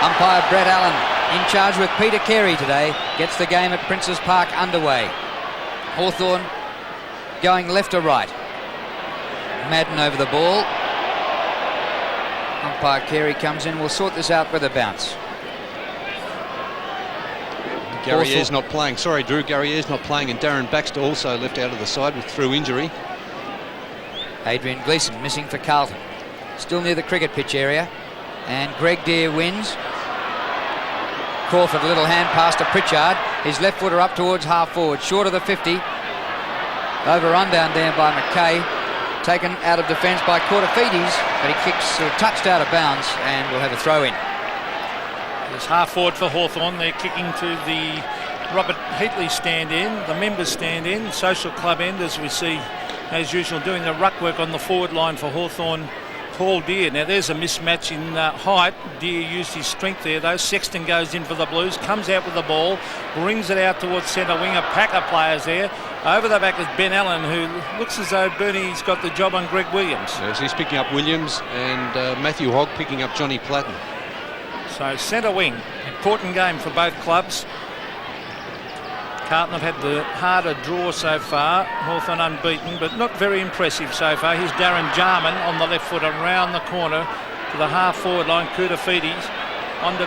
Umpire Brett Allen, in charge with Peter Carey today, gets the game at Princes Park underway. Hawthorn going left to right. Madden over the ball. Umpire Carey comes in. We'll sort this out with a bounce. Garrier's not playing. Sorry, Drew. Garrier's not playing, and Darren Baxter also left out of the side through injury. Adrian Gleeson missing for Carlton. Still near the cricket pitch area. And Greg Deere wins. Crawford, a little hand pass to Pritchard. His left footer up towards half forward, short of the 50. Over rundown there by McKay. Taken out of defence by Cortifides, but he kicks touched out of bounds, and we'll have a throw in. It's half forward for Hawthorn. They're kicking to the Robert Heatley stand in, the members stand in, social club end, as we see, as usual, doing the ruck work on the forward line for Hawthorn. Paul Deere. Now there's a mismatch in height. Deere used his strength there though. Sexton goes in for the Blues, comes out with the ball, brings it out towards centre wing. A pack of players there. Over the back is Ben Allen, who looks as though Bernie's got the job on Greg Williams. Yes, he's picking up Williams, and Matthew Hogg picking up Johnny Platten. So centre wing, important game for both clubs. Carlton have had the harder draw so far. Hawthorn unbeaten, but not very impressive so far. Here's Darren Jarman on the left foot and round the corner to the half-forward line. Koutafidis on to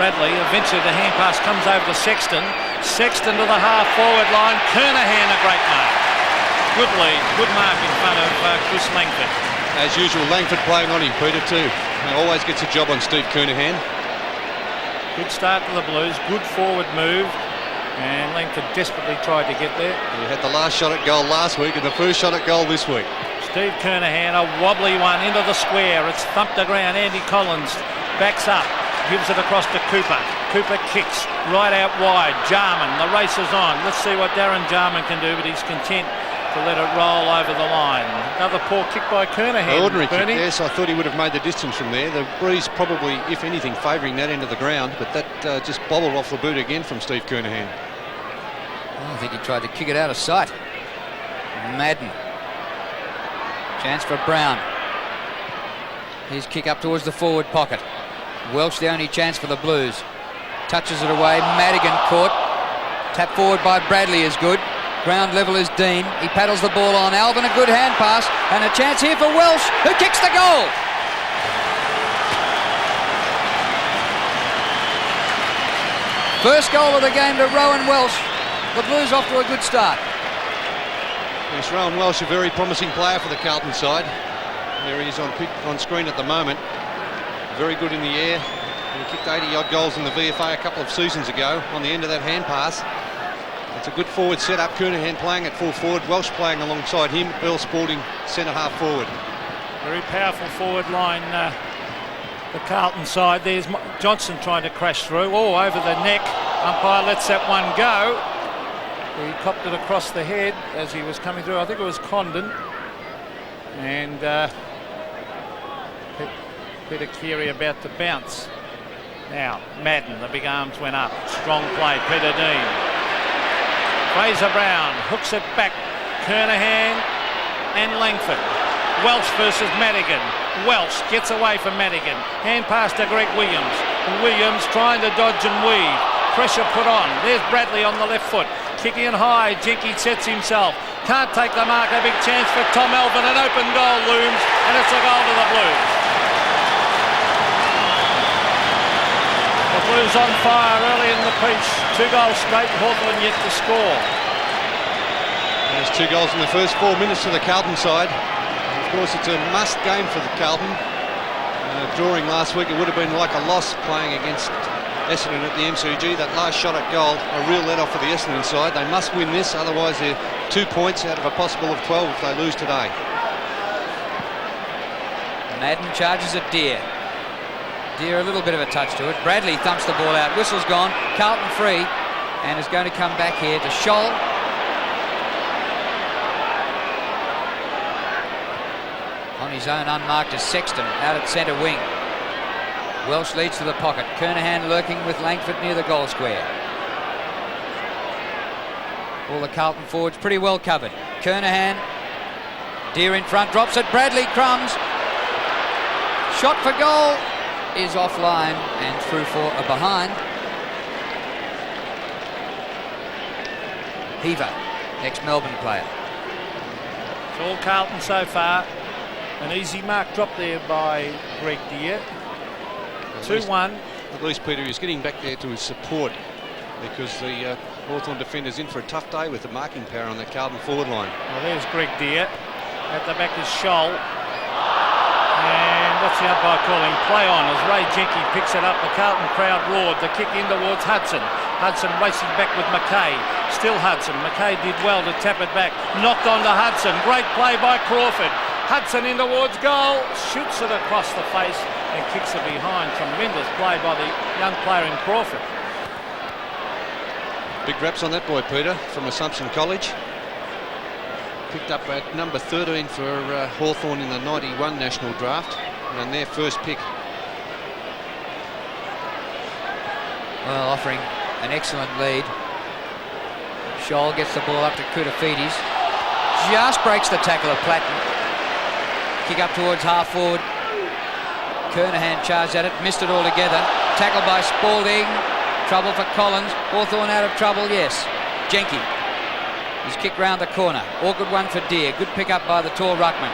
Bradley. Eventually the hand pass comes over to Sexton. Sexton to the half-forward line. Kernahan, a great mark. Good lead, good mark in front of Chris Langford. As usual, Langford playing on him, Peter, too. He always gets a job on Steve Kernahan. Good start to the Blues, good forward move. And Langford desperately tried to get there. He had the last shot at goal last week and the first shot at goal this week. Steve Kernahan, a wobbly one into the square. It's thumped the ground. Andy Collins backs up, gives it across to Cooper. Cooper kicks right out wide. Jarman, the race is on. Let's see what Darren Jarman can do, but he's content to let it roll over the line. Another poor kick by Kernahan. Ordinary kick, yes. I thought he would have made the distance from there. The breeze probably, if anything, favouring that end of the ground, but that just bobbled off the boot again from Steve Kernahan. I think he tried to kick it out of sight. Madden. Chance for Brown. His kick up towards the forward pocket. Welsh the only chance for the Blues. Touches it away. Madigan caught. Tap forward by Bradley is good. Ground level is Dean. He paddles the ball on. Alvin, a good hand pass. And a chance here for Welsh, who kicks the goal. First goal of the game to Rowan Welsh. The Blues off to a good start. Yes, Rowan Welsh, a very promising player for the Carlton side. There he is on screen at the moment. Very good in the air. He kicked 80-odd goals in the VFA a couple of seasons ago on the end of that hand pass. It's a good forward set-up. Kernahan playing at full forward. Welsh playing alongside him. Earl Spalding centre half forward. Very powerful forward line, the Carlton side. There's Johnson trying to crash through. Oh, over the neck. Umpire lets that one go. He copped it across the head as he was coming through. I think it was Condon. And Peter Carey about to bounce. Now, Madden, the big arms went up. Strong play, Peter Dean. Fraser Brown hooks it back. Kernahan and Langford. Welsh versus Madigan. Welsh gets away from Madigan. Hand pass to Greg Williams. Williams trying to dodge and weave. Pressure put on. There's Bradley on the left foot. Kicking it high. Jenky sets himself. Can't take the mark. A big chance for Tom Elvin. An open goal looms, and it's a goal to the Blues. The Blues on fire early in the piece. 2 goals straight. Hawthorn yet to score. There's 2 goals in the first 4 minutes to the Carlton side. Of course, it's a must game for the Carlton. Drawing last week, it would have been like a loss playing against Essendon at the MCG. That last shot at goal, a real let-off for the Essendon side. They must win this, otherwise they're 2 points out of a possible of 12 if they lose today. Madden charges at Deere. Deere a little bit of a touch to it. Bradley thumps the ball out. Whistle's gone. Carlton free, and is going to come back here to Scholl. On his own, unmarked, is Sexton out at centre wing. Welsh leads to the pocket. Kernahan lurking with Langford near the goal square. All the Carlton forwards pretty well covered. Kernahan, Deere in front, drops it. Bradley crumbs. Shot for goal is offline and through for a behind. Heaver, ex-Melbourne player. It's all Carlton so far. An easy mark drop there by Greg Deere. 2-1. At least Peter is getting back there to his support, because the Hawthorn defender's in for a tough day with the marking power on that Carlton forward line. Well, there's Greg Deere. At the back is Scholl. And what's the umpire calling? Play on as Ray Jenke picks it up. The Carlton crowd roared. The kick in towards Hudson. Hudson racing back with McKay. Still Hudson. McKay did well to tap it back. Knocked on to Hudson. Great play by Crawford. Hudson in towards goal. Shoots it across the face and kicks it behind. Tremendous play by the young player in Crawford. Big raps on that boy, Peter, from Assumption College. Picked up at number 13 for Hawthorn in the 91 national draft, and their first pick. Well, offering an excellent lead. Scholl gets the ball up to Koutafidis. Just breaks the tackle of Platten. Kick up towards half forward. Kernahan charged at it, missed it altogether. Tackle by Spalding. Trouble for Collins. Hawthorn out of trouble, yes. Jenke. He's kicked round the corner. Awkward one for Deere. Good pick up by the tall ruckman.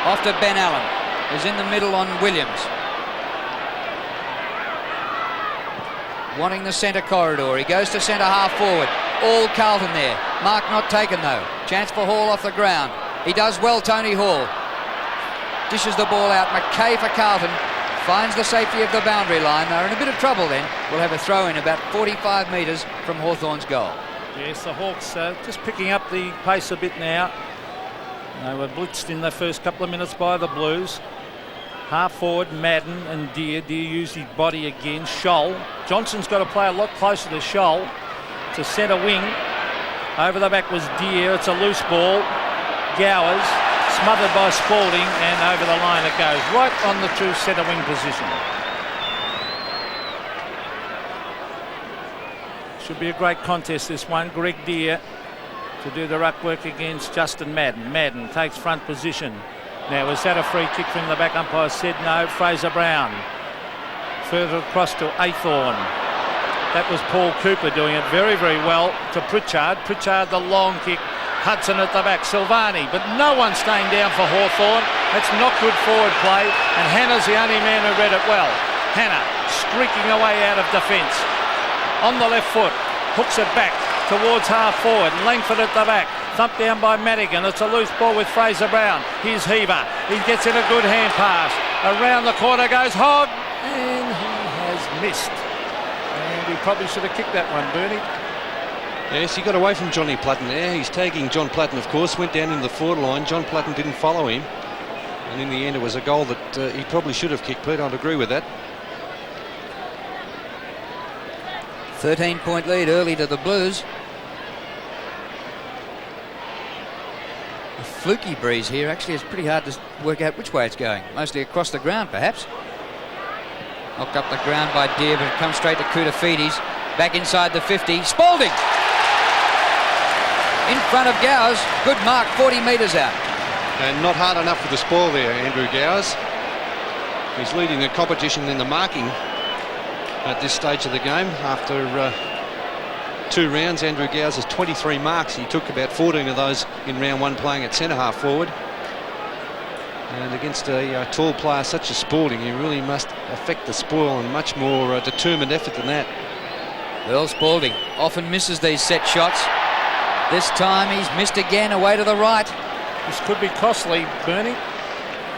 Off to Ben Allen, who's in the middle on Williams. Wanting the centre corridor. He goes to centre half forward. All Carlton there. Mark not taken though. Chance for Hall off the ground. He does well, Tony Hall. Dishes the ball out. McKay for Carlton. Finds the safety of the boundary line. They're in a bit of trouble then. We'll have a throw in about 45 metres from Hawthorn's goal. Yes, the Hawks just picking up the pace a bit now. They were blitzed in the first couple of minutes by the Blues. Half forward, Madden and Deere. Deere used his body again. Scholl. Johnson's got to play a lot closer to Scholl. To centre wing. Over the back was Deere. It's a loose ball. Gowers. Smothered by Spalding, and over the line it goes. Right on the true centre wing position. Should be a great contest, this one. Greg Deere to do the ruck work against Justin Madden. Madden takes front position. Now, was that a free kick from the back? Umpire said no. Fraser Brown. Further across to Hawthorn. That was Paul Cooper doing it very, very well to Pritchard. Pritchard, the long kick. Hudson at the back, Silvani, but no one staying down for Hawthorn. That's not good forward play, and Hannah's the only man who read it well. Hannah streaking away out of defence. On the left foot, hooks it back towards half forward. Langford at the back, thumped down by Madigan. It's a loose ball with Fraser Brown. Here's Heaver. He gets in a good hand pass. Around the corner goes Hogg, and he has missed. And he probably should have kicked that one, Bernie. Yes, he got away from Johnny Platten there. He's tagging John Platten, of course, went down into the forward line. John Platten didn't follow him. And in the end, it was a goal that he probably should have kicked, Pete. I'd agree with that. 13-point lead early to the Blues. A fluky breeze here. Actually, it's pretty hard to work out which way it's going. Mostly across the ground, perhaps. Knocked up the ground by Deere, but it comes straight to Koutafidis. Back inside the 50. Spalding! In front of Gowers. Good mark, 40 metres out. And not hard enough for the spoil there, Andrew Gowers. He's leading the competition in the marking at this stage of the game. After 2 rounds, Andrew Gowers has 23 marks. He took about 14 of those in round 1 playing at centre half forward. And against a tall player such as Spalding, he really must affect the spoil in much more determined effort than that. Well, Spalding often misses these set shots. This time he's missed again away to the right. This could be costly, Bernie.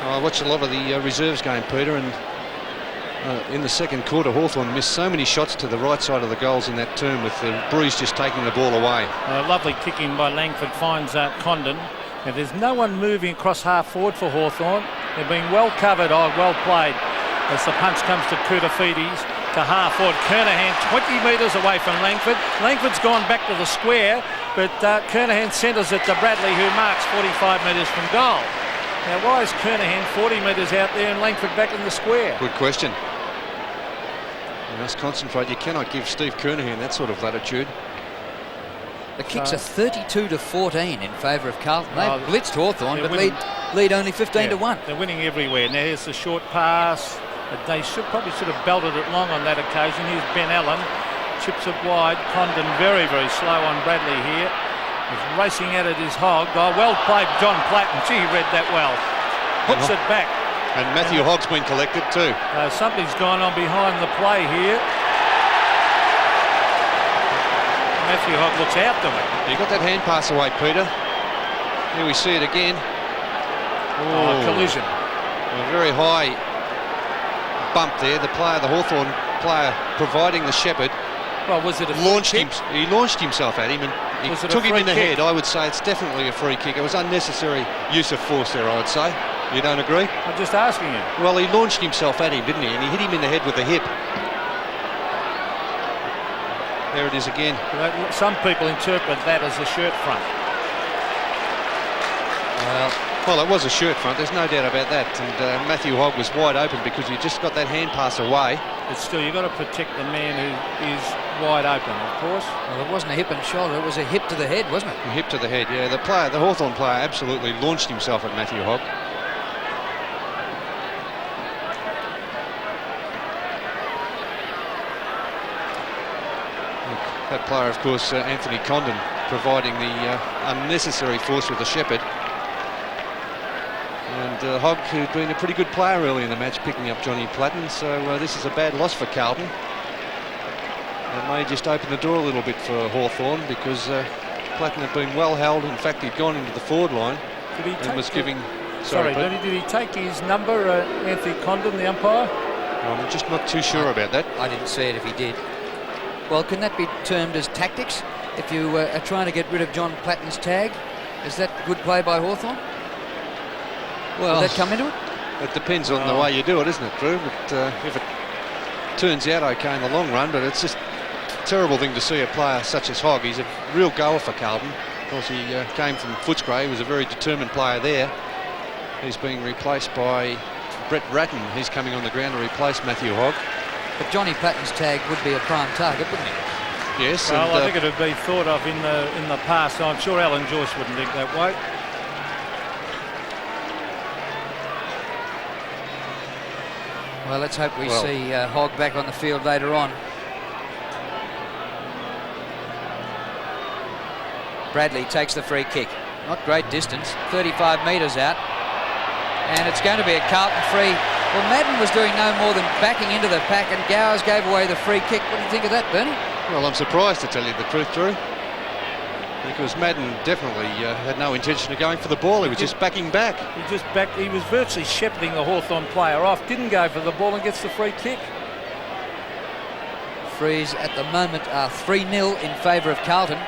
I watched a lot of the reserves game, Peter, and in the second quarter, Hawthorn missed so many shots to the right side of the goals in that term, with the Breeze just taking the ball away. A lovely kick in by Langford finds Condon. Now, there's no one moving across half forward for Hawthorn. They're being well covered. Well played. As the punch comes to Koutafidis. To half forward, Kernahan 20 metres away from Langford. Langford's gone back to the square, but Kernahan centres it to Bradley, who marks 45 metres from goal. Now, why is Kernahan 40 metres out there and Langford back in the square? Good question. You must concentrate. You cannot give Steve Kernahan that sort of latitude. The kicks are 32-14 in favour of Carlton. They've blitzed Hawthorn, but lead only 15-1. They're winning everywhere. Now, here's the short pass. But they probably should have belted it long on that occasion. Here's Ben Allen, chips it wide. Condon very, very slow on Bradley here. He's racing at it is Hogg. Oh, well played, John Platten. Gee, he read that well. Hooks it back. And Matthew Hogg's been collected too. Something's gone on behind the play here. Matthew Hogg looks out to it. He got that hand pass away, Peter. Here we see it again. Collision. A very high bump there. The Hawthorn player providing the shepherd. Well, was it a he launched himself at him and he took him in the head. I would say it's definitely a free kick. It was unnecessary use of force there, I would say. You don't agree? I'm just asking you. Well, he launched himself at him, didn't he? And he hit him in the head with the hip. There it is again. Some people interpret that as a shirt front. Well, it was a shirt front, there's no doubt about that. And Matthew Hogg was wide open because he just got that hand pass away. But still, you've got to protect the man who is wide open, of course. Well, it wasn't a hip and shoulder, it was a hip to the head, wasn't it? A hip to the head, yeah. The Hawthorn player absolutely launched himself at Matthew Hogg. That player, of course, Anthony Condon, providing the unnecessary force with the shepherd. And Hogg, who'd been a pretty good player early in the match, picking up Johnny Platten. So this is a bad loss for Carlton. It may just open the door a little bit for Hawthorn because Platten had been well held. In fact, he'd gone into the forward line and was giving... Sorry, did he take his number, Anthony Condon, the umpire? I'm just not too sure about that. I didn't see it if he did. Well, can that be termed as tactics? If you are trying to get rid of John Platten's tag, is that good play by Hawthorn? Well, will that come into it? It depends on the way you do it, isn't it, Drew? But if it turns out okay in the long run, but it's just a terrible thing to see a player such as Hogg. He's a real goer for Carlton. Of course, he came from Footscray. He was a very determined player there. He's being replaced by Brett Ratton. He's coming on the ground to replace Matthew Hogg. But Johnny Platten's tag would be a prime target, wouldn't it? Yes. Well, I think it would be thought of in the past. I'm sure Alan Joyce wouldn't think that way. Well, let's hope we see Hogg back on the field later on. Bradley takes the free kick. Not great distance, 35 metres out. And it's going to be a Carlton free. Well, Madden was doing no more than backing into the pack, and Gowers gave away the free kick. What do you think of that, Bernie? Well, I'm surprised, to tell you the truth, Drew, because Madden definitely had no intention of going for the ball. He was just backing back. He was virtually shepherding the Hawthorn player off, didn't go for the ball and gets the free kick. Frees at the moment are 3-0 in favour of Carlton.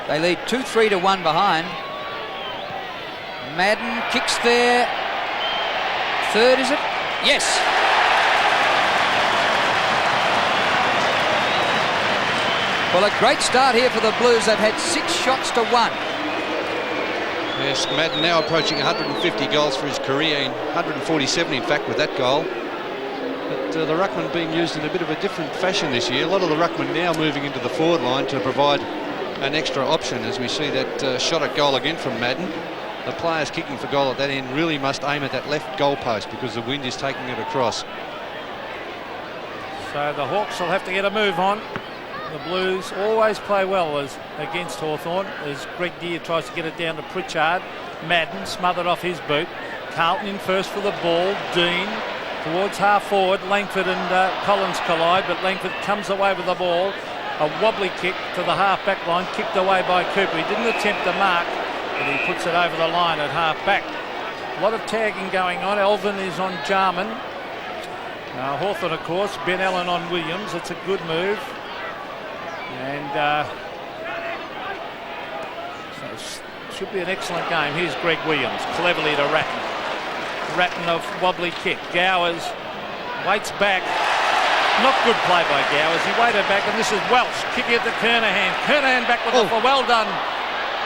They lead 2-3 to 1 behind. Madden kicks there. Third, is it? Yes. Well, a great start here for the Blues. They've had 6 shots to 1. Yes, Madden now approaching 150 goals for his career, in 147 in fact with that goal. But the ruckman being used in a bit of a different fashion this year. A lot of the ruckman now moving into the forward line to provide an extra option, as we see that shot at goal again from Madden. The players kicking for goal at that end really must aim at that left goal post because the wind is taking it across. So the Hawks will have to get a move on. The Blues always play well against Hawthorn as Greg Deere tries to get it down to Pritchard. Madden smothered off his boot. Carlton in first for the ball. Dean towards half forward. Langford and Collins collide, but Langford comes away with the ball. A wobbly kick to the half back line, kicked away by Cooper. He didn't attempt to mark, but he puts it over the line at half back. A lot of tagging going on. Elvin is on Jarman. Hawthorn, of course, Ben Allen on Williams. It's a good move. And so it should be an excellent game. Here's Greg Williams, cleverly to Ratton. Ratton of wobbly kick. Gowers waits back. Not good play by Gowers. He waited back, and this is Welsh kicking at the Kernahan. Kernahan back with the well done.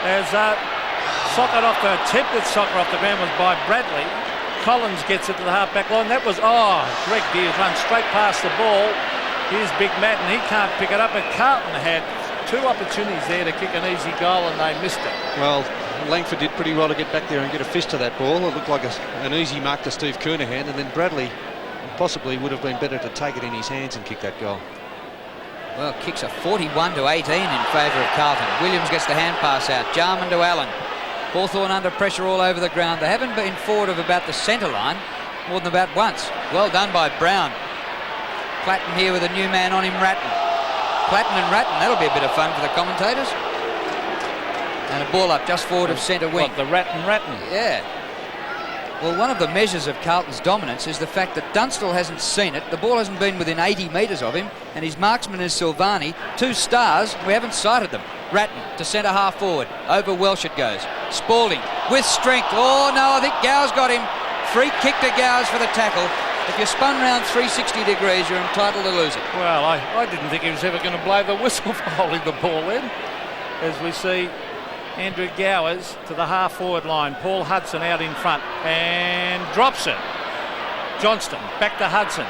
As attempted soccer off the ground was by Bradley. Collins gets it to the half-back line. That was, Greg Deere's run straight past the ball. Here's Big Madden. He can't pick it up, but Carlton had 2 opportunities there to kick an easy goal, and they missed it. Well, Langford did pretty well to get back there and get a fist to that ball. It looked like an easy mark to Steve Kernahan, and then Bradley Possibly would have been better to take it in his hands and kick that goal. Well, kicks are 41-18 in favour of Carlton. Williams gets the hand pass out. Jarman to Allen. Hawthorn under pressure all over the ground. They haven't been forward of about the centre line more than about once. Well done by Brown. Platten here with a new man on him, Ratton. Platten and Ratton, that'll be a bit of fun for the commentators. And a ball up just forward of centre wing. What, the Ratton? Yeah. Well, one of the measures of Carlton's dominance is the fact that Dunstall hasn't seen it. The ball hasn't been within 80 metres of him, and his marksman is Silvani. 2 stars, we haven't sighted them. Ratton to centre half forward. Over Welsh it goes. Spalding with strength. Oh no, I think Gow's got him. Free kick to Gow's for the tackle. If you're spun round 360 degrees, you're entitled to lose it. Well, I didn't think he was ever going to blow the whistle for holding the ball in. As we see Andrew Gowers to the half-forward line. Paul Hudson out in front and drops it. Johnston back to Hudson.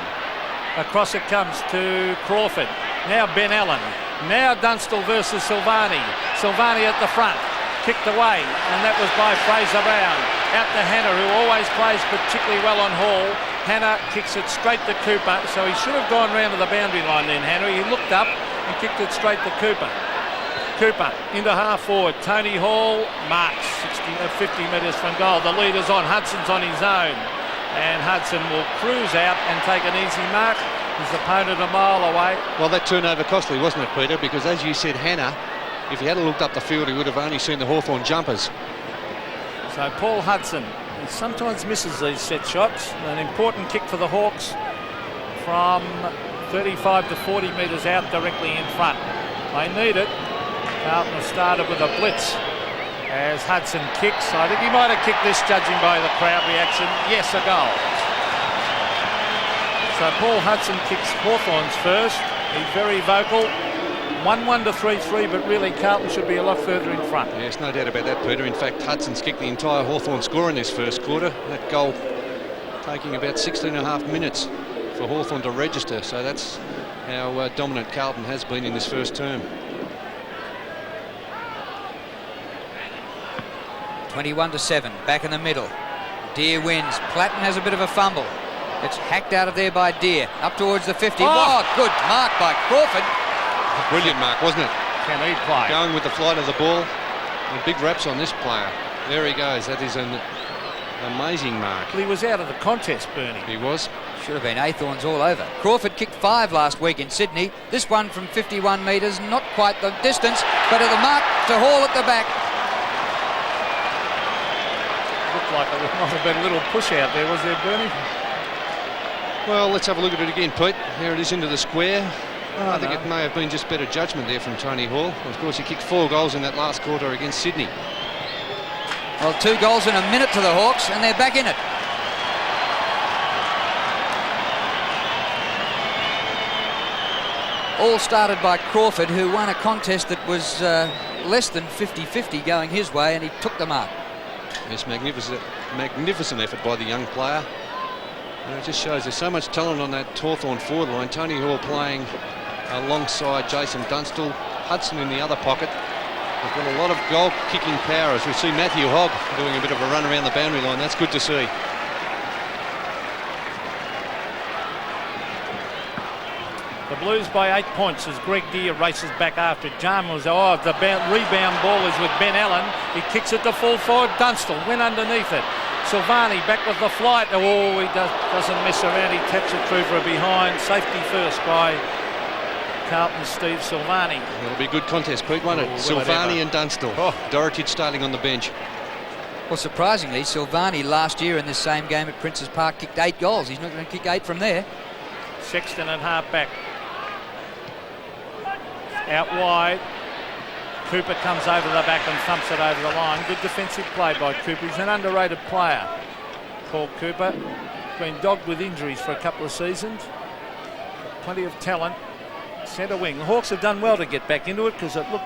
Across it comes to Crawford. Now Ben Allen. Now Dunstall versus Silvani. Silvani at the front. Kicked away, and that was by Fraser Brown. Out to Hannah, who always plays particularly well on Hall. Hannah kicks it straight to Cooper, so he should have gone round to the boundary line then, Hannah. He looked up and kicked it straight to Cooper. Cooper into half forward. Tony Hall marks 50 metres from goal. The leader's on. Hudson's on his own. And Hudson will cruise out and take an easy mark. His opponent a mile away. Well, that turnover costly, wasn't it, Peter? Because as you said, Hannah, if he had looked up the field, he would have only seen the Hawthorn jumpers. So Paul Hudson, he sometimes misses these set shots. An important kick for the Hawks from 35 to 40 metres out directly in front. They need it. Carlton has started with a blitz as Hudson kicks. I think he might have kicked this, judging by the crowd reaction. Yes, a goal. So Paul Hudson kicks Hawthorn's first. He's very vocal. 1-1 to 3-3, but really Carlton should be a lot further in front. Yes, no doubt about that, Peter. In fact, Hudson's kicked the entire Hawthorn score in this first quarter. That goal taking about 16.5 minutes for Hawthorn to register. So that's how dominant Carlton has been in this first term. 21-7, back in the middle. Deere wins. Platten has a bit of a fumble. It's hacked out of there by Deere. Up towards the 50. Oh, good mark by Crawford. Brilliant mark, wasn't it? Can he play? Going with the flight of the ball. And big raps on this player. There he goes. That is an amazing mark. Well, he was out of the contest, Bernie. He was. Should have been Hawthorns all over. Crawford kicked 5 last week in Sydney. This one from 51 metres, not quite the distance, but at the mark to Hall at the back. Looked like it might have been a little push out there, was there, Bernie? Well, let's have a look at it again, Pete. Here it is into the square. I think it may have been just better judgment there from Tony Hall. Of course, he kicked 4 goals in that last quarter against Sydney. Well, 2 goals in a minute to the Hawks, and they're back in it. All started by Crawford, who won a contest that was less than 50-50 going his way, and he took the mark. Yes, magnificent effort by the young player. And it just shows there's so much talent on that Hawthorn forward line. Tony Hall playing alongside Jason Dunstall. Hudson in the other pocket. They've got a lot of goal-kicking power as we see Matthew Hogg doing a bit of a run around the boundary line. That's good to see. The Blues by 8 points as Greg Deere races back after Jarman. The rebound ball is with Ben Allen. He kicks it to full forward. Dunstall went underneath it. Silvani back with the flight. Oh, he doesn't mess around. He taps it through for a behind. Safety first by Carlton's Steve Silvani. It'll be a good contest, Pete, won't it? Silvani and Dunstall. Dorothy starting on the bench. Well, surprisingly, Silvani last year in this same game at Princes Park kicked 8 goals. He's not going to kick 8 from there. Sexton at half back. Out wide. Cooper comes over the back and thumps it over the line. Good defensive play by Cooper. He's an underrated player, Paul Cooper. Been dogged with injuries for a couple of seasons. Plenty of talent. Centre wing. The Hawks have done well to get back into it because it looked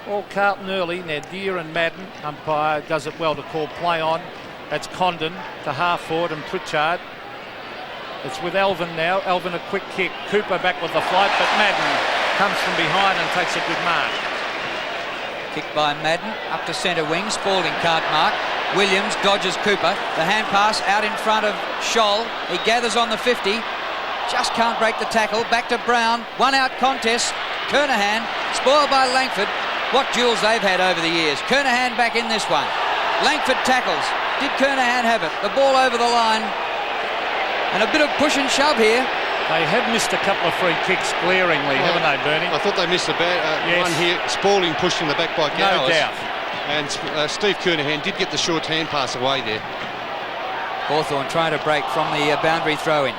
all Carlton early. Now Deere and Madden. Umpire does it well to call play on. That's Condon to half forward and Pritchard. It's with Elvin now. Elvin a quick kick. Cooper back with the flight, but Madden comes from behind and takes a good mark. Kick by Madden, up to centre wing. Spalding can't mark. Williams dodges Cooper. The hand pass out in front of Scholl. He gathers on the 50. Just can't break the tackle. Back to Brown. One out contest. Kernahan spoiled by Langford. What duels they've had over the years. Kernahan back in this one. Langford tackles. Did Kernahan have it? The ball over the line. And a bit of push and shove here. They have missed a couple of free kicks glaringly, haven't they, Bernie? I thought they missed a bad one here. Spalding pushed in the back by Gowers. No doubt. And Steve Kernahan did get the short hand pass away there. Hawthorn trying to break from the boundary throw-in.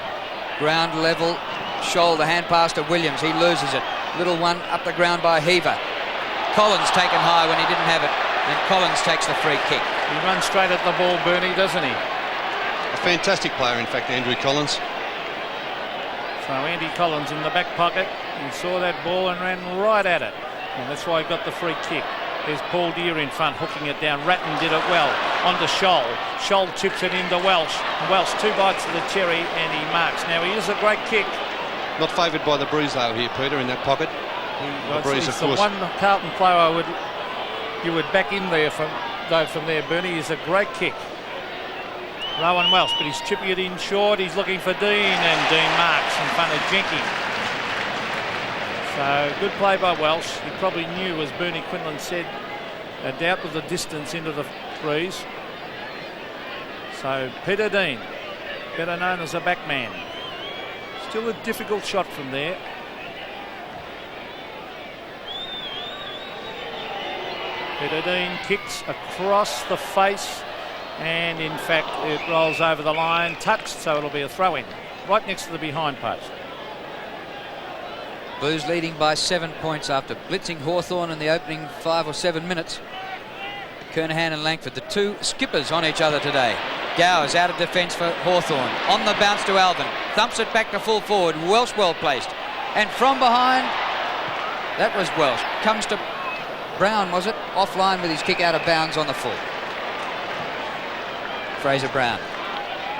Ground level, Scholl, the hand pass to Williams. He loses it. Little one up the ground by Heaver. Collins taken high when he didn't have it. And Collins takes the free kick. He runs straight at the ball, Bernie, doesn't he? A fantastic player, in fact, Andrew Collins. So Andy Collins in the back pocket. He saw that ball and ran right at it. And that's why he got the free kick. There's Paul Deere in front, hooking it down. Ratton did it well. On to Scholl. Scholl chips it into Welsh. Welsh, 2 bites of the cherry, and he marks. Now, he is a great kick. Not favoured by the breeze, though, here, Peter, in that pocket. It's the one Carlton player you would back in there from there, Bernie. Is a great kick. Rowan Welsh, but he's chipping it in short. He's looking for Dean, and Dean marks in front of Jenky. So good play by Welsh. He probably knew, as Bernie Quinlan said, a doubt of the distance into the breeze. So Peter Dean, better known as a backman. Still a difficult shot from there. Peter Dean kicks across the face, and in fact it rolls over the line, touched, so it'll be a throw-in right next to the behind post. Blues leading by 7 points after blitzing Hawthorn in the opening 5 or 7 minutes. Kernahan and Langford, the two skippers on each other today. Gowers out of defence for Hawthorn. On the bounce to Alvin. Thumps it back to full forward. Welsh well placed. And from behind, that was Welsh. Comes to Brown, was it? Offline with his kick out of bounds on the full. Fraser Brown.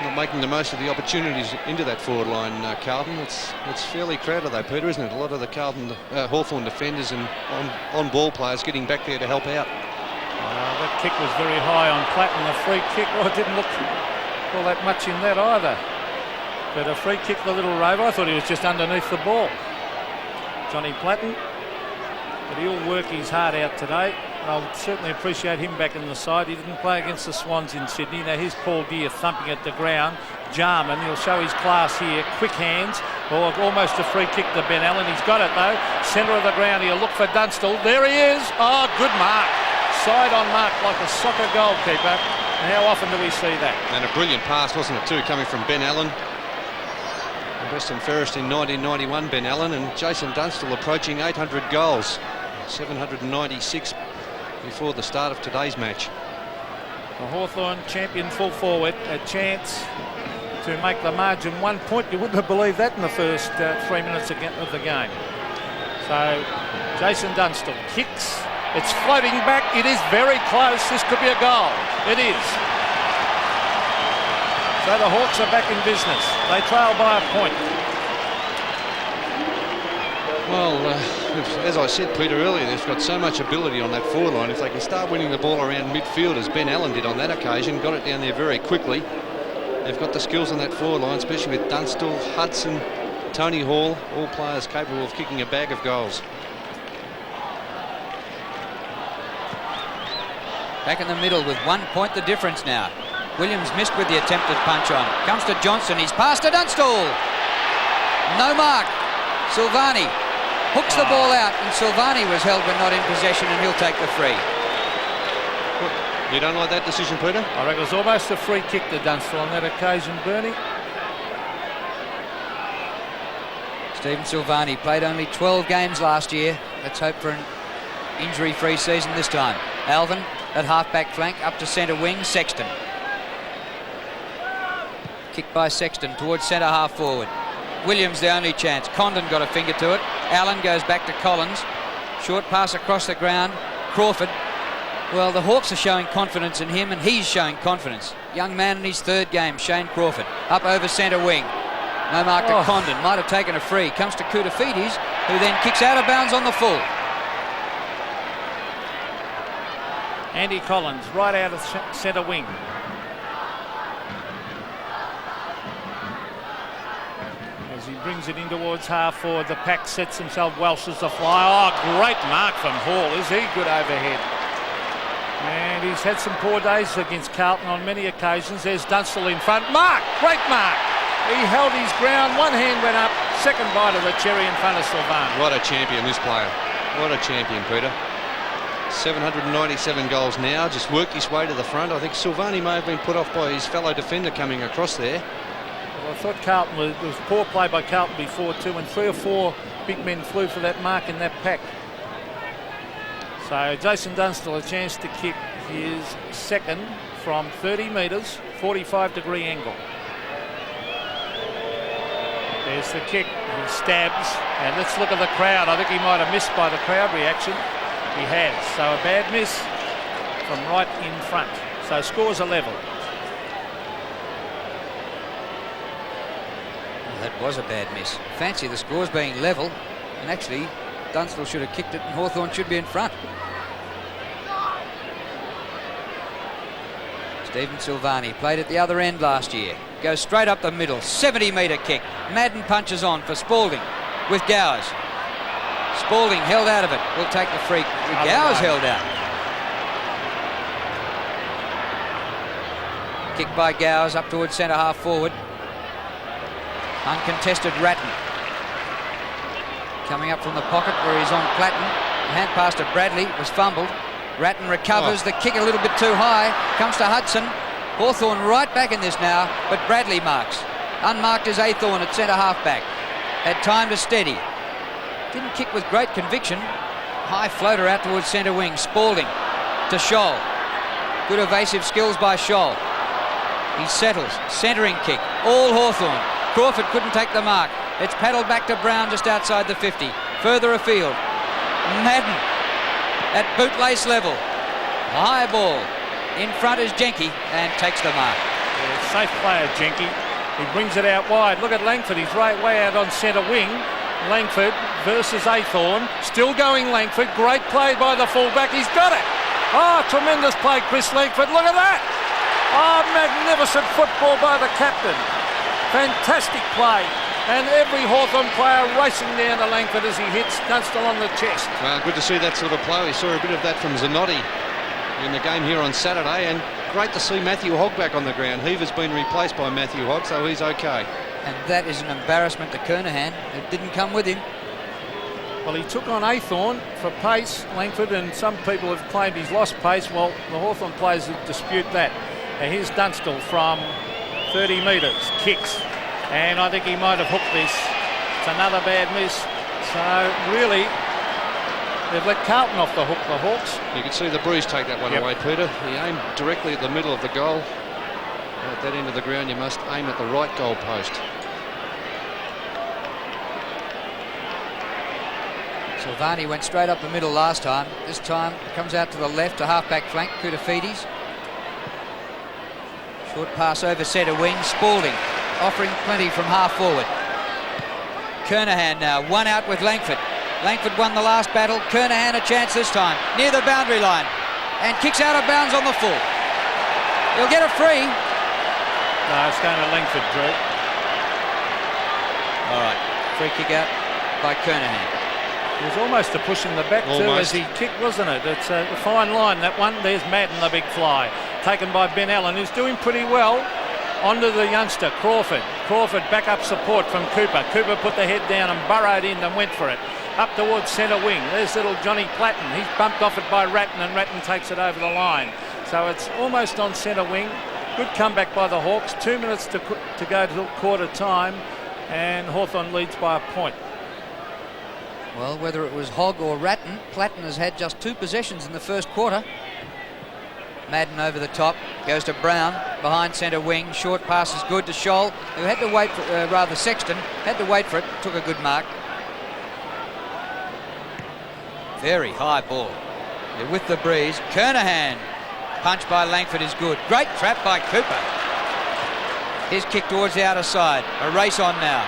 Not making the most of the opportunities into that forward line, Carlton. It's fairly crowded though, Peter, isn't it? A lot of the Hawthorn defenders and on-ball players getting back there to help out. That kick was very high on Platten. The free kick, well, it didn't look all that much in that either. But a free kick, the little rover, I thought he was just underneath the ball. Johnny Platten. But he'll work his heart out today. I'll certainly appreciate him back in the side. He didn't play against the Swans in Sydney. Now here's Paul Deere thumping at the ground. Jarman, he'll show his class here. Quick hands. Oh, almost a free kick to Ben Allen. He's got it though. Centre of the ground. He'll look for Dunstall. There he is. Oh, good mark. Side on mark like a soccer goalkeeper. And how often do we see that? And a brilliant pass, wasn't it, too, coming from Ben Allen. Western Ferris in 1991, Ben Allen, and Jason Dunstall approaching 800 goals. 796 before the start of today's match. The Hawthorn champion full forward, a chance to make the margin 1 point. You wouldn't have believed that in the first 3 minutes of the game. So Jason Dunstall kicks. It's floating back. It is very close. This could be a goal. It is. So the Hawks are back in business. They trail by a point. Well, as I said, Peter, earlier, they've got so much ability on that forward line. If they can start winning the ball around midfield, as Ben Allen did on that occasion, got it down there very quickly. They've got the skills on that forward line, especially with Dunstall, Hudson, Tony Hall, all players capable of kicking a bag of goals. Back in the middle with 1 point the difference now. Williams missed with the attempted punch on. Comes to Johnson. He's passed to Dunstall. No mark. Silvani hooks the ball out, and Silvani was held but not in possession, and he'll take the free. You don't like that decision, Peter? I reckon it was almost a free kick to Dunstall on that occasion, Bernie. Stephen Silvani played only 12 games last year. Let's hope for an injury-free season this time. Alvin at half-back flank, up to centre wing, Sexton. Kick by Sexton towards centre half forward. Williams the only chance. Condon got a finger to it. Allen goes back to Collins. Short pass across the ground. Crawford. Well, the Hawks are showing confidence in him, and he's showing confidence. Young man in his third game, Shane Crawford. Up over centre wing. No mark to Condon. Might have taken a free. Comes to Koutafidis, who then kicks out of bounds on the full. Andy Collins right out of centre wing. As he brings it in towards half forward, the pack sets himself. Welsh as the fly. Oh, great mark from Hall. Is he good overhead? And he's had some poor days against Carlton on many occasions. There's Dunstall in front. Mark! Great mark! He held his ground. One hand went up. Second bite of the cherry in front of Silvani. What a champion, this player. What a champion, Peter. 797 goals now. Just worked his way to the front. I think Silvani may have been put off by his fellow defender coming across there. Well, I thought Carlton was poor play by Carlton before too, and 3 or 4 big men flew for that mark in that pack. So Jason Dunstall a chance to kick his second from 30 metres, 45-degree angle. There's the kick. He stabs, and let's look at the crowd. I think he might have missed by the crowd reaction. He has. So a bad miss from right in front. So scores are level. Well, that was a bad miss. Fancy the scores being level, and actually Dunstall should have kicked it and Hawthorn should be in front. Stephen Silvani played at the other end last year. Goes straight up the middle. 70-metre kick. Madden punches on for Spalding with Gowers. Spalding held out of it. Will take the free. Gowers held out. Kick by Gowers up towards centre half forward. Uncontested Ratton. Coming up from the pocket where he's on Platten. The hand pass to Bradley was fumbled. Ratton recovers. The kick a little bit too high. Comes to Hudson. Hawthorn right back in this now, but Bradley marks. Unmarked is Athorn at centre half back. Had time to steady. Didn't kick with great conviction. High floater out towards centre wing. Spalding to Scholl. Good evasive skills by Scholl. He settles. Centering kick. All Hawthorn. Crawford couldn't take the mark. It's paddled back to Brown just outside the 50. Further afield. Madden at bootlace level. High ball. In front is Jenke and takes the mark. Yeah, safe player, Jenke. He brings it out wide. Look at Langford. He's right way out on centre wing. Langford versus Athorn. Still going Langford. Great play by the fullback. He's got it. Oh, tremendous play, Chris Langford. Look at that. Oh, magnificent football by the captain. Fantastic play. And every Hawthorn player racing down to Langford as he hits Dunstall on the chest. Well, good to see that sort of play. We saw a bit of that from Zanotti in the game here on Saturday, and great to see Matthew Hogg back on the ground. Heaver's been replaced by Matthew Hogg, so he's okay. And that is an embarrassment to Kernahan. It didn't come with him. Well, he took on Athorn for pace, Langford, and some people have claimed he's lost pace. Well, the Hawthorn players dispute that. And here's Dunstall from 30 metres, kicks, and I think he might have hooked this. It's another bad miss. So really, they've let Carlton off the hook, the Hawks. You can see the Breeze take that one away, Peter. He aimed directly at the middle of the goal. At that end of the ground, you must aim at the right goal post. Silvani went straight up the middle last time. This time comes out to the left to half-back flank, Koutafidis. Short pass over centre wing, Spalding offering plenty from half forward. Kernahan now, one out with Langford. Langford won the last battle. Kernahan a chance this time, near the boundary line, and kicks out of bounds on the full. He'll get a free. No, it's going to Langford, Drew. All right, free kick out by Kernahan. It was almost a push in the back too as he kicked, wasn't it? It's a fine line, that one. There's Madden, the big fly, taken by Ben Allen, who's doing pretty well. Onto the youngster, Crawford. Crawford back up support from Cooper. Cooper put the head down and burrowed in and went for it. Up towards centre wing. There's little Johnny Platten. He's bumped off it by Ratton, and Ratton takes it over the line. So it's almost on centre wing. Good comeback by the Hawks. 2 minutes to go to quarter time, and Hawthorn leads by a point. Well, whether it was Hogg or Ratton, Platten has had just 2 possessions in the first quarter. Madden over the top, goes to Brown, behind centre wing. Short pass is good to Scholl, who had to wait for, Sexton, had to wait for it, took a good mark. Very high ball. They're with the Breeze. Kernahan, punch by Langford is good. Great trap by Cooper. His kick towards the outer side. A race on now.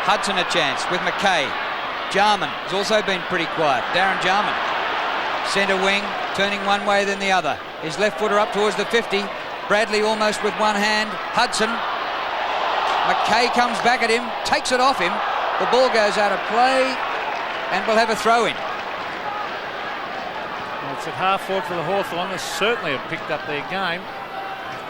Hudson a chance with McKay. Jarman has also been pretty quiet. Darren Jarman. Centre wing, turning one way then the other. His left footer up towards the 50. Bradley almost with one hand. Hudson. McKay comes back at him, takes it off him. The ball goes out of play and we'll have a throw-in. Well, it's at half forward for the Hawthorn. They certainly have picked up their game.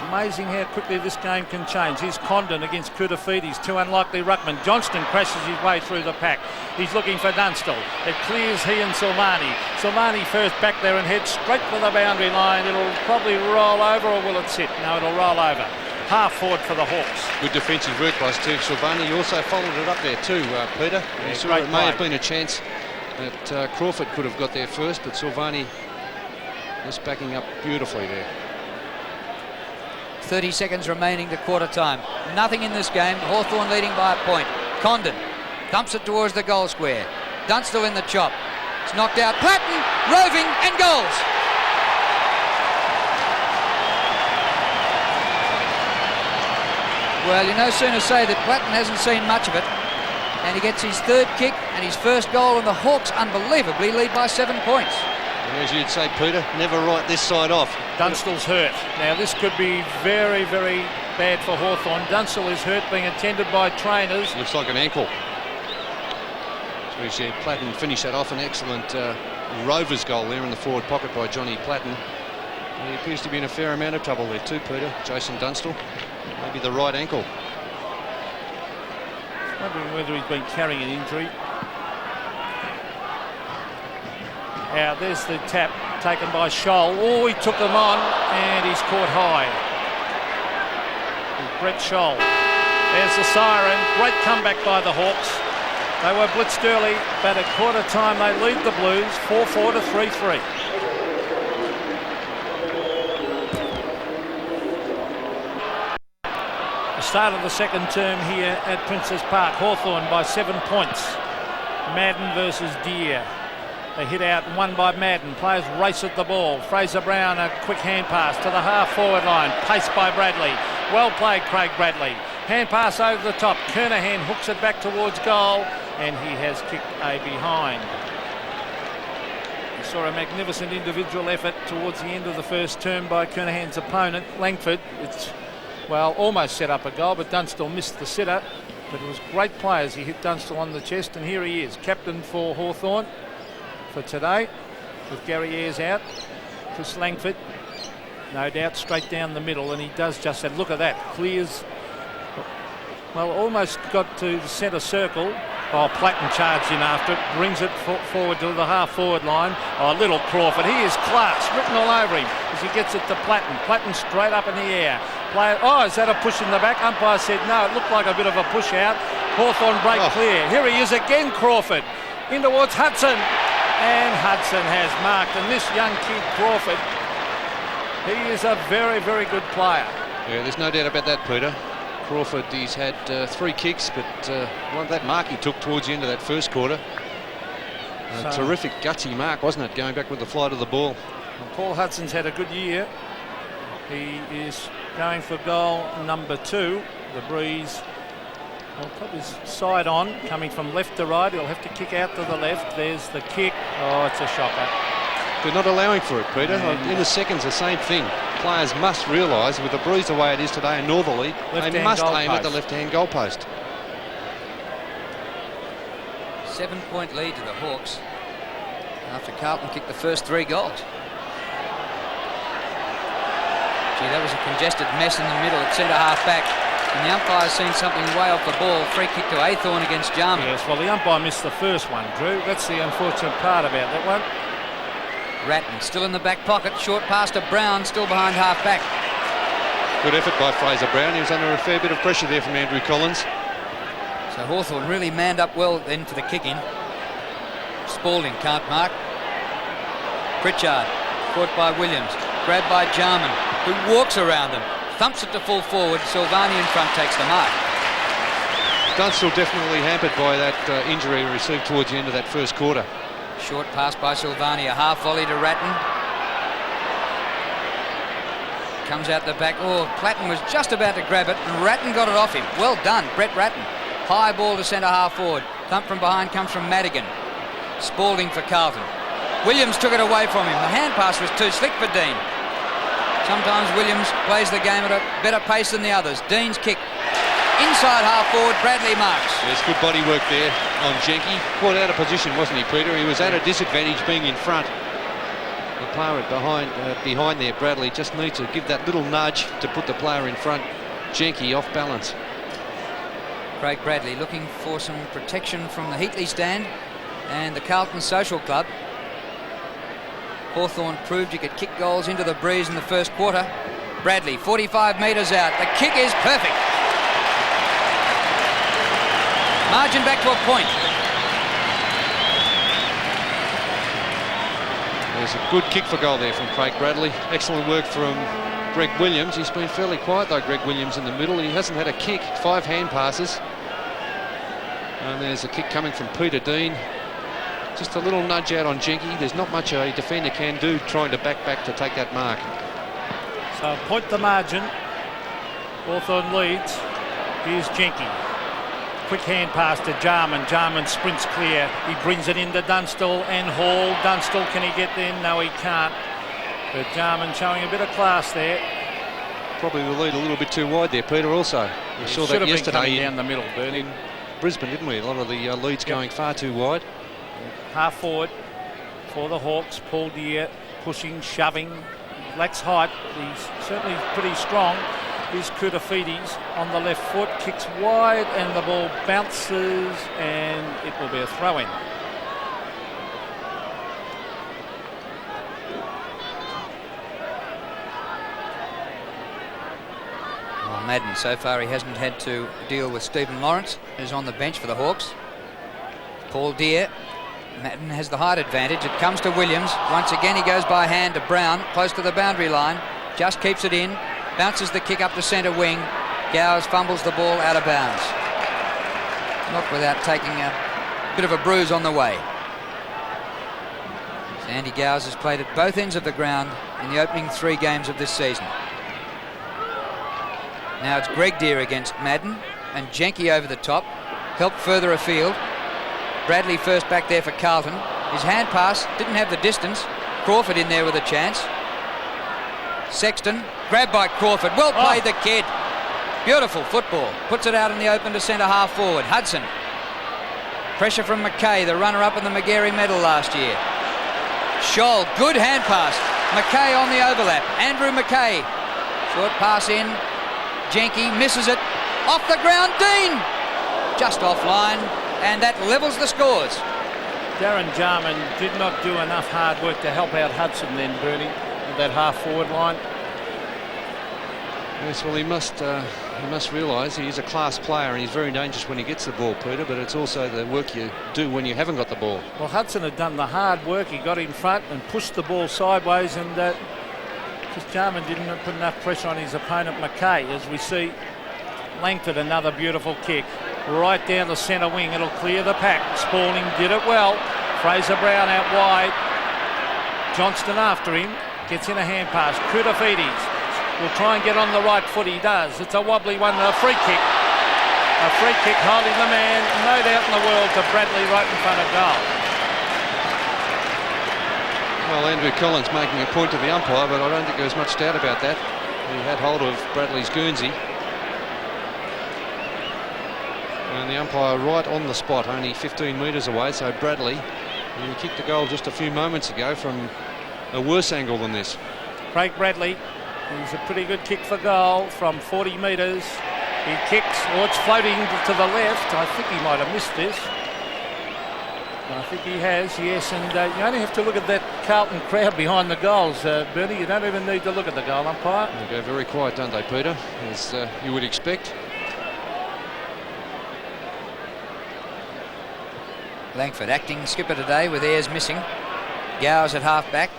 Amazing how quickly this game can change. Here's Condon against Kudafides, too unlikely ruckman. Johnston crashes his way through the pack. He's looking for Dunstall. It clears he and Silvani. Silvani first back there and heads straight for the boundary line. It'll probably roll over, or will it sit? No, it'll roll over. Half forward for the Hawks. Good defensive work by Steve Silvani. He also followed it up there too, Peter. Yeah, he saw it may have been a chance that Crawford could have got there first, but Silvani just backing up beautifully there. 30 seconds remaining to quarter time. Nothing in this game. Hawthorn leading by a point. Condon dumps it towards the goal square. Dunstall in the chop. It's knocked out. Platten, roving, and goals. Well, you no sooner say that Platten hasn't seen much of it, and he gets his third kick and his first goal, and the Hawks unbelievably lead by 7 points. And as you'd say, Peter, never write this side off. Dunstall's hurt. Now this could be very, very bad for Hawthorn. Dunstall is hurt, being attended by trainers. Looks like an ankle. So we see Platten finish that off. An excellent Rovers goal there in the forward pocket by Johnny Platten. He appears to be in a fair amount of trouble there too, Peter. Jason Dunstall. Maybe the right ankle. Wondering whether he's been carrying an injury. Now there's the tap taken by Scholl. Oh, he took them on and he's caught high. Brett Scholl. There's the siren. Great comeback by the Hawks. They were blitzed early, but at quarter time they lead the Blues 4-4 to 3-3. The start of the second term here at Princes Park. Hawthorn by 7 points. Madden versus Deere. They hit out and won by Madden. Players race at the ball. Fraser Brown, a quick hand pass to the half-forward line. Paced by Bradley. Well played, Craig Bradley. Hand pass over the top. Kernahan hooks it back towards goal, and he has kicked a behind. We saw a magnificent individual effort towards the end of the first term by Kernahan's opponent, Langford. It's, well, almost set up a goal, but Dunstall missed the sitter. But it was great play as he hit Dunstall on the chest, and here he is, captain for Hawthorn for today, with Gary Ayres out. Chris Langford, no doubt, straight down the middle, and he does just that. Look at that, clears, well, almost got to the centre circle. Oh, Platten charged in after it, brings it forward to the half-forward line. Oh, little Crawford, he is class, written all over him as he gets it to Platten. Platten straight up in the air. Oh, is that a push in the back? Umpire said no, it looked like a bit of a push out. Hawthorn break clear. Here he is again, Crawford, in towards Hudson. And Hudson has marked, and this young kid, Crawford, he is a very, very good player. Yeah, there's no doubt about that, Peter. Crawford, he's had 3 kicks, but that mark he took towards the end of that first quarter. A terrific gutsy mark, wasn't it, going back with the flight of the ball. Well, Paul Hudson's had a good year. He is going for goal number 2. The breeze will put his side on, coming from left to right. He'll have to kick out to the left. There's the kick. Oh, it's a shocker. They're not allowing for it, Peter. In the seconds, the same thing. Players must realise, with the breeze the way it is today in Northerly, they must aim at the left-hand goalpost. 7-point lead to the Hawks after Carlton kicked the first 3 goals. Gee, that was a congested mess in the middle at centre-half back. And the umpire's seen something way off the ball. Free kick to Hawthorn against Jarman. Yes, well, the umpire missed the first one, Drew. That's the unfortunate part about that one. Ratton still in the back pocket. Short pass to Brown, still behind half-back. Good effort by Fraser Brown. He was under a fair bit of pressure there from Andrew Collins. So Hawthorn really manned up well then for the kick-in. Spalding can't mark. Pritchard, caught by Williams. Grabbed by Jarman, who walks around them. Thumps it to full forward. Silvani in front takes the mark. Dunstall definitely hampered by that injury he received towards the end of that first quarter. Short pass by Silvani, a half volley to Ratton. Comes out the back. Oh, Platten was just about to grab it, and Ratton got it off him. Well done, Brett Ratton. High ball to centre half forward. Thump from behind comes from Madigan. Spalding for Carlton. Williams took it away from him. The hand pass was too slick for Dean. Sometimes Williams plays the game at a better pace than the others. Dean's kick. Inside half forward, Bradley marks. There's good body work there on Jenke. Quite out of position, wasn't he, Peter? He was at a disadvantage being in front. The player behind there, Bradley, just needs to give that little nudge to put the player in front. Jenke off balance. Craig Bradley looking for some protection from the Heatley stand and the Carlton Social Club. Hawthorn proved you could kick goals into the breeze in the first quarter. Bradley, 45 metres out. The kick is perfect. Margin back to a point. There's a good kick for goal there from Craig Bradley. Excellent work from Greg Williams. He's been fairly quiet though, Greg Williams, in the middle. He hasn't had a kick. 5 hand passes. And there's a kick coming from Peter Dean. Just a little nudge out on Jenke. There's not much a defender can do trying to back to take that mark. So point the margin. Hawthorn leads. Here's Jenke. Quick hand pass to Jarman. Jarman sprints clear. He brings it into Dunstall and Hall. Dunstall, can he get there? No, he can't. But Jarman showing a bit of class there. Probably the lead a little bit too wide there, Peter, also. We saw that yesterday down the middle, Bernie. in Brisbane, didn't we? A lot of the leads going far too wide. Half forward for the Hawks. Paul Deere pushing, shoving. Lacks height. He's certainly pretty strong. Here's Koutafidis on the left foot. Kicks wide and the ball bounces and it will be a throw-in. Well, Madden, so far he hasn't had to deal with Stephen Lawrence, who's on the bench for the Hawks. Paul Deere. Madden has the height advantage. It comes to Williams. Once again he goes by hand to Brown, close to the boundary line. Just keeps it in. Bounces the kick up to centre wing. Gowers fumbles the ball out of bounds. Not without taking a bit of a bruise on the way. So Andy Gowers has played at both ends of the ground in the opening 3 games of this season. Now it's Greg Deere against Madden and Jenke over the top. Helped further afield. Bradley first back there for Carlton. His hand pass didn't have the distance. Crawford in there with a chance. Sexton, grabbed by Crawford. Well played, the kid. Beautiful football. Puts it out in the open to centre half forward. Hudson. Pressure from McKay, the runner-up in the Magarey medal last year. Scholl, good hand pass. McKay on the overlap. Andrew McKay. Short pass in. Jenke misses it. Off the ground, Dean. Just offline. And that levels the scores. Darren Jarman did not do enough hard work to help out Hudson then, Bernie, with that half-forward line. Yes, well, he must realise he's a class player and he's very dangerous when he gets the ball, Peter, but it's also the work you do when you haven't got the ball. Well, Hudson had done the hard work. He got in front and pushed the ball sideways, and just Jarman didn't put enough pressure on his opponent, McKay, as we see Langford, another beautiful kick. Right down the centre wing. It'll clear the pack. Spalding did it well. Fraser Brown out wide. Johnston after him. Gets in a hand pass. Koutafidis will try and get on the right foot. He does. It's a wobbly one. A free kick. A free kick holding the man. No doubt in the world to Bradley right in front of goal. Well, Andrew Collins making a point to the umpire, but I don't think there was much doubt about that. He had hold of Bradley's Guernsey. And the umpire right on the spot, only 15 metres away. So Bradley, who kicked the goal just a few moments ago from a worse angle than this. Craig Bradley, he's a pretty good kick for goal from 40 metres. He kicks, it's floating to the left. I think he might have missed this. I think he has, yes. And you only have to look at that Carlton crowd behind the goals, Bernie. You don't even need to look at the goal umpire. They go very quiet, don't they, Peter? As you would expect. Langford acting skipper today with Ayres missing. Gowers at half back.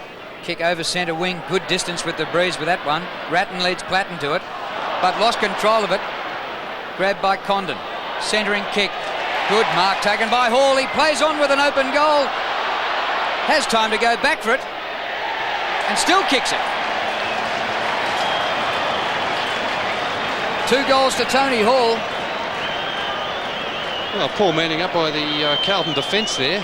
Kick over centre wing. Good distance with the breeze with that one. Ratton leads Platten to it, but lost control of it. Grabbed by Condon. Centering kick. Good mark taken by Hall. He plays on with an open goal. Has time to go back for it. And still kicks it. 2 goals to Tony Hall. Well, poor manning up by the Carlton defence there.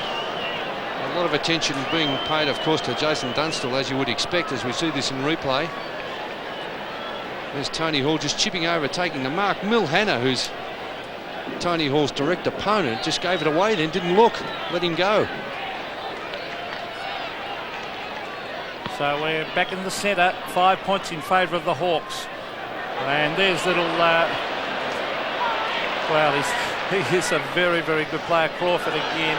A lot of attention being paid, of course, to Jason Dunstall, as you would expect, as we see this in replay. There's Tony Hall just chipping over, taking the mark. Mill Hanna, who's Tony Hall's direct opponent, just gave it away then, didn't look, let him go. So we're back in the centre, 5 points in favour of the Hawks. And there's little, well, he is a very, very good player. Crawford again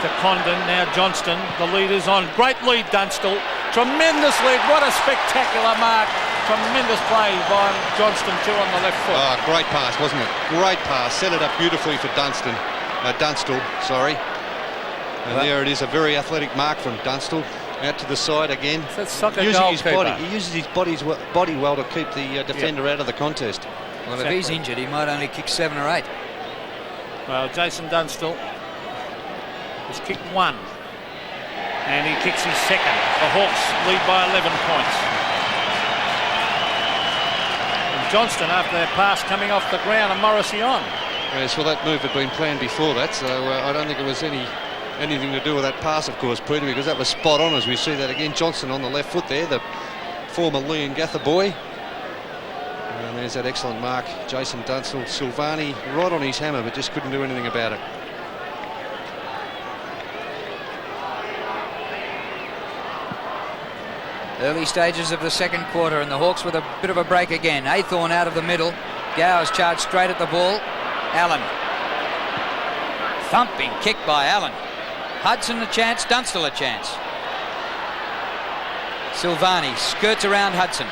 to Condon, now Johnston, the lead is on. Great lead, Dunstall, tremendous lead, what a spectacular mark. Tremendous play by Johnston too on the left foot. Oh, great pass, wasn't it? Great pass, set it up beautifully for Dunstall, sorry. And there it is, a very athletic mark from Dunstall. Out to the side again. That's soccer using his goalkeeper. body. He uses his body well to keep the defender out of the contest. Well, Exactly. if he's injured, he might only kick 7 or 8. Well, Jason Dunstall has kicked 1. And he kicks his second. The Hawks lead by 11 points. And Johnston, after that pass coming off the ground, and Morrissey on. Yes, well, that move had been planned before that, so I don't think it was anything to do with that pass, of course, Peter, because that was spot on, as we see that again. Johnston on the left foot there, the former Lee and Gather boy. And there's that excellent mark. Jason Dunstall, Silvani right on his hammer, but just couldn't do anything about it. Early stages of the second quarter, and the Hawks with a bit of a break again. Hawthorn out of the middle. Gowers charged straight at the ball. Allen. Thumping kick by Allen. Hudson a chance, Dunstall a chance. Silvani skirts around Hudson.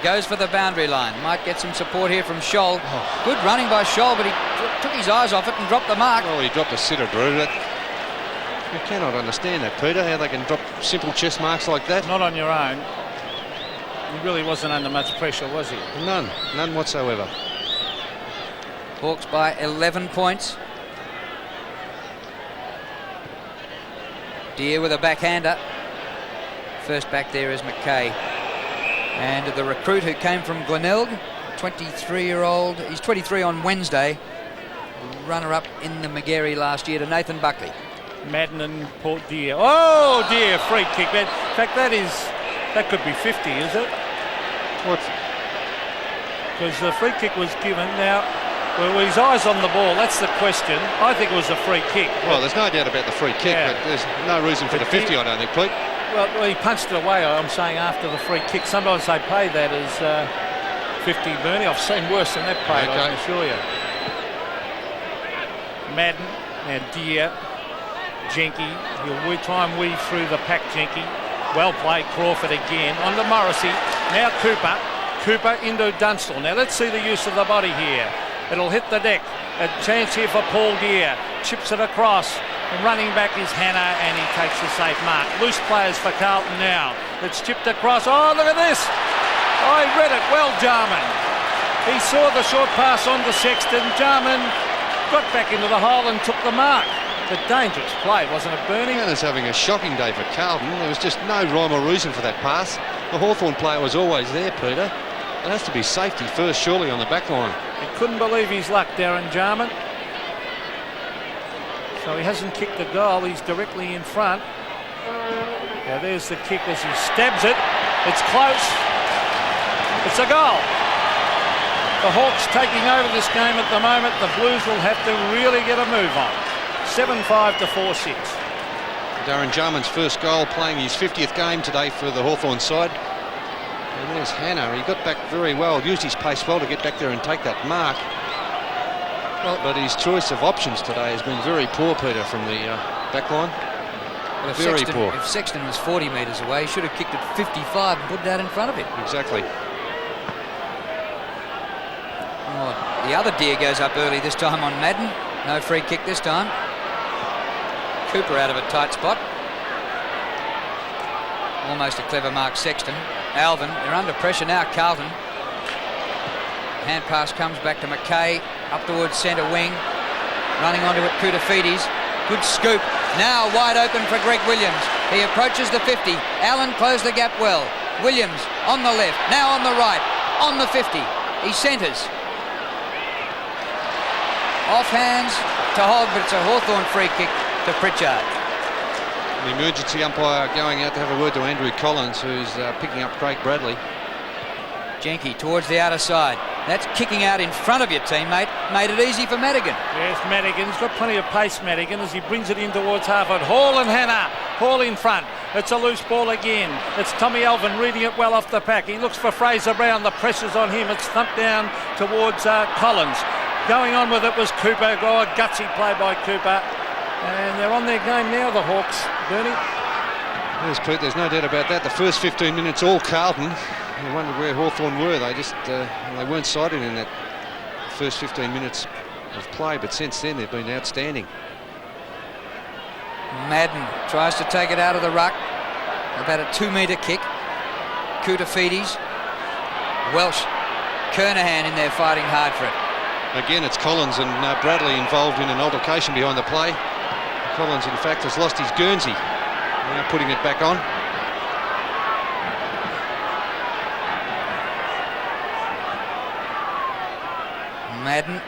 Goes for the boundary line. Might get some support here from Scholl. Oh. Good running by Scholl, but he took his eyes off it and dropped the mark. Oh, he dropped a sitter, Drew. You cannot understand that, Peter, how they can drop simple chest marks like that. Not on your own. He really wasn't under much pressure, was he? None whatsoever. Hawks by 11 points. Deere with a backhander. First back there is McKay. And the recruit who came from Glenelg, 23-year-old, he's 23 on Wednesday. Runner-up in the Magarey last year to Nathan Buckley. Madden and Port Deere. Oh dear, free kick. In fact, that could be 50, is it? What? Because the free kick was given. Now, were his eyes on the ball? That's the question. I think it was a free kick. Well, there's no doubt about the free kick, Yeah. but there's no reason for the 50, I don't think, Pete. Well, he punched it away, I'm saying, after the free kick. Sometimes they pay that as 50, Bernie. I've seen worse than that paid, I can assure you. Madden, now Deere, Jenke, he'll try and weave through the pack, Jenke. Well played, Crawford again. On to Morrissey, now Cooper into Dunstall. Now let's see the use of the body here. It'll hit the deck. A chance here for Paul Deere. Chips it across. And running back is Hanna, and he takes the safe mark. Loose players for Carlton now. It's chipped across. Oh, look at this. I read it well, Jarman. He saw the short pass on to Sexton. Jarman got back into the hole and took the mark. But dangerous play, wasn't it, Bernie? Hannah's having a shocking day for Carlton. There was just no rhyme or reason for that pass. The Hawthorn player was always there, Peter. It has to be safety first, surely, on the back line. He couldn't believe his luck, Darren Jarman. So he hasn't kicked a goal, he's directly in front. Now there's the kick as he stabs it. It's close. It's a goal. The Hawks taking over this game at the moment. The Blues will have to really get a move on. 7-5 to 4-6. Darren Jarman's first goal, playing his 50th game today for the Hawthorn side. And there's Hanna. He got back very well, used his pace well to get back there and take that mark. But his choice of options today has been very poor, Peter, from the back line. Well, Very poor. If Sexton was 40 metres away, he should have kicked it 55 and put that in front of him. Exactly. Oh, the other Deer goes up early this time on Madden. No free kick this time. Cooper out of a tight spot. Almost a clever mark, Sexton. Alvin, they're under pressure now, Carlton. Hand pass comes back to McKay. Up towards centre wing. Running onto it, Koutafidis. Good scoop. Now wide open for Greg Williams. He approaches the 50. Allen closed the gap well. Williams on the left. Now on the right. On the 50. He centres. Off hands to Hogg, but it's a Hawthorn free kick to Pritchard. The emergency umpire going out to have a word to Andrew Collins, who's picking up Craig Bradley. Jenke towards the outer side. That's kicking out in front of your teammate. Made it easy for Madigan. Yes, Madigan's got plenty of pace, Madigan, as he brings it in towards Harvard. Hall and Hannah. Hall in front. It's a loose ball again. It's Tommy Alvin reading it well off the pack. He looks for Fraser Brown. The pressure's on him. It's thumped down towards Collins. Going on with it was Cooper. Oh, a gutsy play by Cooper. And they're on their game now, the Hawks. Bernie? Yes, Pete, there's no doubt about that. The first 15 minutes, all Carlton. I wondered where Hawthorn were. They just they weren't sighted in that first 15 minutes of play, but since then they've been outstanding. Madden tries to take it out of the ruck. About a 2-metre kick. Koutafidis. Welsh. Kernahan in there fighting hard for it. Again, it's Collins and Bradley involved in an altercation behind the play. Collins, in fact, has lost his Guernsey. Now putting it back on. Madden.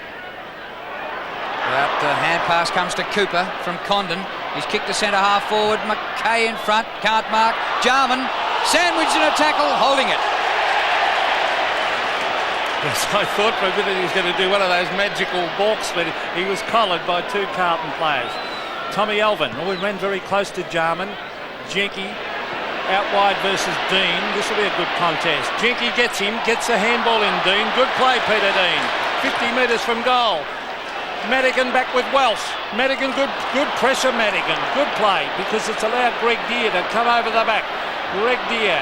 But the hand pass comes to Cooper from Condon. He's kicked to centre half forward. McKay in front, can't mark. Jarman sandwiched in a tackle, holding it. Yes, I thought for a minute he was going to do one of those magical balks, but he was collared by two Carlton players. Tommy Alvin, we ran very close to Jarman. Jenke out wide versus Dean. This will be a good contest. Jenke gets him, gets a handball in Dean. Good play, Peter Dean. 50 metres from goal. Madigan back with Welsh. Madigan, good pressure, Madigan. Good play, because it's allowed Greg Deere to come over the back. Greg Deere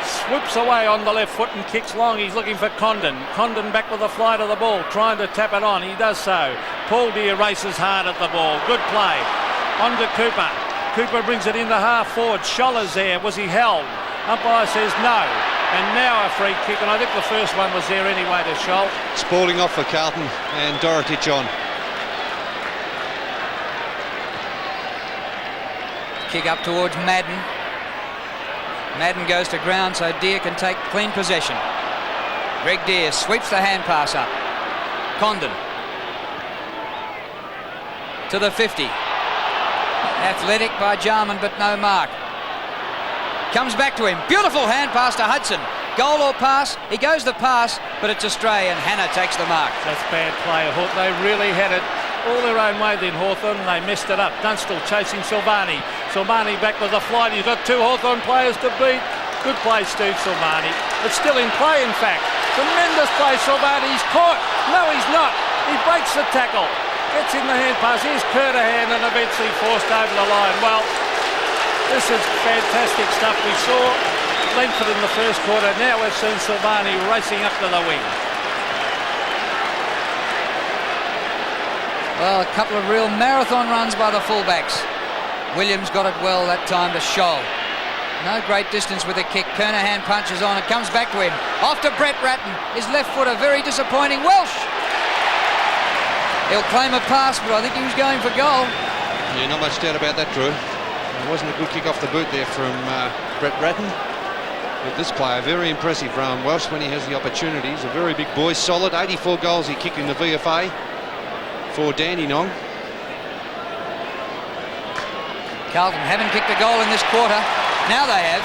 swoops away on the left foot and kicks long. He's looking for Condon. Condon back with a flight of the ball, trying to tap it on. He does so. Paul Deere races hard at the ball. Good play. On to Cooper. Cooper brings it in the half forward. Scholler's there. Was he held? Umpire says no. And now a free kick, and I think the first one was there anyway to Scholl. Spalding off for Carlton and Dorotich on. Kick up towards Madden. Madden goes to ground so Deere can take clean possession. Greg Deere sweeps the hand pass up. Condon to the 50. Athletic by Jarman, but no mark. Comes back to him. Beautiful hand pass to Hudson. Goal or pass? He goes the pass, but it's astray, and Hannah takes the mark. That's bad play. They really had it all their own way then, Hawthorn. They messed it up. Dunstall chasing Silvani. Silvani back with a flight. He's got two Hawthorn players to beat. Good play, Steve Silvani. It's still in play, in fact. Tremendous play, Silvani. He's caught. No, he's not. He breaks the tackle. Gets in the hand pass. Here's Kernahan and eventually forced over the line. Well, this is fantastic stuff. We saw Langford in the first quarter. Now we've seen Silvani racing up to the wing. Well, a couple of real marathon runs by the fullbacks. Williams got it well that time to Scholl. No great distance with a kick. Kernahan punches on. It comes back to him. Off to Brett Ratton. His left footer, very disappointing. Welsh! He'll claim a pass, but I think he was going for goal. Yeah, not much doubt about that, Drew. It wasn't a good kick off the boot there from Brett Ratton. But this player, very impressive, Rowan Welsh, when he has the opportunity. He's a very big boy, solid. 84 goals he kicked in the VFA for Dandenong. Carlton haven't kicked a goal in this quarter. Now they have.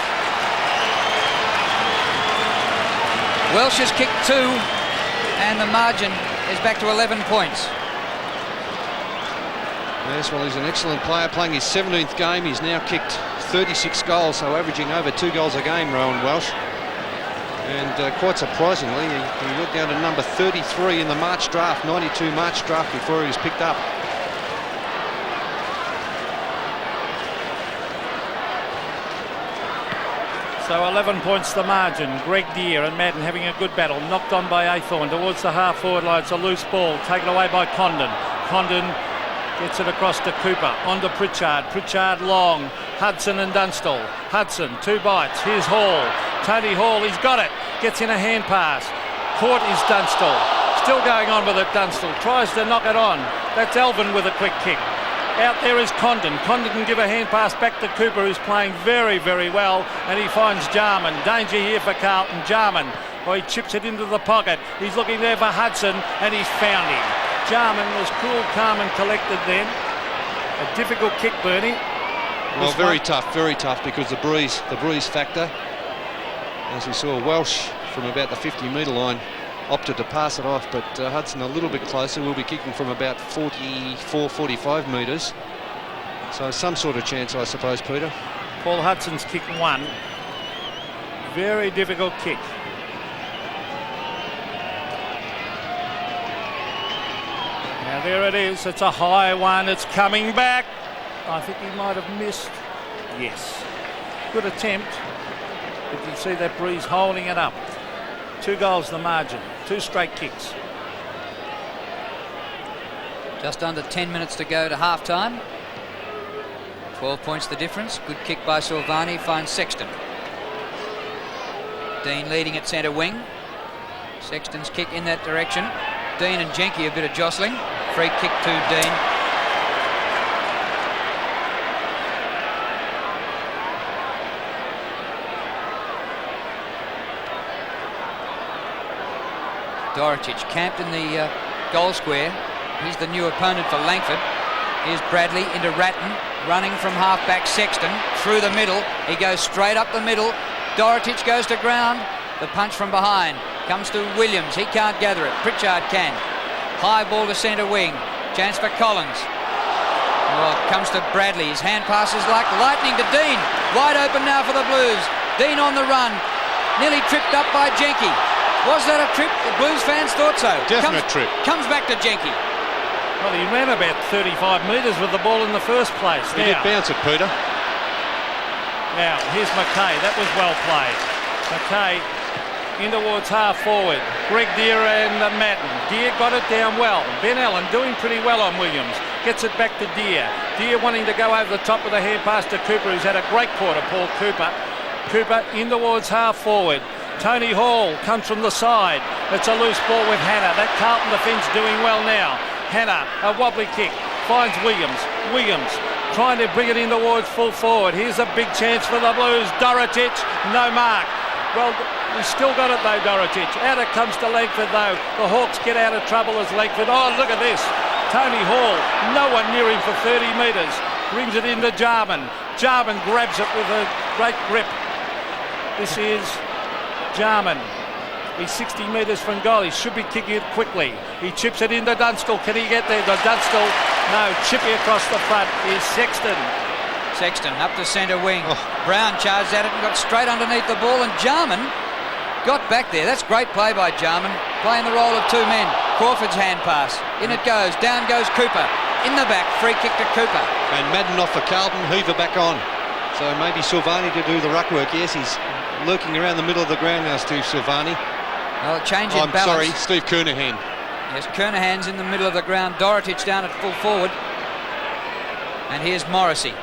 Welsh has kicked 2, and the margin is back to 11 points. Yes, well, he's an excellent player, playing his 17th game. He's now kicked 36 goals, so averaging over 2 goals a game, Rowan Welsh. And quite surprisingly, he went down to number 33 in the March draft, 92 March draft, before he was picked up. So 11 points the margin. Greg Deere and Madden having a good battle. Knocked on by Hawthorn towards the half forward line. It's a loose ball taken away by Condon. Condon gets it across to Cooper. On to Pritchard. Pritchard long. Hudson and Dunstall. Hudson, 2 bites. Here's Hall. Tony Hall, he's got it. Gets in a hand pass. Caught is Dunstall. Still going on with it, Dunstall. Tries to knock it on. That's Alvin with a quick kick. Out there is Condon. Condon can give a hand pass back to Cooper, who's playing very, very well, and he finds Jarman. Danger here for Carlton. Jarman, he chips it into the pocket. He's looking there for Hudson, and he's found him. Jarman was cool, calm and collected then. A difficult kick, Bernie. Well, very tough because the breeze factor. As we saw, Welsh from about the 50-metre line opted to pass it off, but Hudson a little bit closer. Will be kicking from about 44, 45 metres. So some sort of chance, I suppose, Peter. Paul Hudson's kick one. Very difficult kick. Now there it is. It's a high one. It's coming back. I think he might have missed. Yes. Good attempt. But you can see that breeze holding it up. 2 goals the margin. 2 straight kicks. Just under 10 minutes to go to half-time. 12 points the difference. Good kick by Silvani, finds Sexton. Dean leading at centre wing. Sexton's kick in that direction. Dean and Jenke a bit of jostling. Free kick to Dean. Dorotich camped in the goal square. He's the new opponent for Langford. Here's Bradley into Ratton, running from half-back Sexton, through the middle. He goes straight up the middle. Dorotich goes to ground. The punch from behind comes to Williams. He can't gather it. Pritchard can. High ball to centre wing. Chance for Collins. Well, comes to Bradley. His hand passes like lightning to Dean. Wide open now for the Blues. Dean on the run. Nearly tripped up by Jenke. Was that a trip? The Blues fans thought so. Definite trip. Comes back to Jenke. Well, he ran about 35 metres with the ball in the first place. He did bounce it, Peter. Now, here's McKay. That was well played. McKay in towards half forward. Greg Deere and Madden. Deere got it down well. Ben Allen doing pretty well on Williams. Gets it back to Deere. Deere wanting to go over the top with a hand pass to Cooper, who's had a great quarter, Paul Cooper. Cooper in towards half forward. Tony Hall comes from the side. It's a loose ball with Hannah. That Carlton defence doing well now. Hannah, a wobbly kick, finds Williams. Williams trying to bring it in towards full forward. Here's a big chance for the Blues. Dorotich, no mark. Well, he's still got it though, Dorotich. Out it comes to Langford though. The Hawks get out of trouble as Langford. Oh, look at this. Tony Hall, no one near him for 30 metres. Brings it into Jarman. Jarman grabs it with a great grip. This is Jarman. He's 60 metres from goal. He should be kicking it quickly. He chips it into Dunstall. Can he get there? The Dunstall, no. Chippy across the front is Sexton. Sexton up to centre wing. Brown charged at it and got straight underneath the ball, and Jarman got back there. That's great play by Jarman, playing the role of 2 men. Crawford's hand pass. In it goes. Down goes Cooper. In the back. Free kick to Cooper. And Madden off for Carlton. Hoover back on. So maybe Silvani to do the ruck work. Yes, he's lurking around the middle of the ground now, Steve Silvani. Well, change in balance. Sorry, Steve Kernahan. Yes, Kernahan's in the middle of the ground. Dorotich down at full forward. And here's Morrissey.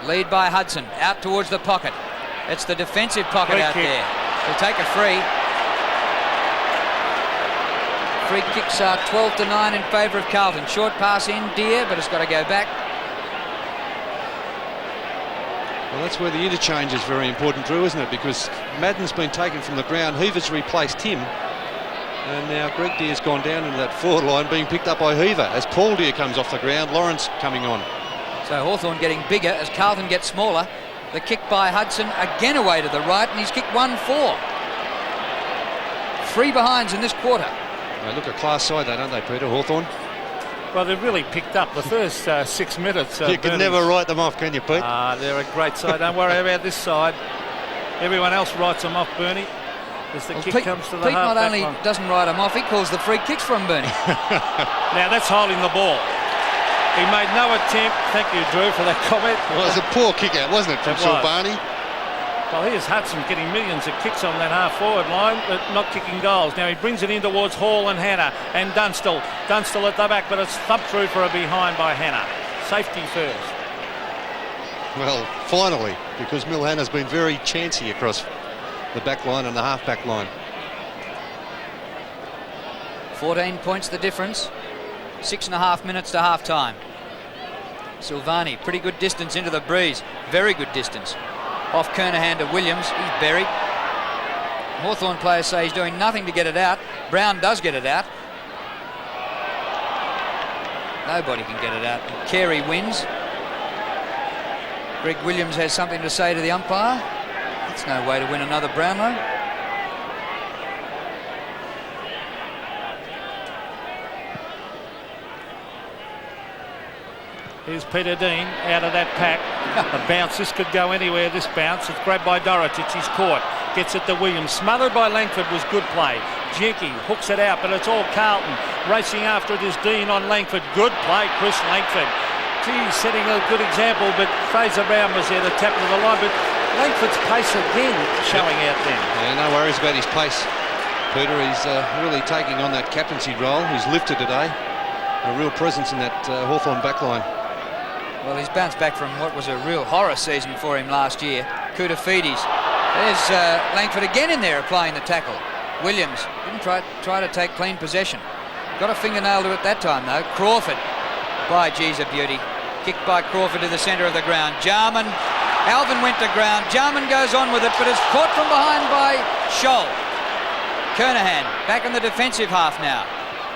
Lead by Hudson. Out towards the pocket. It's the defensive pocket out there. He'll take a free. Free kicks are 12-9 in favour of Carlton. Short pass in, Deere, but it's got to go back. Well, that's where the interchange is very important, Drew, isn't it? Because Madden's been taken from the ground. Hoover's replaced him. And now Greg Deere's gone down into that forward line, being picked up by Hoover. As Paul Deere comes off the ground, Lawrence coming on. So Hawthorn getting bigger as Carlton gets smaller. The kick by Hudson again away to the right, and he's kicked 1-4. 3 behinds in this quarter. They look a class side, though, don't they, Peter? Hawthorn? Well, they've really picked up the first 6 minutes. You can never write them off, can you, Pete? They're a great side. Don't worry about this side. Everyone else writes them off, Bernie. As the kick comes to the Pete half not only doesn't write them off, he calls the free kicks from Bernie. Now that's holding the ball. He made no attempt. Thank you, Drew, for that comment. Well, it was a poor kick out, wasn't it, from Silvani? Well, here's Hudson getting millions of kicks on that half-forward line, but not kicking goals. Now he brings it in towards Hall and Hannah and Dunstall. Dunstall at the back, but it's thumped through for a behind by Hannah. Safety first. Well, finally, because Milhana's been very chancy across the back line and the half-back line. 14 points the difference. 6.5 minutes to half-time. Silvani, pretty good distance into the breeze. Very good distance. Off Kernahan to Williams. He's buried. Hawthorn players say he's doing nothing to get it out. Brown does get it out. Nobody can get it out. Carey wins. Greg Williams has something to say to the umpire. That's no way to win another Brownlow. Here's Peter Dean out of that pack. A bounce. This could go anywhere, this bounce. It's grabbed by Dorotic. He's caught. Gets it to Williams. Smothered by Langford was good play. Jenke hooks it out, but it's all Carlton. Racing after it is Dean on Langford. Good play, Chris Langford. He's setting a good example, but Fraser Brown was there to tap to the line. But Langford's pace again showing out there. Yeah, no worries about his pace. Peter, he's really taking on that captaincy role. He's lifted today. A real presence in that Hawthorn backline. Well, he's bounced back from what was a real horror season for him last year. Koutafidis. There's Langford again in there applying the tackle. Williams didn't try to take clean possession. Got a fingernail to it that time, though. Crawford. By geez, a beauty. Kicked by Crawford to the centre of the ground. Jarman. Alvin went to ground. Jarman goes on with it, but is caught from behind by Scholl. Kernahan back in the defensive half now.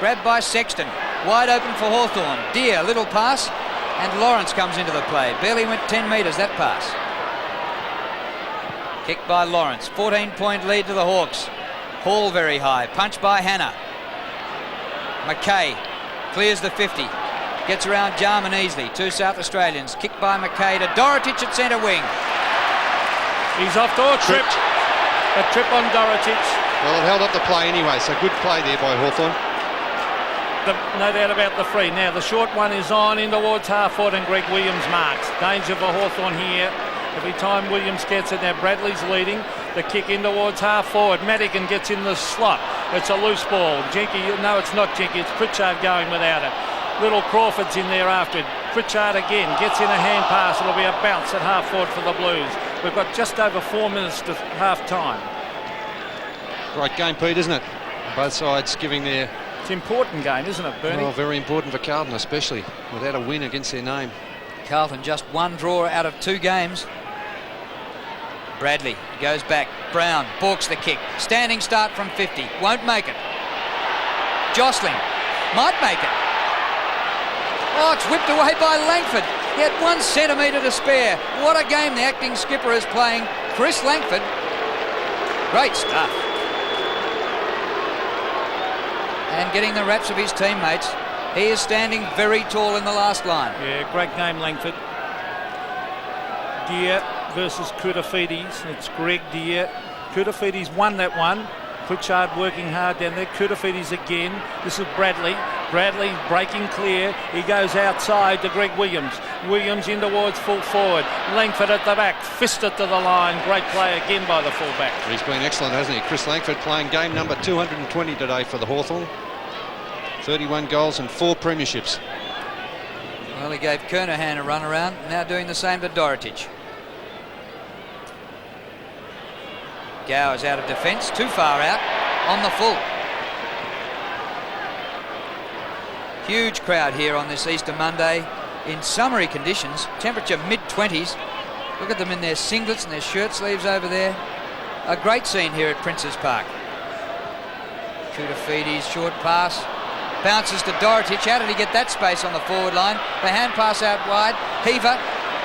Grabbed by Sexton. Wide open for Hawthorn. Deer, little pass. And Lawrence comes into the play. Barely went 10 metres, that pass. Kicked by Lawrence. 14-point lead to the Hawks. Hall very high. Punch by Hannah. McKay clears the 50. Gets around Jarman easily. Two South Australians. Kicked by McKay to Dorotic at centre wing. He's off to a trip. A trip on Dorotic. Well, it held up the play anyway, so good play there by Hawthorn. No doubt about the free. Now the short one is on in towards half forward and Greg Williams marks. Danger for Hawthorn here. Every time Williams gets it, now Bradley's leading. The kick in towards half forward. Madigan gets in the slot. It's a loose ball. Jenke, no, it's not Jenke. It's Pritchard going without it. Little Crawford's in there after it. Pritchard again gets in a hand pass. It'll be a bounce at half forward for the Blues. We've got just over 4 minutes to half time. Great game, Pete, isn't it? Both sides giving their... It's an important game, isn't it, Bernie? Oh, very important for Carlton, especially without a win against their name. Carlton just one draw out of 2 games. Bradley goes back. Brown balks the kick. Standing start from 50. Won't make it. Jostling might make it. Oh, it's whipped away by Langford. He had 1 centimetre to spare. What a game the acting skipper is playing. Chris Langford. Great stuff. And getting the raps of his teammates. He is standing very tall in the last line. Yeah, great game, Langford. Deer versus Koutafidis. It's Greg Deer. Koutafidis won that one. Pritchard working hard down there. Koutafidis again. This is Bradley. Bradley breaking clear. He goes outside to Greg Williams. Williams in towards full forward. Langford at the back. Fist it to the line. Great play again by the fullback. He's been excellent, hasn't he? Chris Langford playing game number 220 today for the Hawthorn. 31 goals and 4 premierships. Well, he gave Kernahan a run around. Now doing the same to Dorotic. Gow is out of defence. Too far out. On the full. Huge crowd here on this Easter Monday in summery conditions. Temperature mid-20s. Look at them in their singlets and their shirt sleeves over there. A great scene here at Princes Park. Koutafidis, short pass. Bounces to Dorotic. How did he get that space on the forward line? The hand pass out wide. Heaver.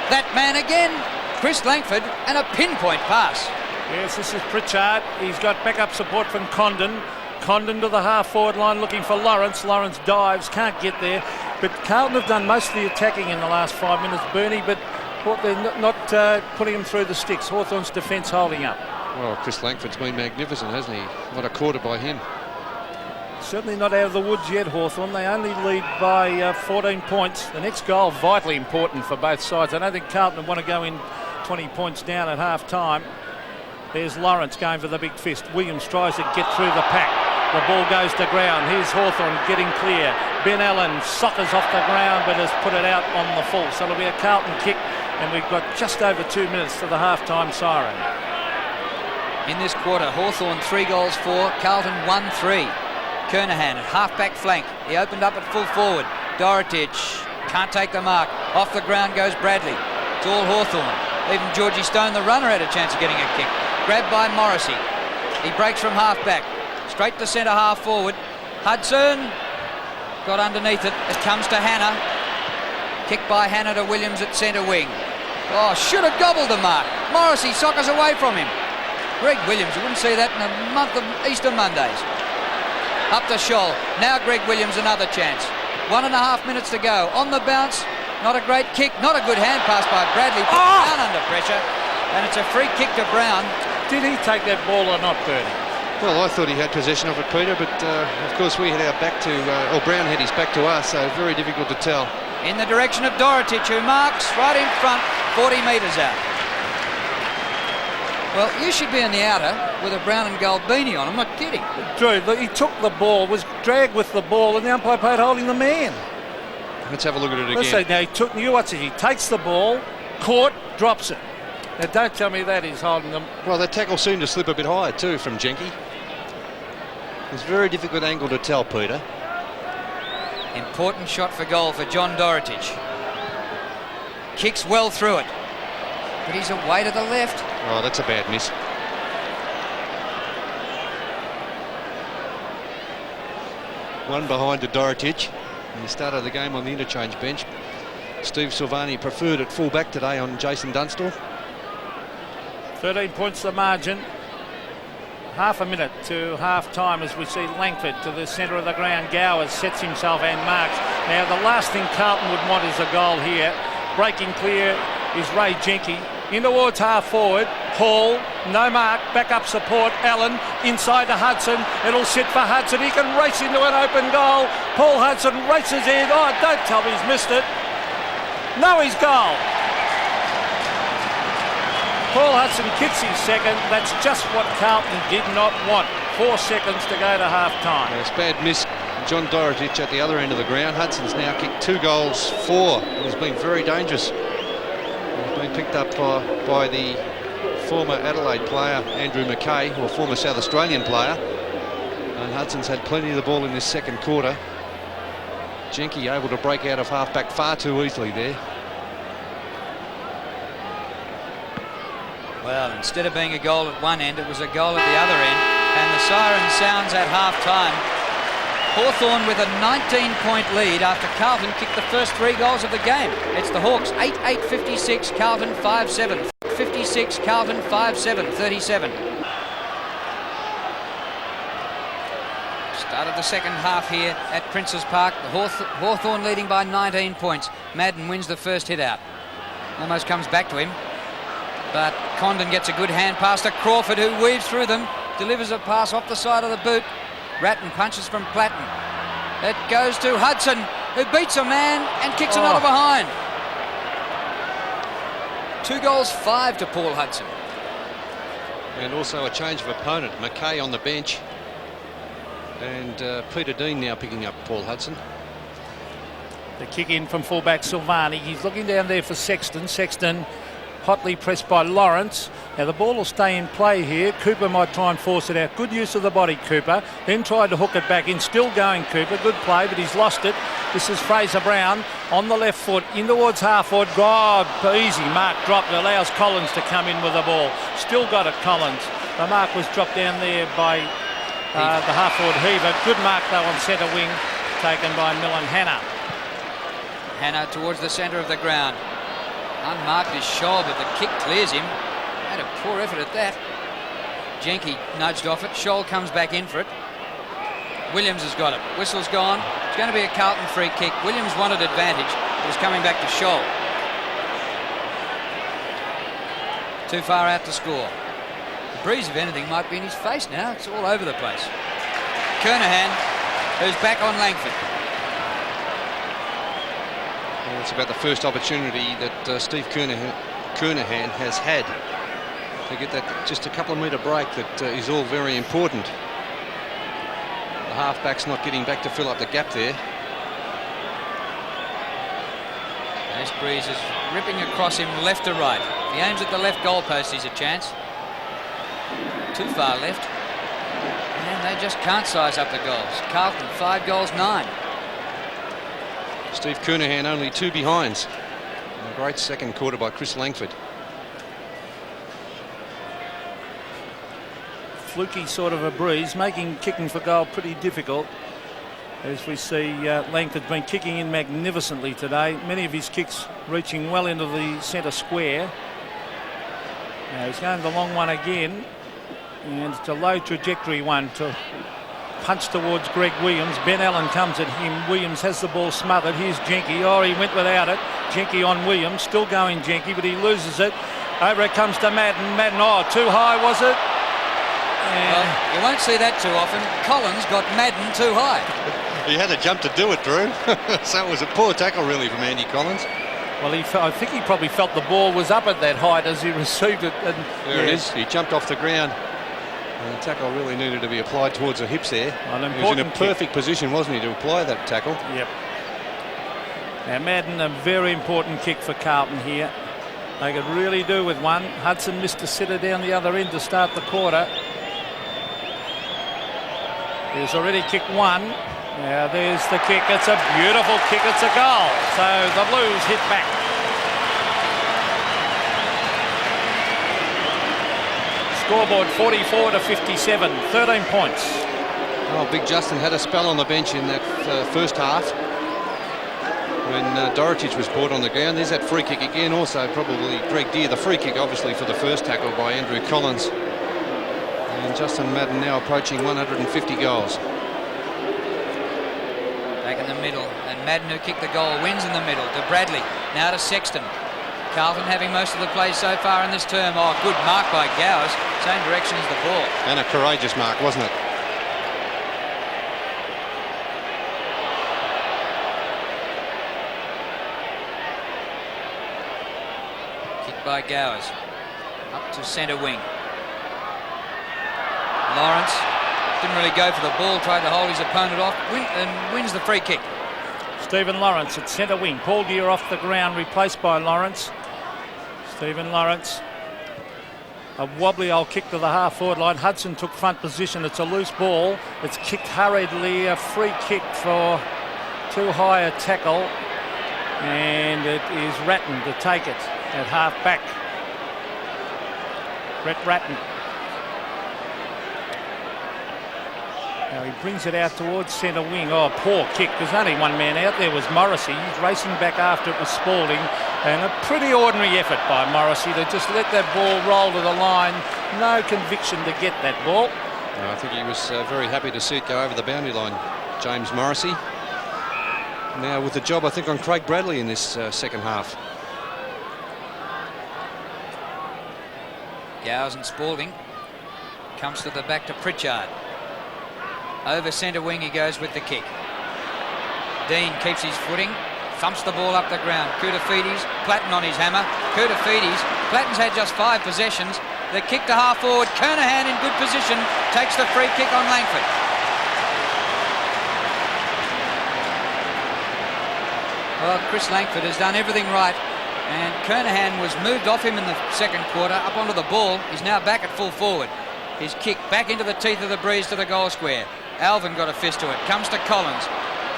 That man again. Chris Langford and a pinpoint pass. Yes, this is Pritchard. He's got backup support from Condon. Condon to the half-forward line looking for Lawrence. Lawrence dives, can't get there. But Carlton have done most of the attacking in the last 5 minutes, Bernie, but they're not putting him through the sticks. Hawthorn's defence holding up. Well, Chris Langford's been magnificent, hasn't he? What a quarter by him. Certainly not out of the woods yet, Hawthorn. They only lead by 14 points. The next goal, vitally important for both sides. I don't think Carlton want to go in 20 points down at half-time. There's Lawrence going for the big fist. Williams tries to get through the pack. The ball goes to ground. Here's Hawthorn getting clear. Ben Allen soccers off the ground but has put it out on the full. So it'll be a Carlton kick and we've got just over 2 minutes to the half-time siren. In this quarter, Hawthorn 3 goals for, Carlton 1-3. Kernahan at half-back flank. He opened up at full forward. Dorotic can't take the mark. Off the ground goes Bradley. It's all Hawthorn. Even Georgie Stone, the runner, had a chance of getting a kick. Grabbed by Morrissey. He breaks from half-back. Straight to centre half forward. Hudson got underneath it. It comes to Hannah. Kick by Hannah to Williams at centre wing. Oh, should have gobbled the mark. Morrissey soccers away from him. Greg Williams, you wouldn't see that in a month of Easter Mondays. Up to Scholl. Now Greg Williams, another chance. 1.5 minutes to go. On the bounce, not a great kick, not a good hand pass by Bradley. Down under pressure, and it's a free kick to Brown. Did he take that ball or not, Bernie? Well, I thought he had possession of it, Peter, but of course we had our back to, or Brown had his back to us, so very difficult to tell. In the direction of Dorotich, who marks right in front, 40 metres out. Well, you should be in the outer with a brown and gold beanie on. I'm not kidding. Drew, he took the ball, was dragged with the ball, and the umpire played holding the man. Let's have a look at it again. Let's say now he takes the ball, caught, drops it. Now don't tell me that he's holding them. Well, that tackle seemed to slip a bit higher too from Jenke. It's a very difficult angle to tell, Peter. Important shot for goal for John Dorotich. Kicks well through it, but he's away to the left. Oh, that's a bad miss. One behind to Dorotich. And the start of the game on the interchange bench. Steve Silvani preferred at full back today on Jason Dunstall. 13 points the margin. Half a minute to half time as we see Langford to the centre of the ground. Gowers sets himself and marks. Now the last thing Carlton would want is a goal here. Breaking clear is Ray Jenke. In towards half forward. Hall, no mark, back up support. Allen inside to Hudson. It'll sit for Hudson. He can race into an open goal. Paul Hudson races in. Oh, don't tell me he's missed it. No, he's goal. Paul Hudson kicks his second. That's just what Carlton did not want. 4 seconds to go to half time. It's bad miss. John Dorotich at the other end of the ground. Hudson's now kicked 2 goals, 4. He's been very dangerous. He's been picked up by the former Adelaide player, Andrew McKay, or former South Australian player. And Hudson's had plenty of the ball in this second quarter. Jenke able to break out of half-back far too easily there. Well, instead of being a goal at one end, it was a goal at the other end. And the siren sounds at half-time. Hawthorn with a 19-point lead after Carlton kicked the first 3 goals of the game. It's the Hawks 8-8-56, Carlton 5-7. 56, Carlton 5-7, 37. Start of the second half here at Princes Park. The Hawthorn leading by 19 points. Madden wins the first hit out. Almost comes back to him. But Condon gets a good hand pass to Crawford, who weaves through them. Delivers a pass off the side of the boot. Ratton punches from Platten. It goes to Hudson, who beats a man and kicks another behind. 2 goals, 5 to Paul Hudson. And also a change of opponent. McKay on the bench. And Peter Dean now picking up Paul Hudson. The kick in from fullback Silvani. He's looking down there for Sexton. Sexton hotly pressed by Lawrence. Now the ball will stay in play here. Cooper might try and force it out. Good use of the body, Cooper. Then tried to hook it back in. Still going, Cooper. Good play, but he's lost it. This is Fraser Brown on the left foot. In towards half forward. God, easy mark dropped. Allows Collins to come in with the ball. Still got it, Collins. The mark was dropped down there by the half forward Heaver. Good mark though on centre wing, taken by Millen Hannah. Hannah towards the centre of the ground. Unmarked his shoulder, but the kick clears him. Had a poor effort at that. Jenke nudged off it. Scholl comes back in for it. Williams has got it. Whistle's gone. It's going to be a Carlton free kick. Williams wanted advantage. It was coming back to Scholl. Too far out to score. The breeze, if anything, might be in his face now. It's all over the place. Kernahan, who's back on Langford. It's about the first opportunity that Steve Kernahan has had to get that just a couple of metre break that is all very important. The half-back's not getting back to fill up the gap there. This breeze is ripping across him left to right. If he aims at the left goalpost, he's a chance. Too far left. And they just can't size up the goals. Carlton 5 goals, 9. Steve Kernahan only 2 behinds. A great second quarter by Chris Langford. Fluky sort of a breeze, making kicking for goal pretty difficult. As we see, Langford's been kicking in magnificently today. Many of his kicks reaching well into the centre square. Now he's going the long one again, and it's a low trajectory one to punch towards Greg Williams. Ben Allen comes at him. Williams has the ball smothered. Here's Jenke. Oh, he went without it. Jenke on Williams. Still going Jenke, but he loses it. Over it comes to Madden. Madden, oh, too high was it? Well, you won't see that too often. Collins got Madden too high. He had a jump to do it, Drew. So it was a poor tackle, really, from Andy Collins. Well, I think he probably felt the ball was up at that height as he received it. And there it is. He jumped off the ground. And the tackle really needed to be applied towards the hips there. He was in a perfect position, wasn't he, to apply that tackle? Yep. Now, Madden, a very important kick for Carlton here. They could really do with one. Hudson missed a sitter down the other end to start the quarter. He's already kicked one. Now there's the kick. It's a beautiful kick. It's a goal. So the Blues hit back. Scoreboard 44-57. 13 points. Oh, Big Justin had a spell on the bench in that first half when Dorotich was brought on the ground. There's that free kick again. Also probably Greg Deere. The free kick obviously for the first tackle by Andrew Collins. And Justin Madden now approaching 150 goals. Back in the middle, and Madden, who kicked the goal, wins in the middle to Bradley. Now to Sexton. Carlton having most of the plays so far in this term. Oh, good mark by Gowers. Same direction as the ball. And a courageous mark, wasn't it? Kick by Gowers. Up to centre wing. Lawrence didn't really go for the ball, tried to hold his opponent off, and wins the free kick. Stephen Lawrence at centre wing. Paul Deere off the ground, replaced by Lawrence. Stephen Lawrence. A wobbly old kick to the half-forward line. Hudson took front position. It's a loose ball. It's kicked hurriedly. A free kick for too high a tackle. And it is Ratton to take it at half-back. Brett Ratton. Now he brings it out towards centre wing. Oh, poor kick. There's only one man out there, was Morrissey. He's racing back after it was Spalding. And a pretty ordinary effort by Morrissey to just let that ball roll to the line. No conviction to get that ball. I think he was very happy to see it go over the boundary line, James Morrissey. Now with the job, I think, on Craig Bradley in this second half. Gowers and Spalding. Comes to the back to Pritchard. Over centre wing he goes with the kick. Dean keeps his footing, thumps the ball up the ground. Koutafidis, Platten on his hammer. Koutafidis, Platten's had just 5 possessions. The kick to half forward. Kernahan in good position, takes the free kick on Langford. Well, Chris Langford has done everything right, and Kernahan was moved off him in the second quarter, up onto the ball. He's now back at full forward. His kick back into the teeth of the breeze to the goal square. Alvin got a fist to it. Comes to Collins.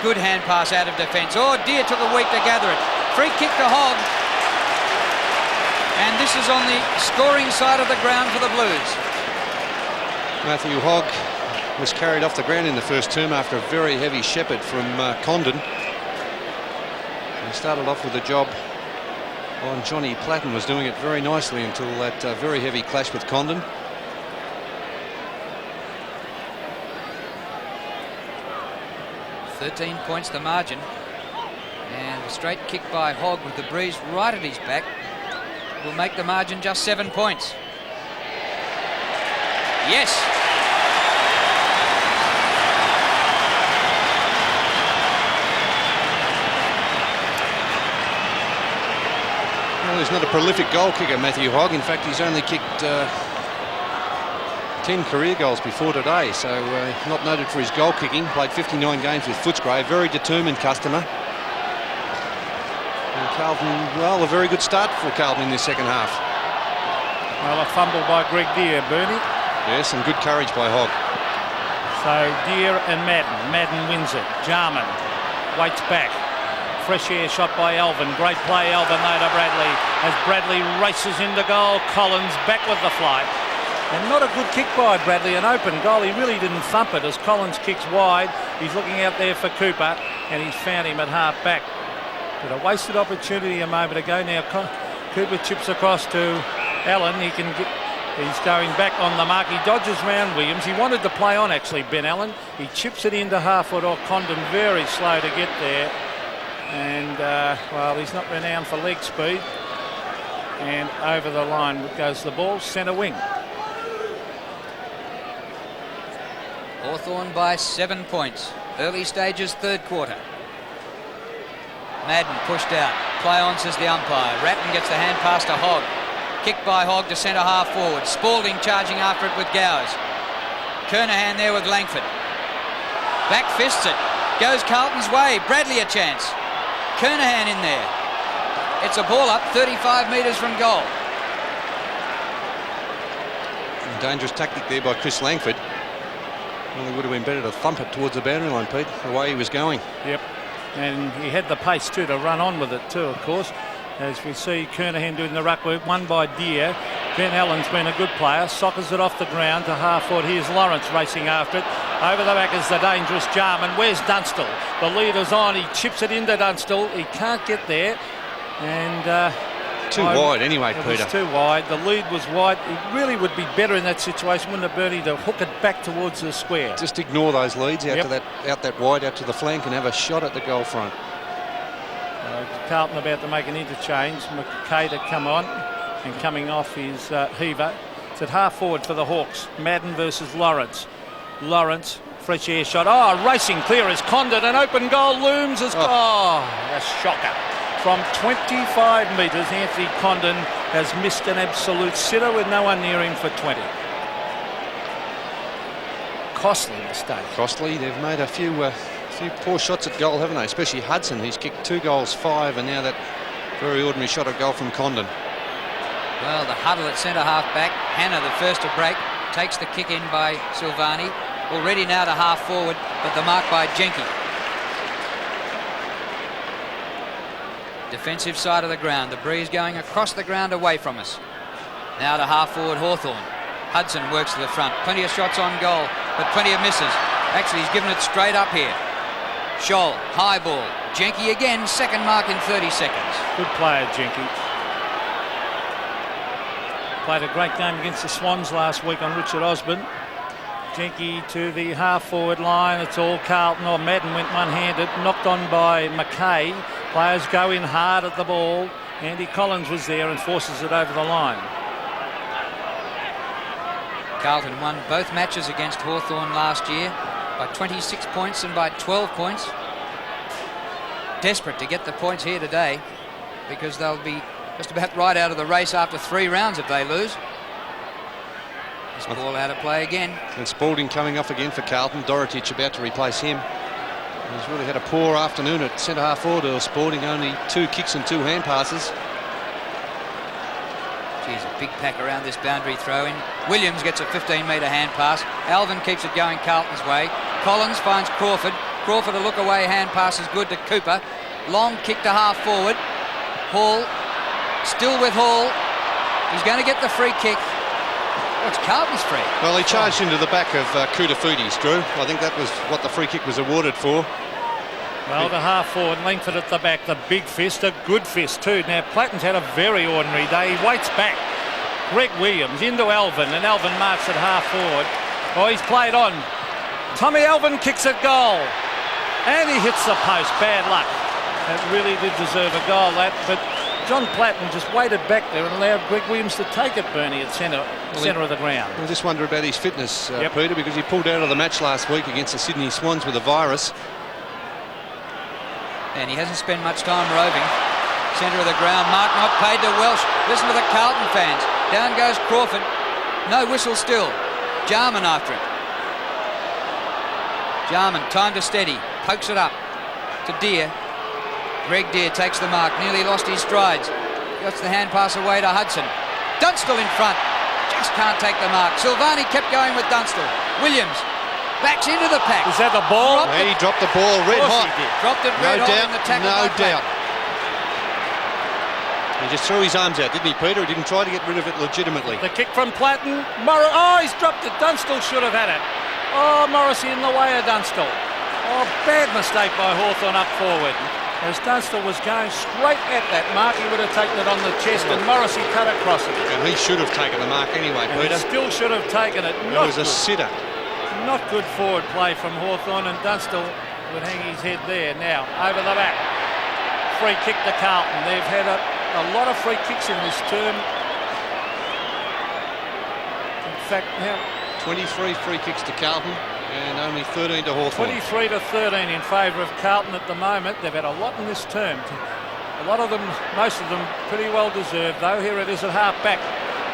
Good hand pass out of defence. Oh, Deere took a week to gather it. Free kick to Hogg. And this is on the scoring side of the ground for the Blues. Matthew Hogg was carried off the ground in the first term after a very heavy shepherd from Condon. He started off with a job on Johnny Platten, was doing it very nicely until that very heavy clash with Condon. $13 points the margin, and a straight kick by Hogg with the breeze right at his back will make the margin just 7 points. Yes. Well, he's not a prolific goal kicker, Matthew Hogg. In fact, he's only kicked 10 career goals before today, so not noted for his goal kicking. Played 59 games with Footscray, a very determined customer. And Carlton, well, a very good start for Carlton in this second half. Well, a fumble by Greg Deere, Bernie. Yes, and good courage by Hogg. So Deere and Madden. Madden wins it. Jarman waits back. Fresh air shot by Alvin. Great play, Alvin, though, to Bradley. As Bradley races into goal, Collins back with the flight. And not a good kick by Bradley, an open goal. He really didn't thump it as Collins kicks wide. He's looking out there for Cooper, and he's found him at half back. But a wasted opportunity a moment ago. Now Cooper chips across to Allen. He's going back on the mark. He dodges round Williams. He wanted to play on, actually, Ben Allen. He chips it into Harford or Condon, very slow to get there. And, well, he's not renowned for leg speed. And over the line goes the ball, centre wing. Hawthorn by 7 points. Early stages, third quarter. Madden pushed out. Play on, says the umpire. Ratton gets the hand pass to Hogg. Kick by Hogg to centre half forward. Spalding charging after it with Gowers. Kernahan there with Langford. Back fists it. Goes Carlton's way. Bradley a chance. Kernahan in there. It's a ball up 35 metres from goal. Dangerous tactic there by Chris Langford. Well, it would have been better to thump it towards the boundary line, Pete, the way he was going. Yep. And he had the pace too to run on with it too, of course. As we see Kernahan doing the ruck work, won by Deere. Ben Allen's been a good player, soccers it off the ground to half forward. Here's Lawrence racing after it. Over the back is the dangerous Jarman. Where's Dunstall? The leader's on. He chips it into Dunstall. He can't get there. And too wide anyway, Peter. It was too wide. The lead was wide. It really would be better in that situation, wouldn't it, Bernie, to hook it back towards the square. Just ignore those leads out to that wide, out to the flank, and have a shot at the goal front. Carlton about to make an interchange. McKay to come on, and coming off is Heaver. It's at half forward for the Hawks. Madden versus Lawrence. Lawrence, fresh air shot. Oh, racing clear as Condon. An open goal looms as a shocker. From 25 metres, Anthony Condon has missed an absolute sitter with no one near him for 20. Costly mistake. Costly. They've made a few poor shots at goal, haven't they? Especially Hudson. He's kicked 2 goals, 5, and now that very ordinary shot at goal from Condon. Well, the huddle at centre half back. Hannah, the first to break, takes the kick in by Silvani. Already now to half forward, but the mark by Jenke. Defensive side of the ground. The breeze going across the ground away from us. Now to half forward Hawthorn. Hudson works to the front. Plenty of shots on goal, but plenty of misses. Actually, he's given it straight up here. Scholl, high ball. Jenke again, second mark in 30 seconds. Good player, Jenke. Played a great game against the Swans last week on Richard Osborne. Jenke to the half-forward line. It's all Carlton, or Madden went one-handed. Knocked on by McKay. Players go in hard at the ball. Andy Collins was there and forces it over the line. Carlton won both matches against Hawthorn last year by 26 points and by 12 points. Desperate to get the points here today because they'll be just about right out of the race after 3 rounds if they lose. This ball out of play again. And Spalding coming off again for Carlton. Dorotich about to replace him. He's really had a poor afternoon at centre half forward. Spalding only 2 kicks and 2 hand passes. Geez, a big pack around this boundary throw in. Williams gets a 15-metre hand pass. Alvin keeps it going Carlton's way. Collins finds Crawford. Crawford a look away hand pass is good to Cooper. Long kick to half forward. Hall still with Hall. He's going to get the free kick. Oh, it's Carlton's free. Well, he charged into the back of Koutafoudis, Drew. I think that was what the free kick was awarded for. Well, the half forward, Langford at the back, the big fist, a good fist too. Now, Platten's had a very ordinary day. He waits back. Greg Williams into Alvin, and Alvin marks at half forward. Oh, he's played on. Tommy Alvin kicks a goal. And he hits the post. Bad luck. That really did deserve a goal, that. But John Platten just waited back there and allowed Greg Williams to take it, Bernie, at centre of the ground. I just wonder about his fitness, Peter, because he pulled out of the match last week against the Sydney Swans with a virus. And he hasn't spent much time roving. Centre of the ground, mark not paid to Welsh. Listen to the Carlton fans. Down goes Crawford. No whistle still. Jarman after it. Jarman, time to steady. Pokes it up to Deere. Greg Deere takes the mark. Nearly lost his strides. Gets the hand pass away to Hudson. Dunstall in front. Just can't take the mark. Silvani kept going with Dunstall. Williams backs into the pack. Is that the ball? He dropped the ball red hot. Dropped it red hot in the tackle. No doubt. He just threw his arms out, didn't he, Peter? He didn't try to get rid of it legitimately. The kick from Platten. He's dropped it. Dunstall should have had it. Oh, Morrissey in the way of Dunstall. Oh, bad mistake by Hawthorn up forward. As Dunstall was going straight at that mark, he would have taken it on the chest, and Morrissey cut across it. And he should have taken the mark anyway, And Peter. he still should have taken it. It was a sitter. Not good forward play from Hawthorn, and Dunstall would hang his head there. Now, over the back. Free kick to Carlton. They've had a lot of free kicks in this term. In fact, now 23 free kicks to Carlton and only 13 to Hawthorn. 23 to 13 in favour of Carlton at the moment. They've had a lot in this term. A lot of them, most of them, pretty well deserved, though. Here it is at half back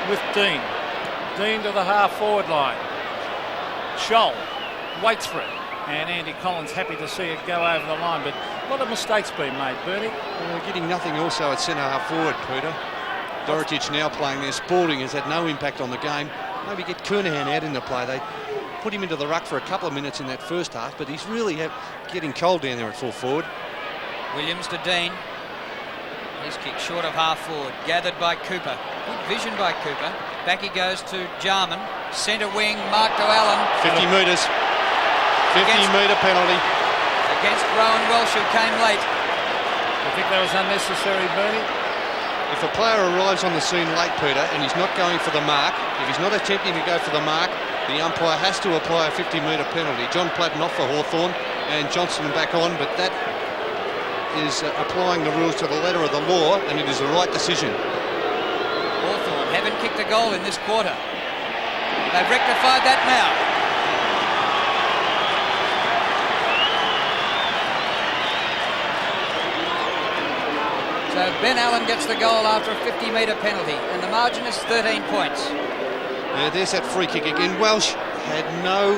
with Dean. Dean to the half forward line. Scholl waits for it. And Andy Collins happy to see it go over the line, but a lot of mistakes being made, Bernie. We're getting nothing also at centre half forward, Peter. Dorotich now playing there. Spalding has had no impact on the game. Maybe get Kernahan out in the play. They put him into the ruck for a couple of minutes in that first half, but he's really getting cold down there at full forward. Williams to Dean. His kick short of half forward, gathered by Cooper. Good vision by Cooper. Back he goes to Jarman. Centre wing, Mark to Allen. 50 metres. 50-metre penalty. Against Rowan Welsh, who came late. I think that was unnecessary, Bernie. If a player arrives on the scene late, Peter, and he's not going for the mark, if he's not attempting to go for the mark, the umpire has to apply a 50-metre penalty. John Platten off for Hawthorn and Johnson back on, but that is applying the rules to the letter of the law, and it is the right decision. Hawthorn haven't kicked a goal in this quarter. They've rectified that now. So Ben Allen gets the goal after a 50-metre penalty, and the margin is 13 points. Yeah, there's that free kick again. Welsh had no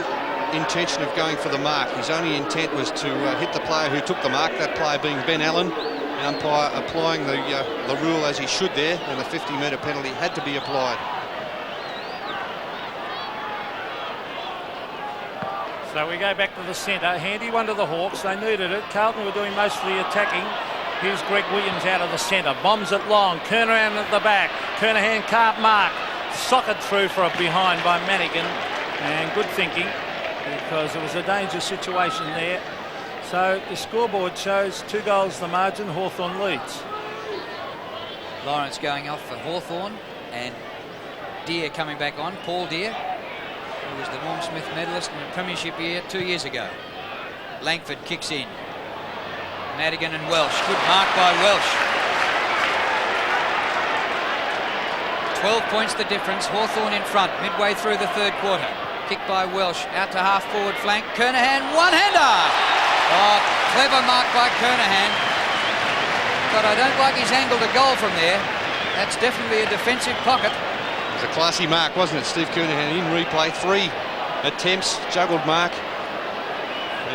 intention of going for the mark. His only intent was to hit the player who took the mark, that player being Ben Allen. The umpire applying the rule as he should there, and the 50-metre penalty had to be applied. So we go back to the centre. Handy one to the Hawks. They needed it. Carlton were doing most of the attacking. Here's Greg Williams out of the centre. Bombs it long. Kernahan at the back. Kernahan can't mark. Socket through for a behind by Mannigan. And good thinking, because it was a dangerous situation there. So the scoreboard shows 2 goals the margin. Hawthorn leads. Lawrence going off for Hawthorn, and Deere coming back on. Paul Deere, who was the Norm Smith medalist in the premiership year 2 years ago. Langford kicks in. Madigan and Welsh. Good mark by Welsh. 12 points the difference. Hawthorn in front midway through the third quarter. Kick by Welsh out to half forward flank. Kernahan, one-hander. Oh, clever mark by Kernahan. But I don't like his angle to goal from there. That's definitely a defensive pocket. It was a classy mark, wasn't it? Steve Kernahan in replay. 3 attempts, juggled mark.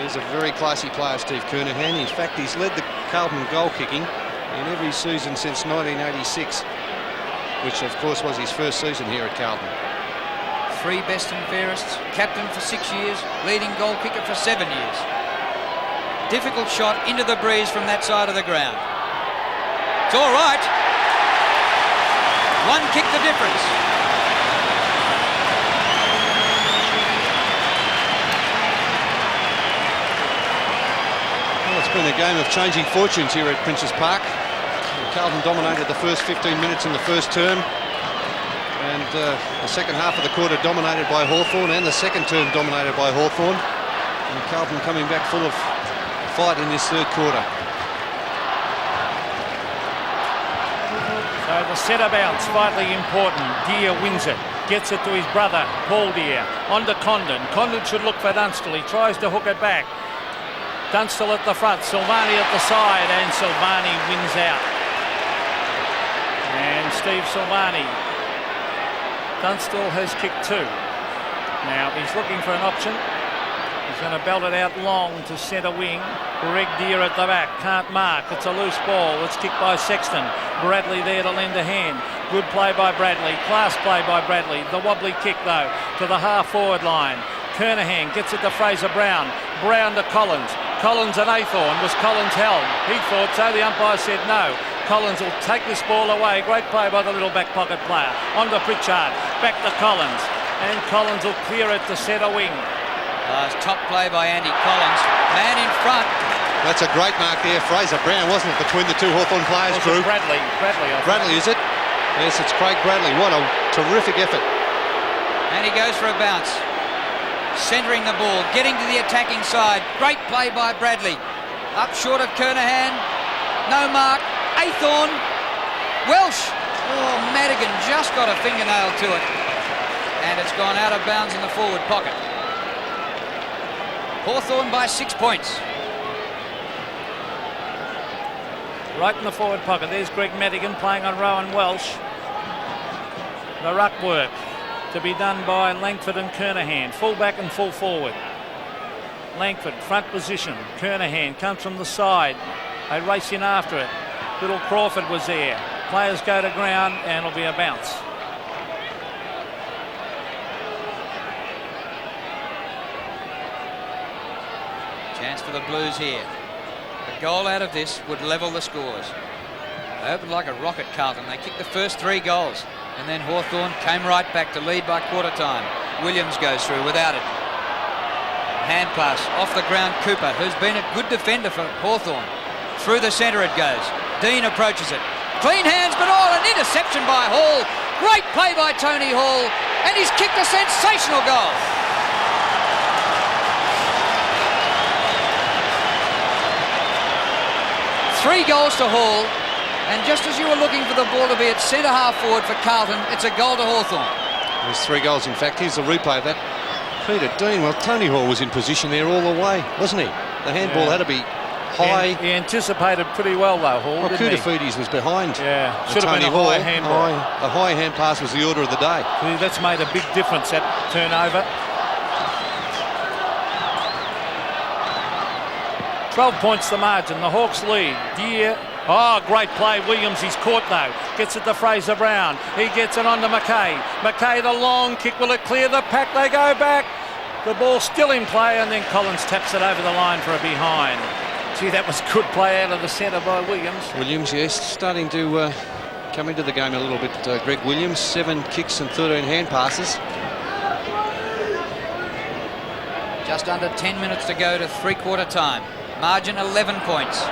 He's a very classy player, Steve Kernahan. In fact, he's led the Carlton goal kicking in every season since 1986, which of course was his first season here at Carlton. 3 best and fairest, captain for 6 years, leading goal kicker for 7 years. Difficult shot into the breeze from that side of the ground. It's all right. 1 kick the difference. It's been a game of changing fortunes here at Princes Park. Carlton dominated the first 15 minutes in the first term, and the second half of the quarter dominated by Hawthorn, and the second term dominated by Hawthorn. And Carlton coming back full of fight in this third quarter. So the centre bounce, vitally important. Deere wins it. Gets it to his brother, Paul Deere. On to Condon. Condon should look for Dunstall. He tries to hook it back. Dunstall at the front, Silvani at the side, and Silvani wins out. And Steve Silvani. Dunstall has kicked 2. Now he's looking for an option. He's going to belt it out long to centre wing. Greg Deere at the back, can't mark. It's a loose ball. It's kicked by Sexton. Bradley there to lend a hand. Good play by Bradley. Class play by Bradley. The wobbly kick though to the half forward line. Kernahan gets it to Fraser Brown. Brown to Collins. Collins and Hawthorn. Was Collins held? He thought so. The umpire said no. Collins will take this ball away. Great play by the little back pocket player. On to Pritchard. Back to Collins. And Collins will clear it to centre wing. Top play by Andy Collins. Man in front. That's a great mark there. Fraser Brown, wasn't it, between the two Hawthorn players, Drew? Bradley. Bradley, is it? Yes, it's Craig Bradley. What a terrific effort. And he goes for a bounce. Centering the ball, getting to the attacking side. Great play by Bradley. Up short of Kernahan. No mark. Hawthorn. Welsh. Oh, Madigan just got a fingernail to it. And it's gone out of bounds in the forward pocket. Hawthorn by 6 points. Right in the forward pocket. There's Greg Madigan playing on Rowan Welsh. The ruck work to be done by Langford and Kernahan. Full back and full forward. Langford, front position. Kernahan comes from the side. They race in after it. Little Crawford was there. Players go to ground and it'll be a bounce. Chance for the Blues here. A goal out of this would level the scores. They opened like a rocket, Carlton. They kicked the first 3 goals. And then Hawthorn came right back to lead by quarter time. Williams goes through without it. Hand pass off the ground. Cooper, who's been a good defender for Hawthorn. Through the centre it goes. Dean approaches it. Clean hands, but an interception by Hall. Great play by Tony Hall. And he's kicked a sensational goal. Three goals to Hall, and just as you were looking for the ball to be at centre half forward for Carlton, it's a goal to Hawthorn. There's 3 goals, in fact. Here's the replay of that. Peter Dean, well, Tony Hall was in position there all the way, wasn't he? The handball had to be high. He anticipated pretty well, though, Hall, well, didn't he? Kutafutis was behind. Yeah, should have been a high handball. A high hand pass was the order of the day. That's made a big difference, that turnover. 12 points the margin. The Hawks lead. Deere. Oh, great play. Williams, he's caught though. Gets it to Fraser Brown. He gets it on to McKay. McKay, the long kick. Will it clear the pack? They go back. The ball still in play, and then Collins taps it over the line for a behind. Gee, that was good play out of the centre by Williams. Williams, yes, starting to come into the game a little bit. Greg Williams, 7 kicks and 13 hand passes. Just under 10 minutes to go to three-quarter time. Margin 11 points.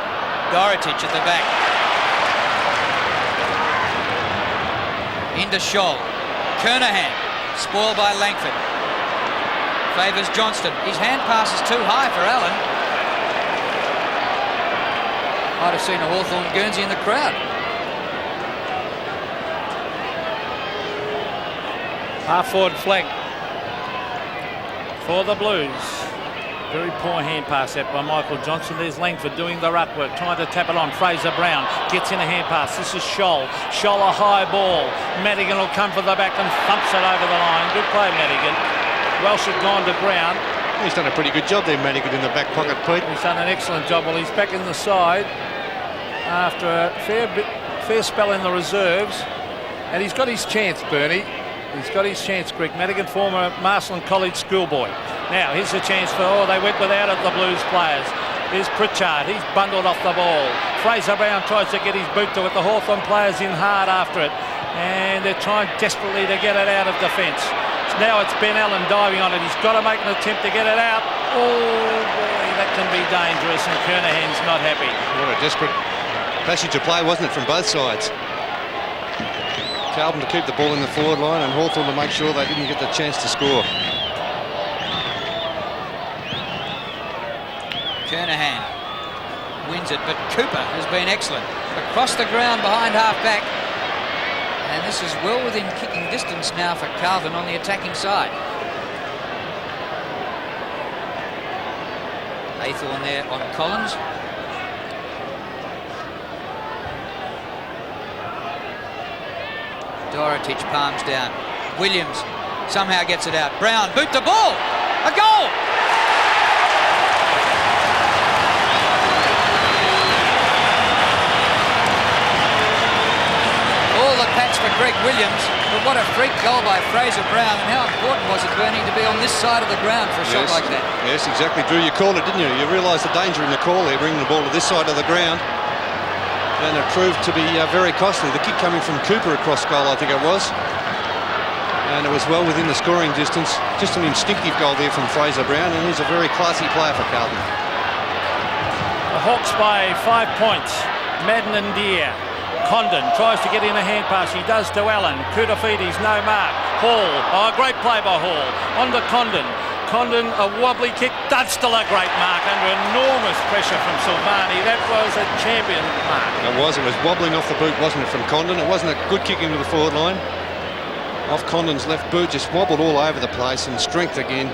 Dorotich at the back. Into Scholl. Kernahan. Spoiled by Langford. Favours Johnston. His hand pass is too high for Allen. Might have seen a Hawthorn Guernsey in the crowd. Half forward flank for the Blues. Very poor hand pass out by Michael Johnson. There's Langford doing the ruck work, trying to tap it on. Fraser Brown gets in a hand pass. This is Scholl. Scholl, a high ball. Madigan will come for the back and thumps it over the line. Good play, Madigan. Welsh had gone to ground. He's done a pretty good job there, Madigan, in the back pocket, Pete. He's done an excellent job. Well, he's back in the side after a fair spell in the reserves. And he's got his chance, Bernie. He's got his chance, Greg Madigan, former Marsland College schoolboy. Now, here's a chance for, they went without it, the Blues players. Here's Pritchard, he's bundled off the ball. Fraser Brown tries to get his boot to it. The Hawthorn players in hard after it. And they're trying desperately to get it out of defence. Now it's Ben Allen diving on it. He's got to make an attempt to get it out. Oh, boy, that can be dangerous, and Kernahan's not happy. What a desperate passage of play, wasn't it, from both sides? Carlton to keep the ball in the forward line, and Hawthorn to make sure they didn't get the chance to score. Kernahan wins it, but Cooper has been excellent. Across the ground behind half-back. And this is well within kicking distance now for Carlton on the attacking side. Hawthorn there on Collins. Dorotich palms down. Williams somehow gets it out. Brown, boot the ball. A goal! All the pats for Greg Williams, but what a freak goal by Fraser Brown, and how important was it, Bernie, to be on this side of the ground for a shot like that? Yes, exactly, Drew. You called it, didn't you? You realised the danger in the call there, bringing the ball to this side of the ground. And it proved to be very costly. The kick coming from Cooper across goal, I think it was. And it was well within the scoring distance. Just an instinctive goal there from Fraser Brown, and he's a very classy player for Carlton. The Hawks by 5 points. Madden and Deere. Condon tries to get in a hand pass. He does to Allen. Koutafidis, no mark. Hall. Oh, a great play by Hall. On to Condon. Condon, a wobbly kick. Dunstall, a great mark under enormous pressure from Silvani. That was a champion mark. It was wobbling off the boot, wasn't it, from Condon? It wasn't a good kick into the forward line. Off Condon's left boot, just wobbled all over the place, and strength again.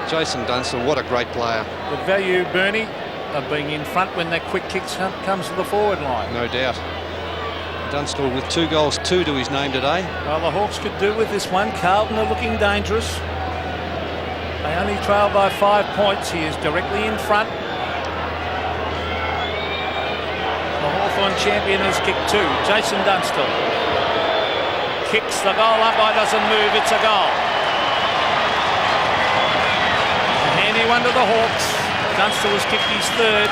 Jason Dunstall, what a great player. The value, Bernie, of being in front when that quick kick comes to the forward line. No doubt. Dunstall with 2 goals, 2 to his name today. Well, the Hawks could do with this one. Carlton are looking dangerous. They only trail by 5 points. He is directly in front. The Hawthorn champion has kicked 2. Jason Dunstall kicks the goal. Umpire doesn't move. It's a goal. A handy one to the Hawks. Dunstall has kicked his 3rd.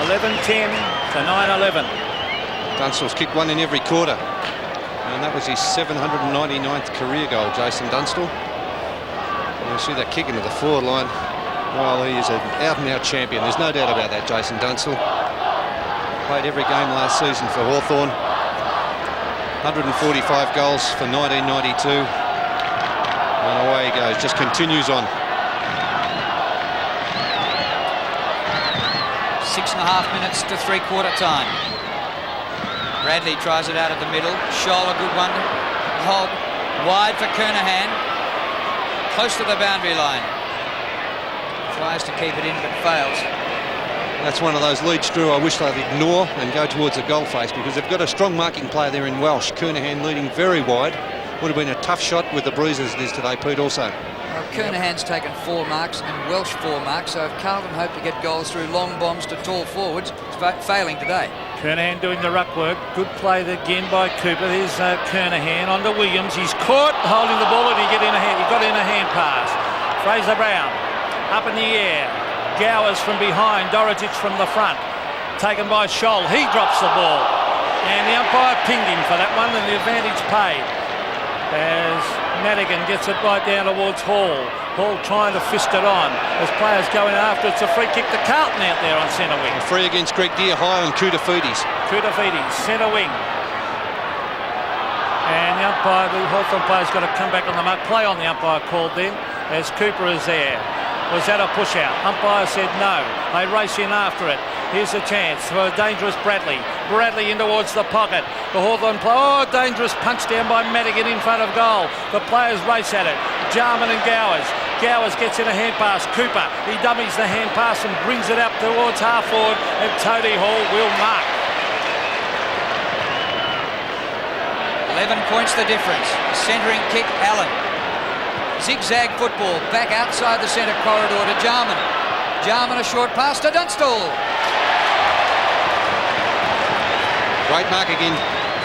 11-10 to 9-11. Dunstall's kicked 1 in every quarter. And that was his 799th career goal, Jason Dunstall. You see that kick into the forward line. Well, he is an out-and-out champion. There's no doubt about that, Jason Dunstall. Played every game last season for Hawthorn. 145 goals for 1992. And away he goes, just continues on. 6.5 minutes to three-quarter time. Bradley tries it out of the middle. Scholl, a good one. Hogg, wide for Kernahan. Close to the boundary line. Tries to keep it in, but fails. That's one of those leads, Drew, I wish they'd ignore and go towards the goal face, because they've got a strong marking player there in Welsh. Kernahan leading very wide. Would have been a tough shot with the bruises it is today, Pete, also. Well, Kernahan's taken 4 marks and Welsh 4 marks, so if Carlton hope to get goals through long bombs to tall forwards, it's failing today. Kernahan doing the ruck work. Good play again by Cooper. There's Kernahan on to Williams. He's caught holding the ball. He got in a hand pass. Fraser Brown up in the air. Gowers from behind. Dorotich from the front. Taken by Scholl. He drops the ball. And the umpire pinged him for that one, and the advantage paid. As Madigan gets it right down towards Hall. Hall trying to fist it on. As players going after it. It's a free kick to Carlton out there on centre wing. Free against Greg Deere, high on Koutafidis. Koutafidis, centre wing. And the umpire, the Hawthorn player's got to come back on the mark. Play on the umpire called then, as Cooper is there. Was that a push out? Umpire said no. They race in after it. Here's a chance for a dangerous Bradley. Bradley in towards the pocket. The Hawthorn player, oh, dangerous punch down by Madigan in front of goal. The players race at it. Jarman and Gowers. Gowers gets in a hand pass. Cooper, he dummies the hand pass and brings it up towards half forward, and Tony Hall will mark. 11 points the difference. Centering kick, Allen. Zigzag football back outside the centre corridor to Jarman. Jarman a short pass to Dunstall. Great mark again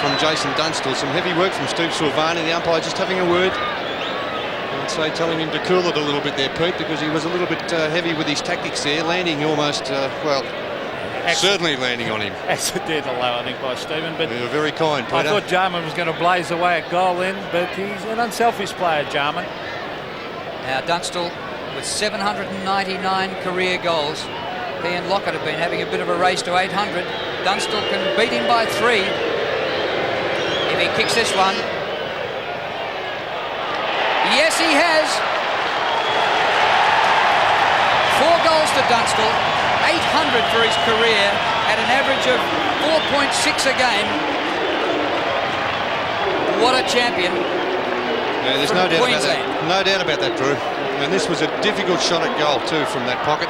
from Jason Dunstall. Some heavy work from Steve Silvani. The umpire just having a word. I'd say telling him to cool it a little bit there, Pete, because he was a little bit heavy with his tactics there, landing almost, certainly landing on him. Accidental, I think, by Stephen. But you were very kind, Peter. I thought Jarman was going to blaze away at goal then, but he's an unselfish player, Jarman. Now Dunstall with 799 career goals. He and Lockett have been having a bit of a race to 800. Dunstall can beat him by 3 if he kicks this one. Yes, he has. 4 goals to Dunstall, 800 for his career at an average of 4.6 a game. What a champion. Yeah, there's no doubt about that. No doubt about that, Drew. And this was a difficult shot at goal too from that pocket.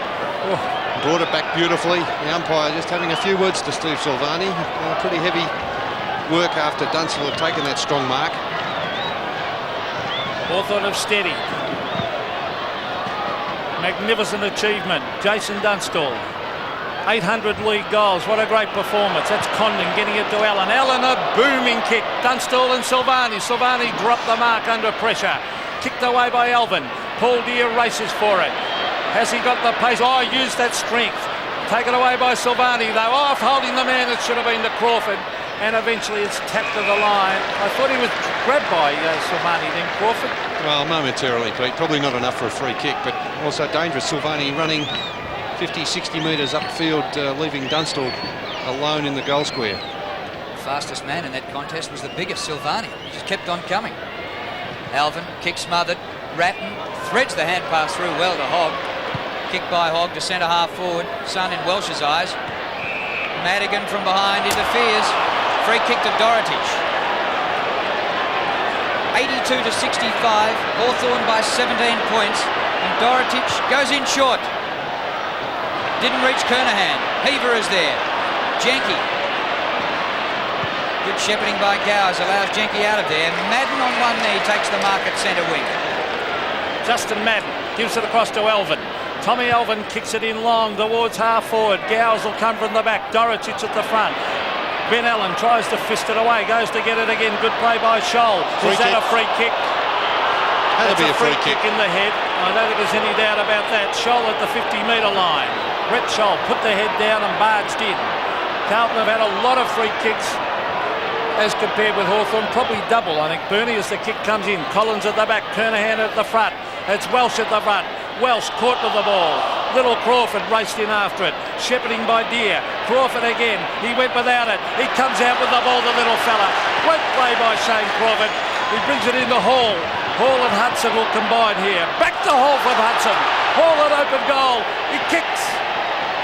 Oh. Brought it back beautifully. The umpire just having a few words to Steve Silvani. Pretty heavy work after Dunstall had taken that strong mark. Hawthorn have steadied. Magnificent achievement. Jason Dunstall. 800 league goals. What a great performance. That's Condon getting it to Allen. Allen, a booming kick. Dunstall and Silvani. Silvani dropped the mark under pressure. Kicked away by Alvin. Paul Deere races for it. Has he got the pace? Oh, used that strength. Taken away by Silvani, though, off holding the man that should have been to Crawford, and eventually it's tapped to the line. I thought he was grabbed by Silvani, then Crawford. Well, momentarily, Pete. Probably not enough for a free kick, but also dangerous. Silvani running 50, 60 metres upfield, leaving Dunstall alone in the goal square. The fastest man in that contest was the biggest, Silvani. He just kept on coming. Alvin, kick smothered. Ratton threads the hand pass through well to Hogg. Kick by Hogg to centre half forward. Sun in Welsh's eyes. Madigan from behind interferes. Free kick to Dorotich. 82 to 65. Hawthorn by 17 points. And Dorotich goes in short. Didn't reach Kernahan. Heaver is there. Jenke. Good shepherding by Gowers allows Jenke out of there. Madden on one knee takes the mark at centre wing. Justin Madden gives it across to Elvin. Tommy Elvin kicks it in long towards half forward. Gowers will come from the back. Dorotich at the front. Ben Allen tries to fist it away. Goes to get it again. Good play by Scholl. Is that a free kick? Had to be a free kick in the head. I don't think there's any doubt about that. Scholl at the 50-metre line. Brett Scholl put the head down and barged in. Carlton have had a lot of free kicks as compared with Hawthorn. Probably double, I think, Bernie, as the kick comes in. Collins at the back. Kernahan at the front. It's Welsh at the front. Welsh caught with the ball. Little Crawford raced in after it. Shepherding by Deere. Crawford again. He went without it. He comes out with the ball, the little fella. Great play by Shane Crawford. He brings it into Hall. Hall and Hudson will combine here. Back to Hall from Hudson. Hall at open goal. He kicks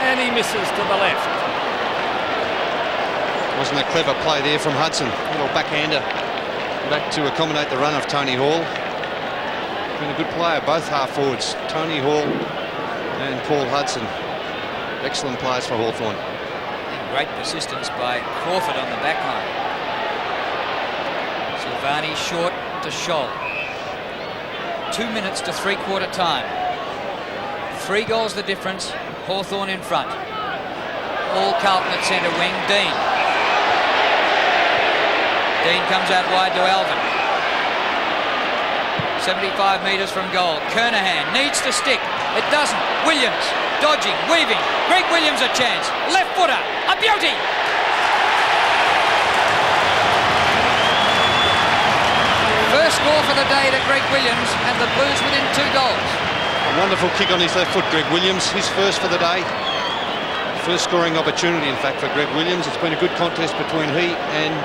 and he misses to the left. Wasn't a clever play there from Hudson. Little backhander back to accommodate the run of Tony Hall. Been a good player, both half forwards, Tony Hall and Paul Hudson. Excellent players for Hawthorn. Great persistence by Crawford on the back line. Silvani short to Scholl. 2 minutes to three-quarter time. 3 goals the difference. Hawthorn in front. All Carlton at centre wing. Dean. Dean comes out wide to Alvin. 75 metres from goal. Kernahan needs to stick. It doesn't. Williams dodging, weaving. Greg Williams a chance. Left footer. A beauty. First score for the day to Greg Williams, and the Blues within 2 goals. A wonderful kick on his left foot, Greg Williams. His first for the day. First scoring opportunity, in fact, for Greg Williams. It's been a good contest between he and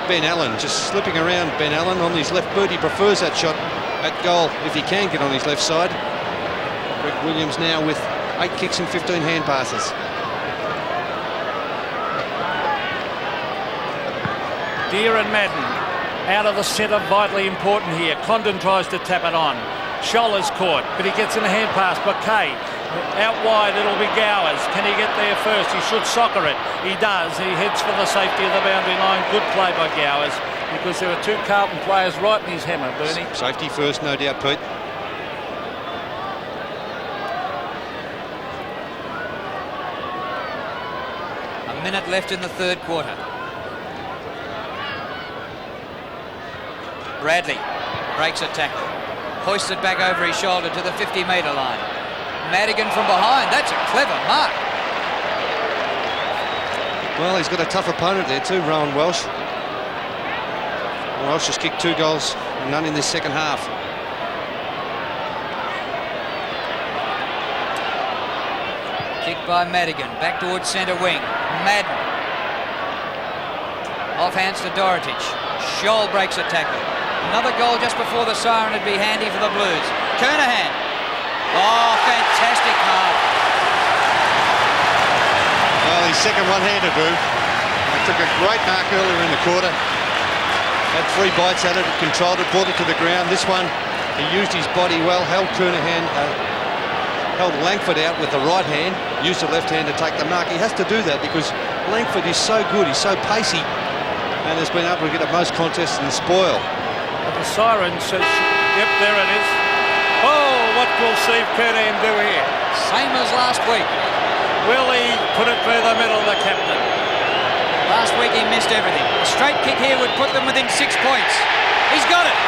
Ben Allen. Just slipping around Ben Allen on his left boot. He prefers that shot at goal if he can get on his left side. Greg Williams now with 8 kicks and 15 hand passes. Deere and Madden out of the centre, vitally important here. Condon tries to tap it on. Scholl is caught, but he gets in a hand pass. Bouquet out wide, it'll be Gowers. Can he get there first? He should soccer it. He does. He heads for the safety of the boundary line. Good play by Gowers, because there were 2 Carlton players right in his hammer, Bernie. Safety first, no doubt, Pete. A minute left in the third quarter. Bradley breaks a tackle. Hoists it back over his shoulder to the 50-metre line. Madigan from behind. That's a clever mark. Well, he's got a tough opponent there too, Rowan Welsh. Welsh has kicked 2 goals, none in this second half. Kick by Madigan. Back towards centre wing. Madden. Off hands to Dorotich. Scholl breaks a tackle. Another goal just before the siren would be handy for the Blues. Kernahan. Oh, fantastic mark. Well, his second one-hander, Drew. He took a great mark earlier in the quarter. Had 3 bites at it, controlled it, brought it to the ground. This one, he used his body well, held Kernahan, held Langford out with the right hand, used the left hand to take the mark. He has to do that because Langford is so good, he's so pacey, and has been able to get at most contests and spoil. But the siren says, yep, there it is. Oh, what will Steve Kernahan do here? Same as last week. Will he put it through the middle, the captain? Last week he missed everything. A straight kick here would put them within 6 points. He's got it.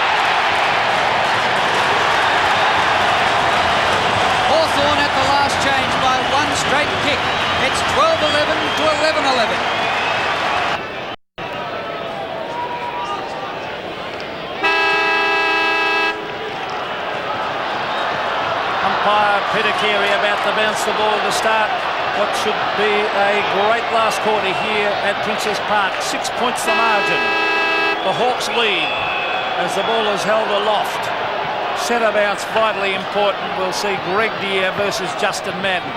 Hawthorn at the last change by 1 straight kick. kick. It's 12-11 to 11-11. Umpire Peter Carey about to bounce the ball to start what should be a great last quarter here at Princess Park. 6 points the margin. The Hawks lead as the ball is held aloft. Centre bounce vitally important. We'll see Greg Deere versus Justin Madden.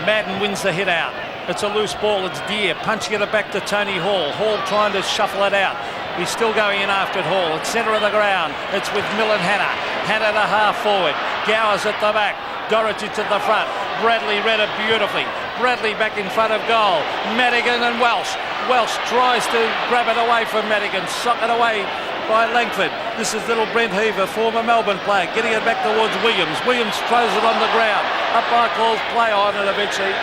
Madden wins the hit out. It's a loose ball. It's Deere punching it back to Tony Hall. Hall trying to shuffle it out. He's still going in after it, Hall. It's centre of the ground. It's with Millen Hanna. Hanna to half forward. Gowers at the back. Dorotich at the front. Bradley read it beautifully. Bradley back in front of goal. Madigan and Welsh. Welsh tries to grab it away from Madigan. Sock it away by Langford. This is little Brent Heaver, former Melbourne player, getting it back towards Williams. Williams throws it on the ground. Umpire calls play on, and eventually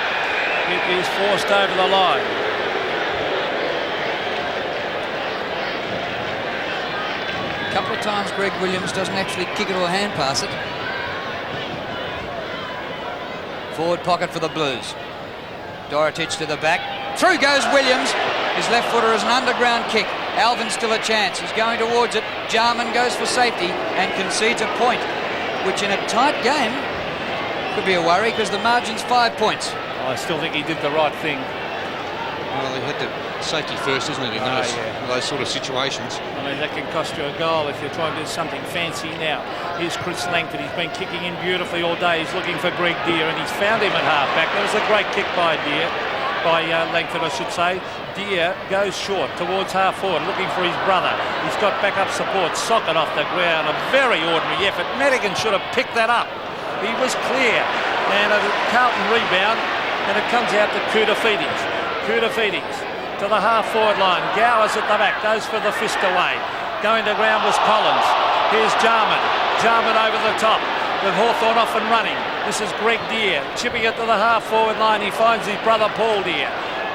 it is forced over the line. A couple of times Greg Williams doesn't actually kick it or hand pass it. Forward pocket for the Blues. Dorotich to the back. Through goes Williams. His left footer is an underground kick. Alvin's still a chance. He's going towards it. Jarman goes for safety and concedes a point, which in a tight game could be a worry because the margin's 5 points. I still think he did the right thing. Well, he had to safety first, isn't it, in those sort of situations. I mean, that can cost you a goal if you're trying to do something fancy now. Here's Chris Langford. He's been kicking in beautifully all day. He's looking for Greg Deere, and he's found him at half-back. That was a great kick by Deere, by Langford, I should say. Deere goes short towards half-forward, looking for his brother. He's got backup support. Socket off the ground. A very ordinary effort. Madigan should have picked that up. He was clear. And a Carlton rebound, and it comes out to Koutafidis. Koutafidis to the half-forward line. Gowers at the back, goes for the fist away. Going to ground was Collins. Here's Jarman. Jarman over the top with Hawthorn off and running. This is Greg Deere chipping it to the half-forward line. He finds his brother Paul Deere.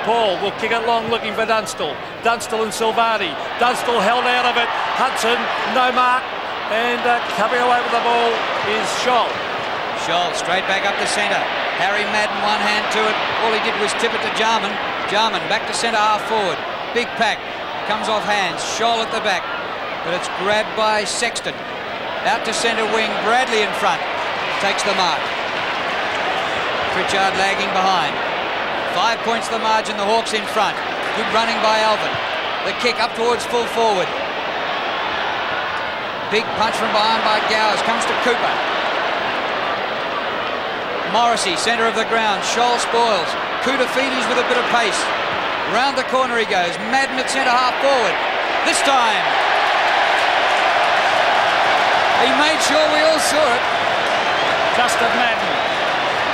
Paul will kick it long looking for Dunstall. Dunstall and Silvani. Dunstall held out of it. Hudson, no mark. And coming away with the ball is Scholl. Scholl straight back up to centre. Harry Madden one hand to it. All he did was tip it to Jarman. Jarman back to centre half forward. Big pack. Comes off hands. Scholl at the back. But it's grabbed by Sexton. Out to centre wing. Bradley in front. Takes the mark. Pritchard lagging behind. 5 points the margin. The Hawks in front. Good running by Alvin. The kick up towards full forward. Big punch from behind by Gowers. Comes to Cooper. Morrissey, centre of the ground. Scholl spoils. Koutafidis with a bit of pace. Round the corner he goes. Madden at centre half forward. This time. He made sure we all saw it. Justin Madden.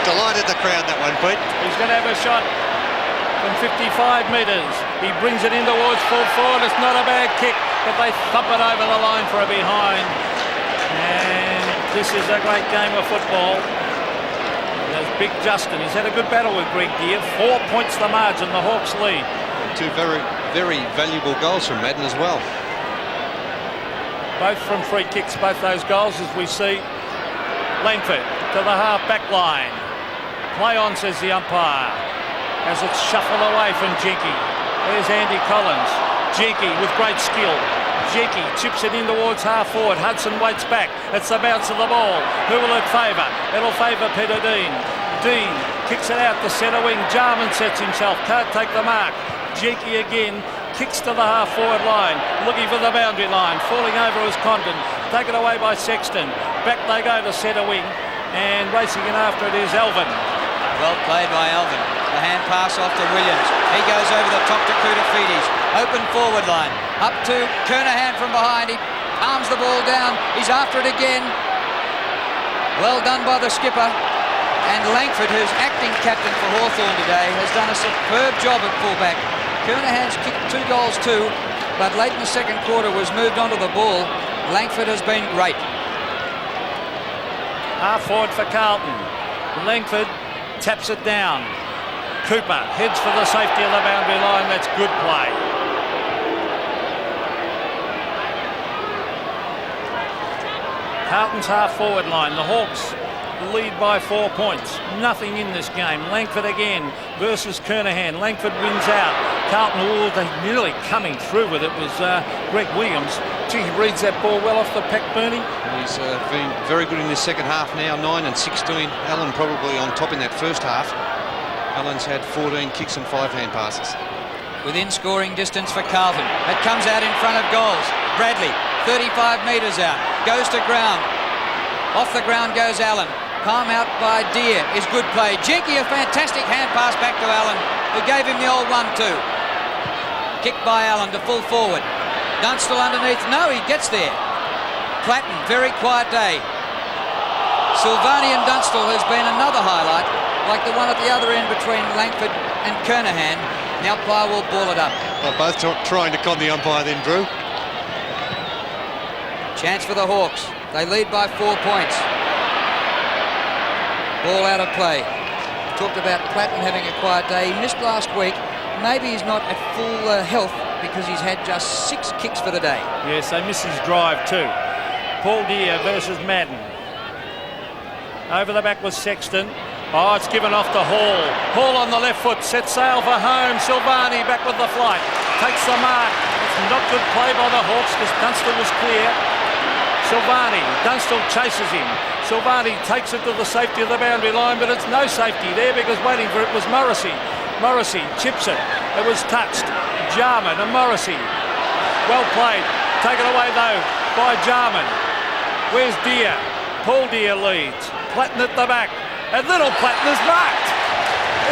Delighted the crowd, that one, Pete. He's going to have a shot from 55 metres. He brings it in towards full forward. It's not a bad kick, but they thump it over the line for a behind. And this is a great game of football. There's Big Justin. He's had a good battle with Greg Deere. 4 points the margin. The Hawks lead. Two very, very valuable goals from Madden as well. Both from free kicks, both those goals, as we see. Langford to the half-back line. Play on, says the umpire, as it's shuffled away from Jenke. There's Andy Collins. Jenke with great skill. Jenke chips it in towards half-forward. Hudson waits back. It's the bounce of the ball. Who will it favour? It'll favour Peter Dean. Dean kicks it out to centre wing. Jarman sets himself. Can't take the mark. Jenke again. Kicks to the half-forward line. Looking for the boundary line. Falling over is Condon. Taken away by Sexton. Back they go to centre wing. And racing in after it is Alvin. Well played by Alvin. The hand pass off to Williams. He goes over the top to Koutafidis. Open forward line. Up to Kernahan from behind. He palms the ball down. He's after it again. Well done by the skipper. And Langford, who's acting captain for Hawthorn today, has done a superb job at fullback. Kernahan's kicked 2 goals too, but late in the second quarter was moved onto the ball. Langford has been great. Half forward for Carlton. Langford taps it down. Cooper heads for the safety of the boundary line. That's good play. Carlton's half forward line. The Hawks lead by 4 points. Nothing in this game. Langford again versus Kernahan. Langford wins out. Carlton, they're nearly coming through with it, was Greg Williams. Gee, he reads that ball well off the pack, Bernie. He's been very good in this second half now, 9 and 16. Allen probably on top in that first half. Allen's had 14 kicks and 5 hand passes. Within scoring distance for Carlton. It comes out in front of goals. Bradley, 35 metres out, goes to ground. Off the ground goes Allen. Palm out by Deere is good play. Jenky, a fantastic hand pass back to Allen, who gave him the old 1-2. Kicked by Allen to full forward. Dunstall underneath. No, he gets there. Platten, very quiet day. Silvani and Dunstall has been another highlight, like the one at the other end between Langford and Kernahan. The umpire will ball it up. Well, both trying to con the umpire then, Drew. Chance for the Hawks. They lead by 4 points. Ball out of play. Talked about Platten having a quiet day. He missed last week. Maybe he's not at full health because he's had just 6 kicks for the day. Yes, they miss his drive too. Paul Deere versus Madden. Over the back was Sexton. Oh, it's given off to Hall. Hall on the left foot, sets sail for home. Silvani back with the flight. Takes the mark. It's not good play by the Hawks because Dunstall was clear. Silvani, Dunstall chases him. Silvani takes it to the safety of the boundary line, but it's no safety there because waiting for it was Morrissey. Morrissey chips it. It was touched. Jarman and Morrissey. Well played. Taken away though by Jarman. Where's Deere? Paul Deere leads. Platten at the back. And little Platten is marked.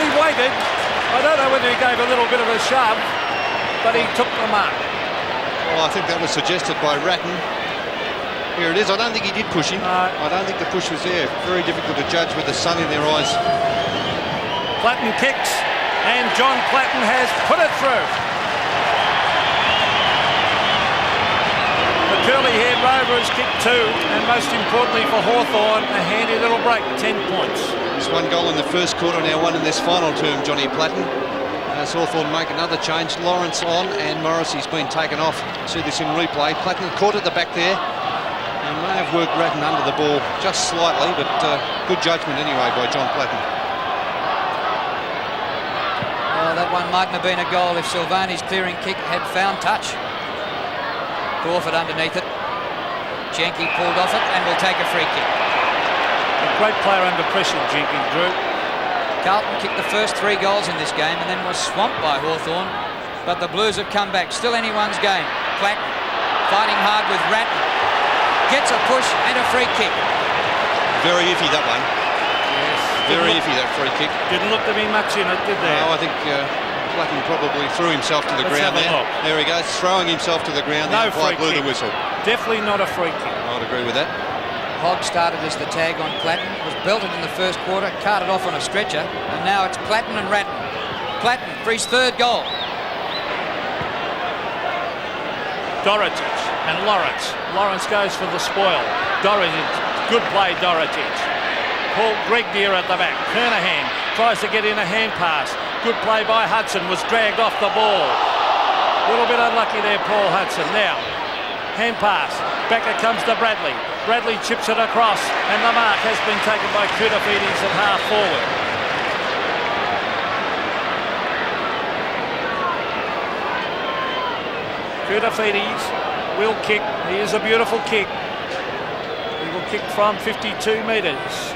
He waited. I don't know whether he gave a little bit of a shove, but he took the mark. Well, I think that was suggested by Ratton. Here it is. I don't think he did push him. I don't think the push was there. Very difficult to judge with the sun in their eyes. Platten kicks, and John Platten has put it through. The curly-haired Rover has kicked 2, and most importantly for Hawthorn, a handy little break, 10 points. There's 1 goal in the first quarter, now 1 in this final term, Johnny Platten. As Hawthorn make another change, Lawrence on, and Morrissey's been taken off. See this in replay. Platten caught at the back there. And may have worked Ratton under the ball just slightly, but good judgment anyway by John Platten. Well, that one mightn't have been a goal if Silvani's clearing kick had found touch. Crawford underneath it. Jenky pulled off it and will take a free kick. A great player under pressure, Jenky, Drew. Carlton kicked the first 3 goals in this game and then was swamped by Hawthorn. But the Blues have come back. Still anyone's game. Platten fighting hard with Ratton. Gets a push and a free kick. Very iffy, that one. Yes. Very iffy, that free kick. Didn't look to be much in it, did there? No, I think Platten probably threw himself to the Let's ground have a there. look. There he goes, throwing himself to the ground. No The umpire free blew kick. the whistle. Definitely not a free kick. I'd agree with that. Hogg started as the tag on Platten, was belted in the first quarter, carted off on a stretcher, and now it's Platten and Ratton. Platten for his 3rd goal. Dorotic and Lawrence. Lawrence goes for the spoil. Dorotic, good play, Dorotic. Greg Deere at the back. Kernahan tries to get in a hand pass. Good play by Hudson, was dragged off the ball. A little bit unlucky there, Paul Hudson. Now, hand pass. Back it comes to Bradley. Bradley chips it across, and the mark has been taken by Koutafidis at half forward. Koutafidis will kick. Here's a beautiful kick. He will kick from 52 metres.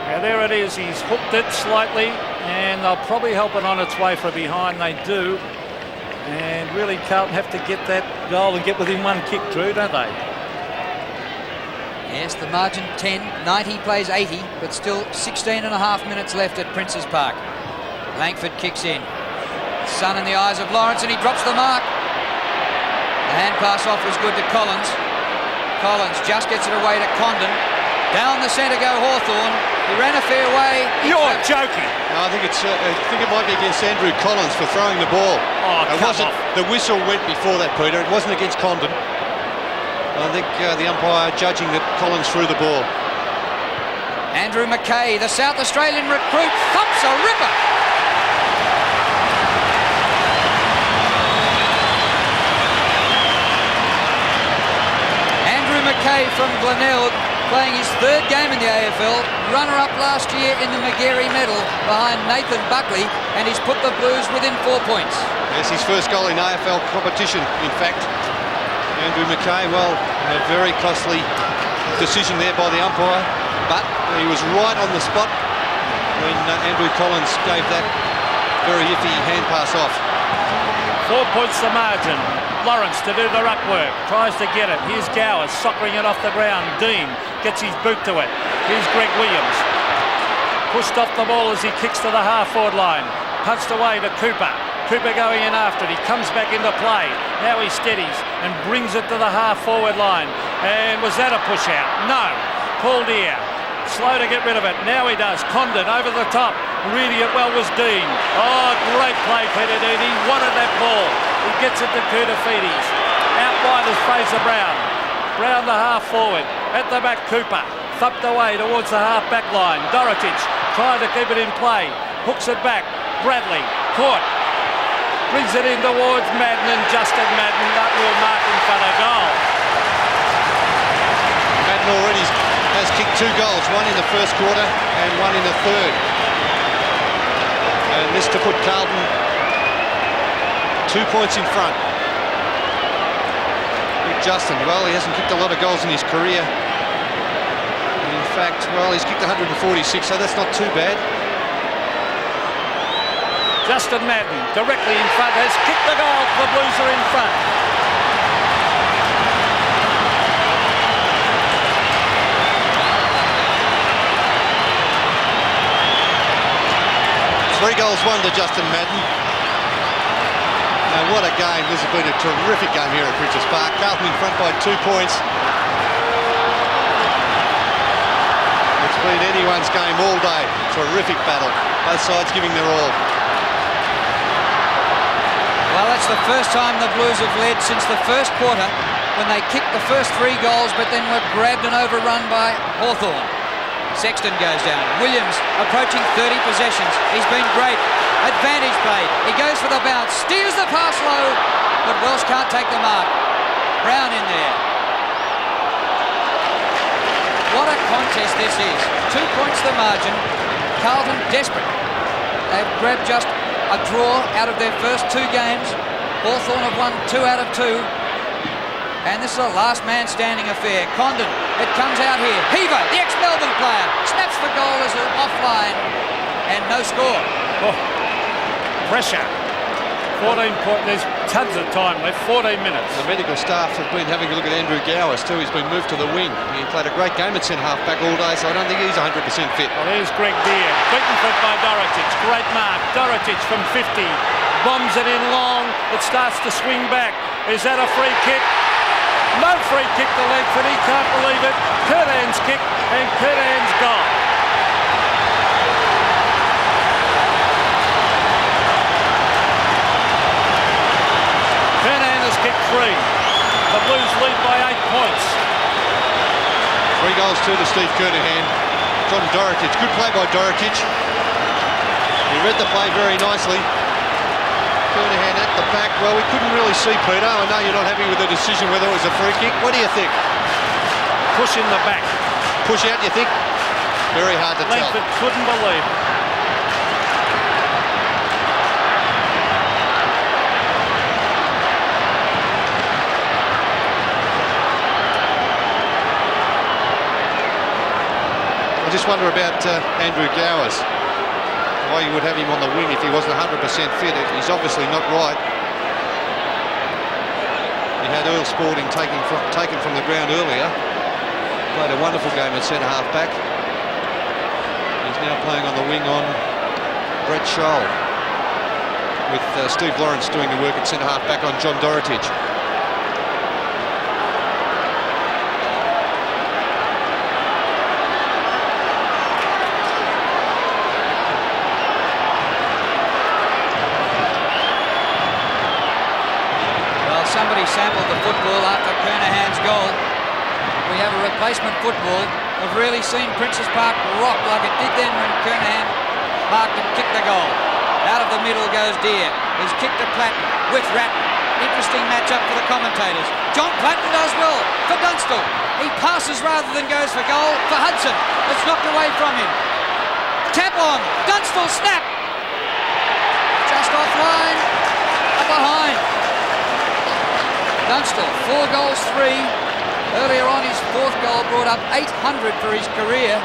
Now there it is. He's hooked it slightly, and they'll probably help it on its way from behind. They do. And really Carlton have to get that goal and get within 1 kick, Drew, don't they? Yes, the margin 10. 90 plays 80, but still 16 and a half minutes left at Princes Park. Langford kicks in. Sun in the eyes of Lawrence, and he drops the mark. The hand pass off was good to Collins. Collins just gets it away to Condon. Down the centre go Hawthorn. He ran a fair way. You're joking. No, I think it might be against Andrew Collins for throwing the ball. Oh, come off. The whistle went before that, Peter. It wasn't against Condon. I think the umpire judging that Collins threw the ball. Andrew McKay, the South Australian recruit, thumps a ripper. Andrew McKay from Glenelg playing his third game in the AFL, runner-up last year in the Magarey medal behind Nathan Buckley, and he's put the Blues within 4 points. Yes, his first goal in AFL competition, in fact. Andrew McKay, well, a very costly decision there by the umpire, but he was right on the spot when Andrew Collins gave that very iffy hand pass off. 4 points the margin. Lawrence to do the ruck work, tries to get it. Here's Gowers soccering it off the ground. Dean gets his boot to it. Here's Greg Williams. Pushed off the ball as he kicks to the half-forward line. Punched away to Cooper. Cooper going in after it. He comes back into play. Now he steadies and brings it to the half-forward line. And was that a push-out? No. Paul Deere. Slow to get rid of it. Now he does. Condon over the top. Reading it well was Dean. Oh, great play, Peter Dean. He wanted that ball. He gets it to Koutafidis. Out wide is Fraser Brown. Brown the half forward. At the back, Cooper. Thumped away towards the half back line. Dorotic trying to keep it in play. Hooks it back. Bradley caught. Brings it in towards Madden, and Justin Madden. That will mark him for the goal. Madden already has kicked 2 goals, one in the first quarter and one in the third. And this to put Carlton 2 points in front. Big Justin, well, he hasn't kicked a lot of goals in his career. In fact, well, he's kicked 146, so that's not too bad. Justin Madden, directly in front, has kicked the goal. The Blues are in front. Three goals, 1 to Justin Madden. And what a game. This has been a terrific game here at Bridges Park. Carlton in front by 2 points. It's been anyone's game all day. Terrific battle. Both sides giving their all. Well, that's the first time the Blues have led since the first quarter, when they kicked the first 3 goals but then were grabbed and overrun by Hawthorn. Sexton goes down. Williams approaching 30 possessions. He's been great. Advantage played. He goes for the bounce. Steers the pass low, but Welsh can't take the mark. Brown in there. What a contest this is. 2 points the margin. Carlton desperate. They've grabbed just a draw out of their first 2 games. Hawthorn have won 2 out of 2. And this is a last man standing affair. Condon, it comes out here. Heaver, the ex-Melbourne player, snaps the goal as an offline, and no score. Oh, pressure. 14 points. There's tons of time left. 14 minutes. The medical staff have been having a look at Andrew Gowers too. He's been moved to the wing. He played a great game at centre half back all day, so I don't think he's 100% fit. Well, there's Greg Deere. Beaten fit by Dorotic. Great mark. Dorotic from 50. Bombs it in long. It starts to swing back. Is that a free kick? No free kick to Langford. He can't believe it. Curtan's kick, and Curtan's gone. Curtan has kicked 3. The Blues lead by 8 points. 3 goals, 2 to Steve Kernahan. John Dorotic. Good play by Dorotic. He read the play very nicely. Kernahan at the back. Well, we couldn't really see Peter. I know you're not happy with the decision whether it was a free kick. What do you think? Push in the back. Push out, you think? Very hard to tell. Langford couldn't believe it. I just wonder about Andrew Gowers. Why you would have him on the wing if he wasn't 100% fit. He's obviously not right. He had Earl Spalding taken from the ground earlier. Played a wonderful game at centre half back. He's now playing on the wing on Brett Scholl, with Steve Lawrence doing the work at centre half back on John Dorotic. Somebody sampled the football after Kernahan's goal. We have a replacement football. We've really seen Princes Park rock like it did then when Kernahan marked and kicked the goal. Out of the middle goes Deere. He's kicked to Platten with Ratton. Interesting matchup for the commentators. John Platten does well for Dunstall. He passes rather than goes for goal for Hudson. It's knocked away from him. Tap on. Dunstall snap. Just offline. Up behind. Dunstall, 4 goals, 3. Earlier on, his 4th goal brought up 800 for his career.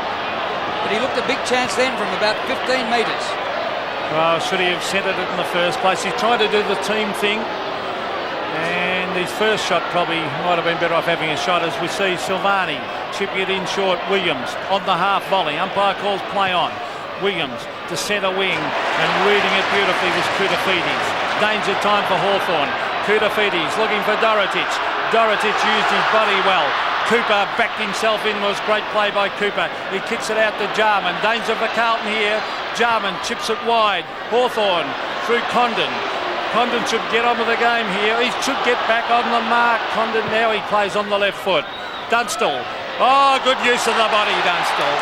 But he looked a big chance then from about 15 metres. Well, should he have centred it in the first place? He tried to do the team thing. And his first shot probably might have been better off having a shot, as we see Silvani chip it in short. Williams on the half volley. Umpire calls play on. Williams to centre wing, and reading it beautifully was Koutafidis. Danger time for Hawthorn. Koutafidis looking for Dorotic. Dorotic used his body well. Cooper backed himself in. Was great play by Cooper. He kicks it out to Jarman. Danger for Carlton here. Jarman chips it wide. Hawthorn through Condon. Condon should get on with the game here. He should get back on the mark. Condon now, he plays on the left foot. Dunstall. Oh, good use of the body, Dunstall.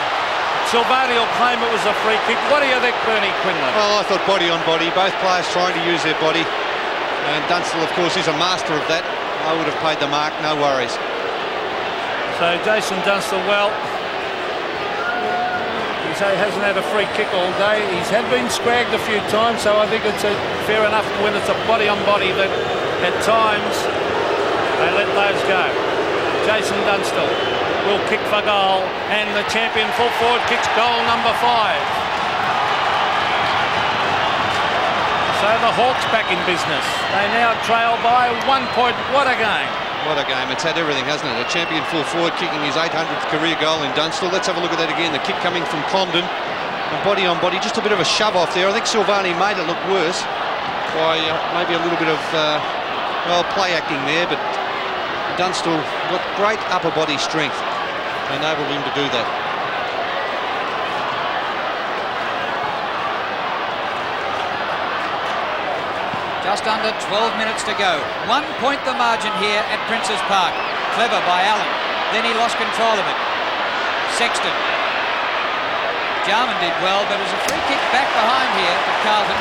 Silvani will claim it was a free kick. What do you think, Bernie Quinlan? Well, I thought body on body. Both players trying to use their body. And Dunstall, of course, is a master of that. I would have paid the mark, no worries. So Jason Dunstall, well, he hasn't had a free kick all day. He's had been scragged a few times, so I think it's fair enough when it's a body on body that at times they let those go. Jason Dunstall will kick for goal, and the champion full forward kicks goal number 5. So the Hawks back in business. They now trail by 1 point. What a game. What a game. It's had everything, hasn't it? A champion full forward kicking his 800th career goal in Dunstall. Let's have a look at that again. The kick coming from Condon. And body on body, just a bit of a shove off there. I think Silvani made it look worse by maybe a little bit of, play acting there. But Dunstall got great upper body strength. Enabled him to do that. Just under 12 minutes to go. 1 point the margin here at Princes Park. Clever by Allen. Then he lost control of it. Sexton. Jarman did well, but it was a free kick back behind here for Carlton.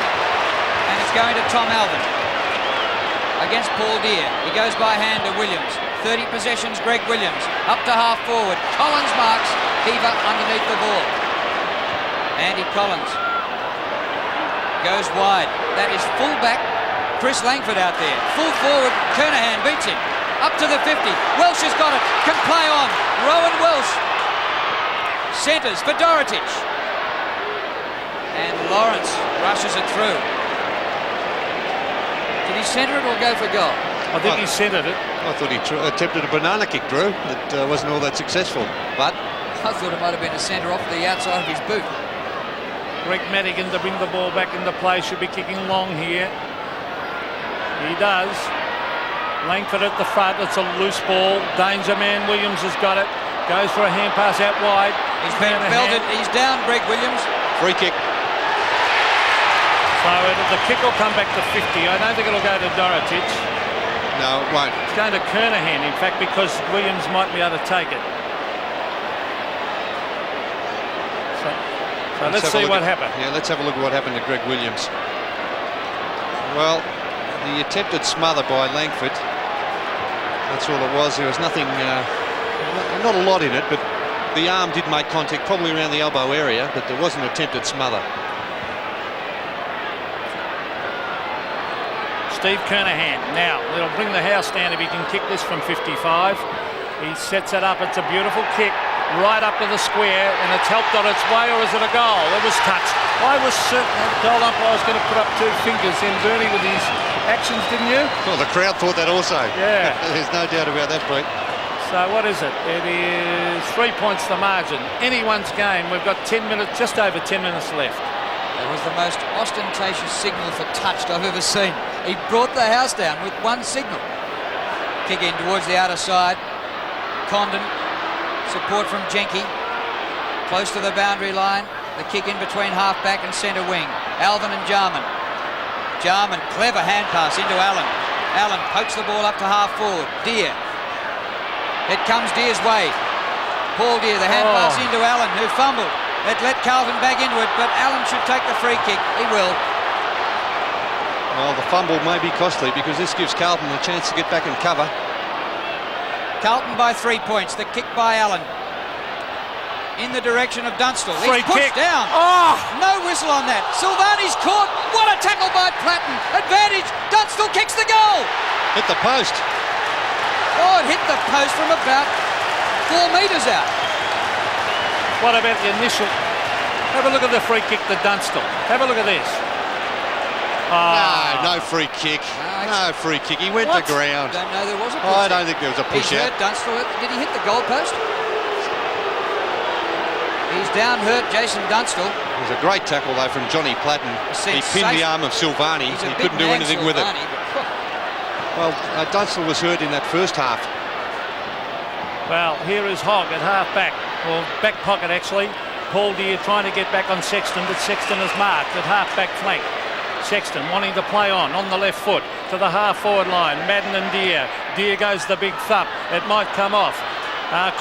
And it's going to Tom Alvin against Paul Deere. He goes by hand to Williams. 30 possessions, Greg Williams. Up to half forward. Collins marks. Heaver underneath the ball. Andy Collins goes wide. That is full back. Chris Langford out there. Full forward. Kernahan beats him. Up to the 50. Welsh has got it. Can play on. Rowan Welsh. Centres for Dorotic. And Lawrence rushes it through. Did he centre it or go for goal? I think he centred it. I thought he attempted a banana kick, Drew. That wasn't all that successful. But I thought it might have been a centre off the outside of his boot. Greg Madigan to bring the ball back into play. Should be kicking long here. He does. Langford at the front. It's a loose ball. Danger man Williams has got it. Goes for a hand pass out wide. He's been belted. He's down, Greg Williams. free kick. So the kick will come back to 50. I don't think it'll go to Dorotic. No, it won't. It's going to Kernahan, in fact, because Williams might be able to take it. So let's see what happened. Yeah, let's have a look at what happened to Greg Williams. Well, the attempted smother by Langford. That's all it was. There was nothing, not a lot in it, but the arm did make contact, probably around the elbow area, but there was an attempted smother. Steve Kernahan. Now, it'll bring the house down if he can kick this from 55. He sets it up. It's a beautiful kick. Right up to the square, and it's helped on its way, or is it a goal? It was touched. I was certain that goal umpire was going to put up 2 fingers in Bernie with his actions, didn't you? Well, the crowd thought that also. Yeah. There's no doubt about that, Pete. So what is it? It is 3 points the margin. Anyone's game. We've got 10 minutes, just over 10 minutes left. That was the most ostentatious signal for touched I've ever seen. He brought the house down with one signal. Kick in towards the outer side. Condon. Support from Jenke, close to the boundary line. The kick in between half-back and centre wing. Alvin and Jarman. Jarman, clever hand pass into Allen. Allen pokes the ball up to half-forward. Deere. It comes Deere's way. Paul Deere, the hand pass into Allen, who fumbled. It let Carlton back into it, but Allen should take the free kick. He will. Well, the fumble may be costly because this gives Carlton a chance to get back and cover. Carlton by 3 points. The kick by Allen. In the direction of Dunstall. Free He's pushed kick. down. Oh! No whistle on that. Silvani's caught. What a tackle by Platten. Advantage. Dunstall kicks the goal. Hit the post. Oh, it hit the post from about 4 metres out. What about the initial? Have a look at the free kick to Dunstall. Have a look at this. No free kick. No free kick. He went to ground. Don't know there was a push. I don't think there was a push He's out. hurt Dunstall. Did he hit the goal post? He's down hurt Jason Dunstall. It was a great tackle though from Johnny Platten. He pinned the arm of Silvani. He couldn't do anything with it. Well, Dunstall was hurt in that first half. Well, here is Hogg at half-back, or back pocket actually. Paul Deere trying to get back on Sexton, but Sexton is marked at half-back flank. Sexton wanting to play on the left foot to the half-forward line. Madden and Deere. Deere goes the big thump. It might come off.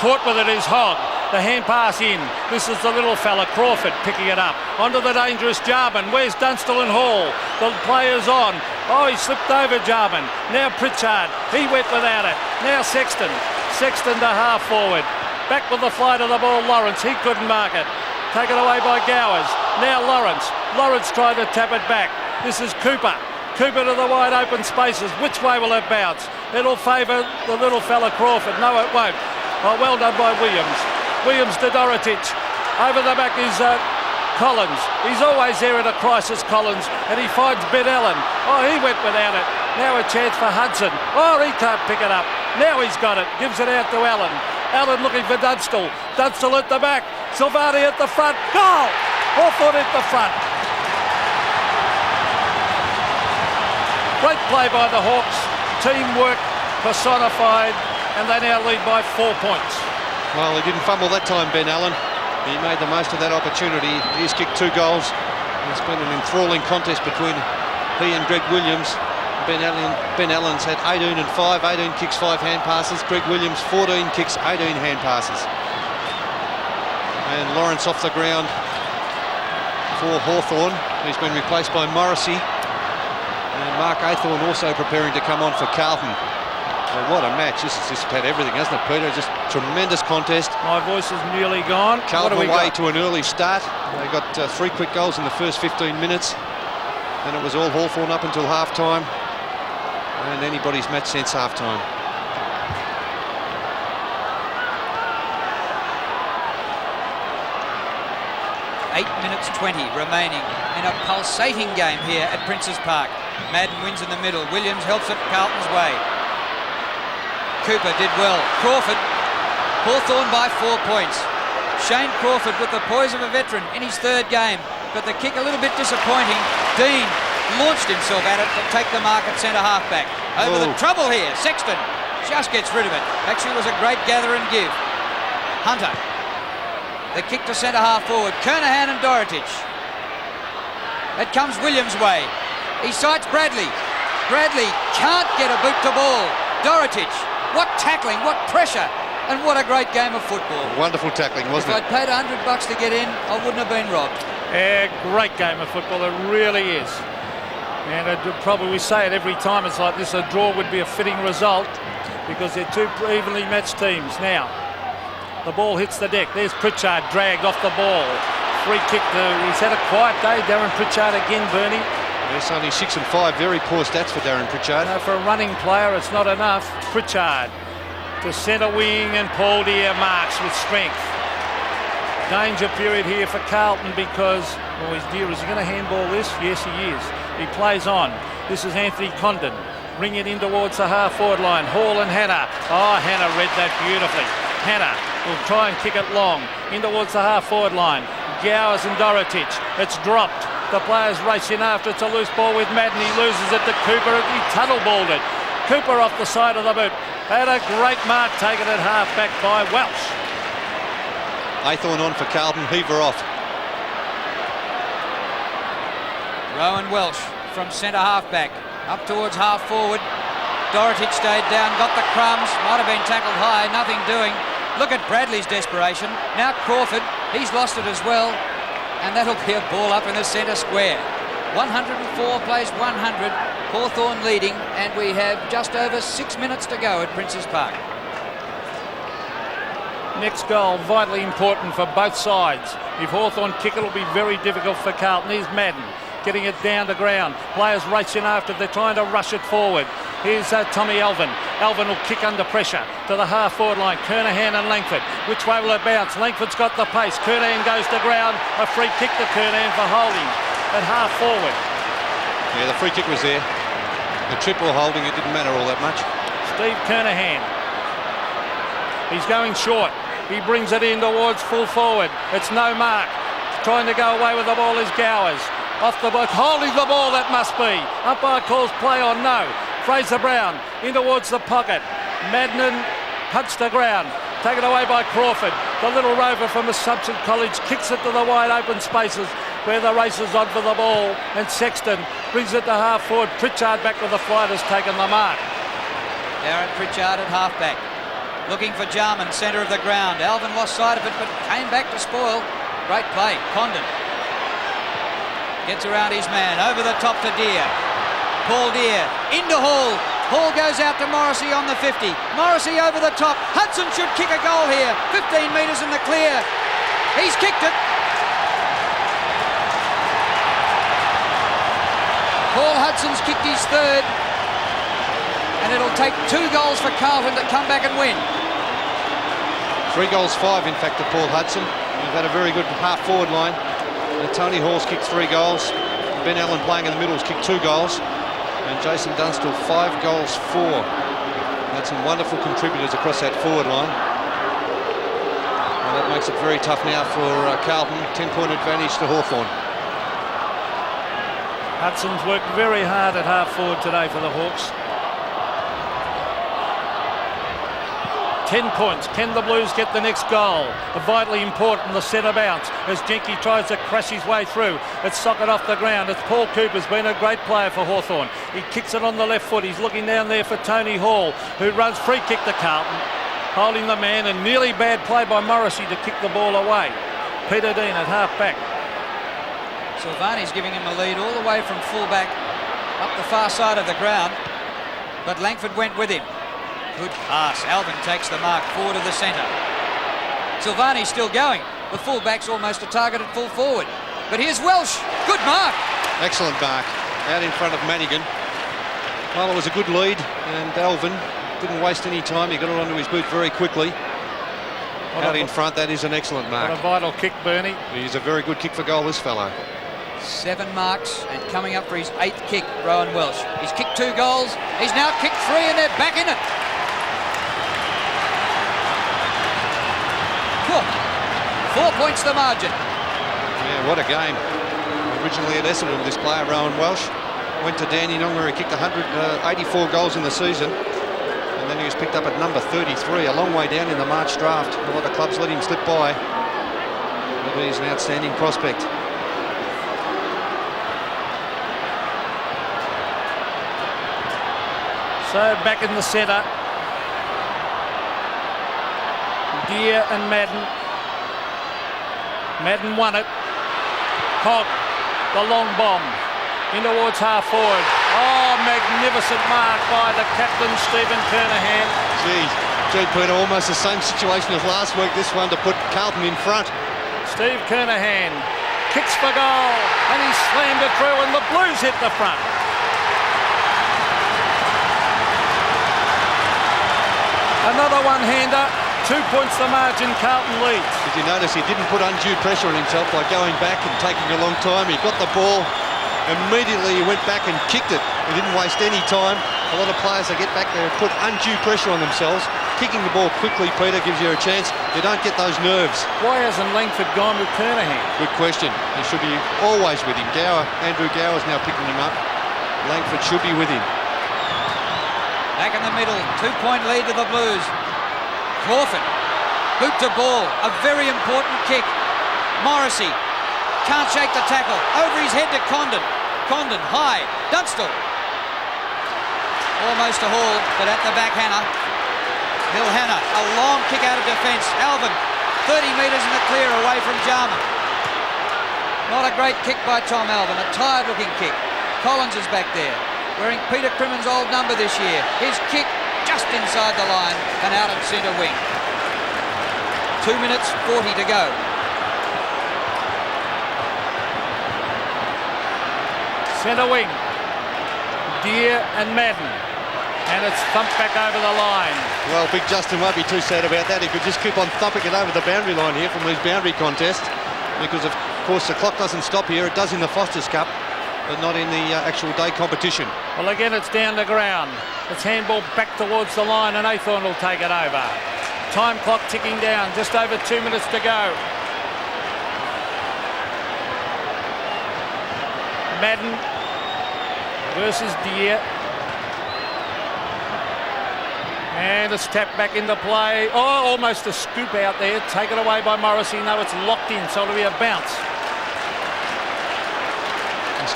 Caught with it is Hogg. The hand pass in. This is the little fella, Crawford, picking it up. Onto the dangerous Jarman. Where's Dunstall and Hall? The player's on. Oh, he slipped over Jarman. Now Pritchard. He went without it. Now Sexton. Sexton to half forward. Back with the flight of the ball, Lawrence. He couldn't mark it. Taken away by Gowers. Now Lawrence. Lawrence tried to tap it back. This is Cooper. Cooper to the wide open spaces. Which way will it bounce? It'll favour the little fella Crawford. No, it won't. Oh, well done by Williams. Williams to Dorotich. Over the back is Collins. He's always there at a crisis, Collins, and he finds Ben Allen. Oh, he went without it. Now a chance for Hudson. Oh, he can't pick it up. Now he's got it. Gives it out to Allen. Allen looking for Dunstall. Dunstall at the back. Silvani at the front. Goal! Hawthorn at the front. Great play by the Hawks. Teamwork personified, and they now lead by 4 points. Well, he didn't fumble that time, Ben Allen. He made the most of that opportunity. He's kicked 2 goals. It's been an enthralling contest between he and Greg Williams. Ben Allen's had 18 and 5, 18 kicks, 5 hand passes. Greg Williams 14 kicks, 18 hand passes. And Lawrence off the ground for Hawthorn. He's been replaced by Morrissey. And Mark Aythorn also preparing to come on for Carlton. Well, what a match. This has just had everything, hasn't it, Peter? Just tremendous contest. My voice is nearly gone. Carlton away to an early start. They got 3 quick goals in the first 15 minutes. And it was all Hawthorn up until half-time. And anybody's match since half-time. Eight minutes 20 remaining in a pulsating game here at Princes Park. Madden wins in the middle. Williams helps it Carlton's way. Cooper did well. Crawford, Hawthorn by 4 points. Shane Crawford with the poise of a veteran in his 3rd game, but the kick a little bit disappointing. Dean launched himself at it to take the mark at centre half-back. Over the trouble here. Sexton just gets rid of it. Actually was a great gather and give. Hunter. The kick to centre half-forward. Kernahan and Dorotich. It comes Williams' way. He sights Bradley. Bradley can't get a boot to ball. Dorotich. What tackling, what pressure, and what a great game of football. Wonderful tackling, wasn't it? If I'd paid $100 to get in, I wouldn't have been robbed. Yeah, great game of football, it really is. And we say it every time it's like this, a draw would be a fitting result because they're 2 evenly matched teams. Now, the ball hits the deck. There's Pritchard dragged off the ball. Free kick he's had a quiet day, Darren Pritchard again, Bernie. Yes, only 6 and 5. Very poor stats for Darren Pritchard. No, for a running player, it's not enough. Pritchard to centre wing, and Paul Deere marks with strength. Danger period here for Carlton because, well, is he going to handball this? Yes, he is. He plays on. This is Anthony Condon. Bring it in towards the half-forward line. Hall and Hannah. Oh, Hannah read that beautifully. Hannah will try and kick it long in towards the half-forward line. Gowers and Dorotich. It's dropped. The players racing after. It's a loose ball with Madden. He loses it to Cooper. He tunnel-balled it. Cooper off the side of the boot. Had a great mark taken at half-back by Welsh. Aythorn on for Carlton. Heaver off. Rowan Welsh from centre half-back. Up towards half-forward. Dorotich stayed down. Got the crumbs. Might have been tackled high. Nothing doing. Look at Bradley's desperation. Now Crawford. He's lost it as well. And that'll be a ball up in the centre square. 104 plays 100. Hawthorn leading, and we have just over 6 minutes to go at Princes Park. Next goal, vitally important for both sides. If Hawthorn kick, it'll be very difficult for Carlton. Here's Madden getting it down to ground. Players racing after. They're trying to rush it forward. Here's Tommy Alvin. Alvin will kick under pressure to the half-forward line. Kernahan and Langford. Which way will it bounce? Langford's got the pace. Kernahan goes to ground. A free kick to Kernahan for holding at half-forward. Yeah, the free kick was there. The triple holding, it didn't matter all that much. Steve Kernahan. He's going short. He brings it in towards full forward. It's no mark. Trying to go away with the ball is Gowers. Off the block, holding the ball, that must be. Umpire calls play on no. Fraser Brown in towards the pocket. Madden punts to ground. Taken away by Crawford. The little rover from Assumption College kicks it to the wide open spaces where the race is on for the ball. And Sexton brings it to half forward. Pritchard back with the flight has taken the mark. Darren Pritchard at half-back. Looking for Jarman, centre of the ground. Alvin lost sight of it, but came back to spoil. Great play. Condon gets around his man. Over the top to Deere. Paul Deere into Hall. Hall goes out to Morrissey on the 50. Morrissey over the top. Hudson should kick a goal here. 15 metres in the clear. He's kicked it. Paul Hudson's kicked his third. And it'll take 2 goals for Carlton to come back and win. 3 goals, 5 in fact to Paul Hudson. We've had a very good half-forward line. Tony Hall's kicked 3 goals. Ben Allen playing in the middle has kicked 2 goals. And Jason Dunstall 5 goals, 4. That's some wonderful contributors across that forward line. And that makes it very tough now for Carlton. 10-point advantage to Hawthorn. Hudson's worked very hard at half forward today for the Hawks. 10 points. Can the Blues get the next goal? Vitally important, the centre bounce as Jenke tries to crash his way through. It's socket off the ground. It's Paul Cooper's been a great player for Hawthorn. He kicks it on the left foot. He's looking down there for Tony Hall, who runs free kick to Carlton, holding the man, and nearly bad play by Morrissey to kick the ball away. Peter Dean at half back. Silvani's giving him a lead all the way from full-back up the far side of the ground, but Langford went with him. Good pass. Alvin takes the mark forward of the centre. Silvani's still going. The full-back's almost a target at full forward. But here's Welsh. Good mark. Excellent mark. Out in front of Manigan. Well, it was a good lead, and Alvin didn't waste any time. He got it onto his boot very quickly. Out in front, that is an excellent mark. What a vital kick, Bernie. He's a very good kick for goal, this fellow. 7 marks, and coming up for his 8th kick, Rowan Welsh. He's kicked 2 goals. He's now kicked 3, and they're back in it. 4 points the margin. Yeah, what a game. Originally at Essendon, this player, Rowan Welsh, went to Dandenong where he kicked 184 goals in the season. And then he was picked up at number 33, a long way down in the March draft. A lot of clubs let him slip by. But he's an outstanding prospect. So back in the centre. Deere and Madden. Madden won it. Hogg, the long bomb, in towards half forward. Oh, magnificent mark by the captain, Stephen Kernahan. Gee, Peter, almost the same situation as last week, this one to put Carlton in front. Steve Kernahan kicks for goal, and he slammed it through, and the Blues hit the front. Another one-hander. 2 points the margin, Carlton leads. Did you notice he didn't put undue pressure on himself by going back and taking a long time? He got the ball, immediately he went back and kicked it. He didn't waste any time. A lot of players, they get back there and put undue pressure on themselves. Kicking the ball quickly, Peter, gives you a chance. You don't get those nerves. Why hasn't Langford gone with Kernahan? Good question. He should be always with him. Andrew Gower's now picking him up. Langford should be with him. Back in the middle, 2-point lead to the Blues. Crawford, boot to ball, a very important kick. Morrissey can't shake the tackle. Over his head to Condon. Condon high. Dunstall. Almost a haul, but at the back, Hannah. Bill Hannah, a long kick out of defence. Alvin, 30 metres in the clear away from Jarman. Not a great kick by Tom Alvin, a tired-looking kick. Collins is back there, wearing Peter Crimmon's old number this year. His kick just inside the line and out at centre wing. 2 minutes 40 to go. Centre wing, Deere and Madden, and it's thumped back over the line. Well, Big Justin won't be too sad about that. He could just keep on thumping it over the boundary line here from these boundary contests, because of course the clock doesn't stop here. It does in the Foster's Cup, but not in the actual day competition. Well, again, it's down the ground. It's handball back towards the line, and Hawthorn will take it over. Time clock ticking down, just over 2 minutes to go. Madden versus Deere. And it's tapped back into play. Oh, almost a scoop out there. Taken away by Morrissey. No, it's locked in, so it'll be a bounce.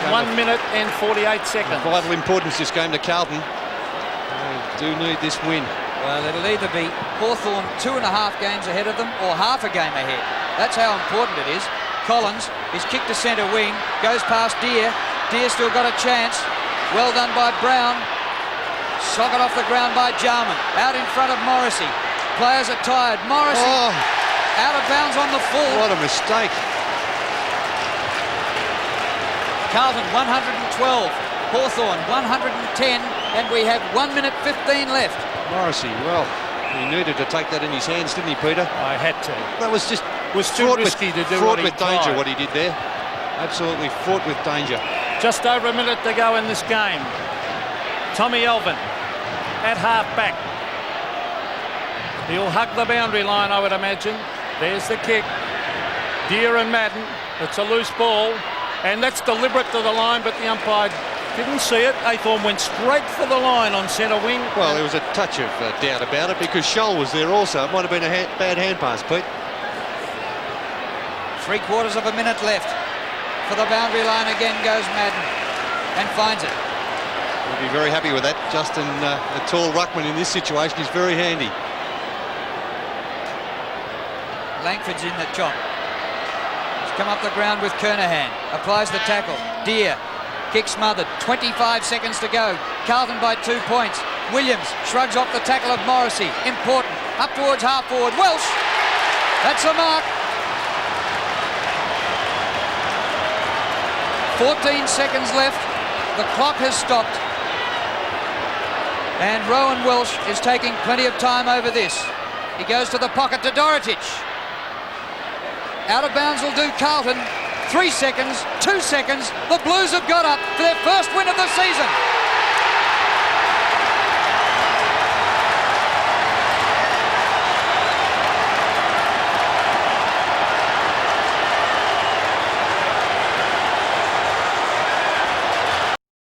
1 minute and 48 seconds. Vital importance this game to Carlton. They do need this win. Well, it'll either be Hawthorn 2.5 games ahead of them or half a game ahead. That's how important it is. Collins is kicked to centre wing, goes past Deere. Deere still got a chance. Well done by Brown. Socket off the ground by Jarman. Out in front of Morrissey. Players are tired. Morrissey out of bounds on the full. What a mistake. Carlton 112. Hawthorn 110. And we have 1 minute 15 left. Morrissey, well, he needed to take that in his hands, didn't he, Peter? I had to. That was just too risky to do what he fraught with danger, tried. what he did there. Absolutely fraught with danger. Just over a minute to go in this game. Tommy Alvin at half back. He'll hug the boundary line, I would imagine. There's the kick. Deere and Madden. It's a loose ball. And that's deliberate to the line, but the umpire didn't see it. Hawthorn went straight for the line on centre wing. Well, there was a touch of doubt about it because Scholl was there also. It might have been a bad hand pass, Pete. 3/4 of a minute left. For the boundary line again goes Madden and finds it. We'll be very happy with that. Justin, a tall ruckman in this situation, is very handy. Langford's in the chop. He's come up the ground with Kernahan. Applies the tackle. Deere. Kick smothered. 25 seconds to go. Carlton by 2 points. Williams shrugs off the tackle of Morrissey. Important. Up towards half forward. Welsh. That's the mark. 14 seconds left. The clock has stopped. And Rowan Welsh is taking plenty of time over this. He goes to the pocket to Dorotich. Out of bounds will do Carlton. 3 seconds, 2 seconds. The Blues have got up for their first win of the season.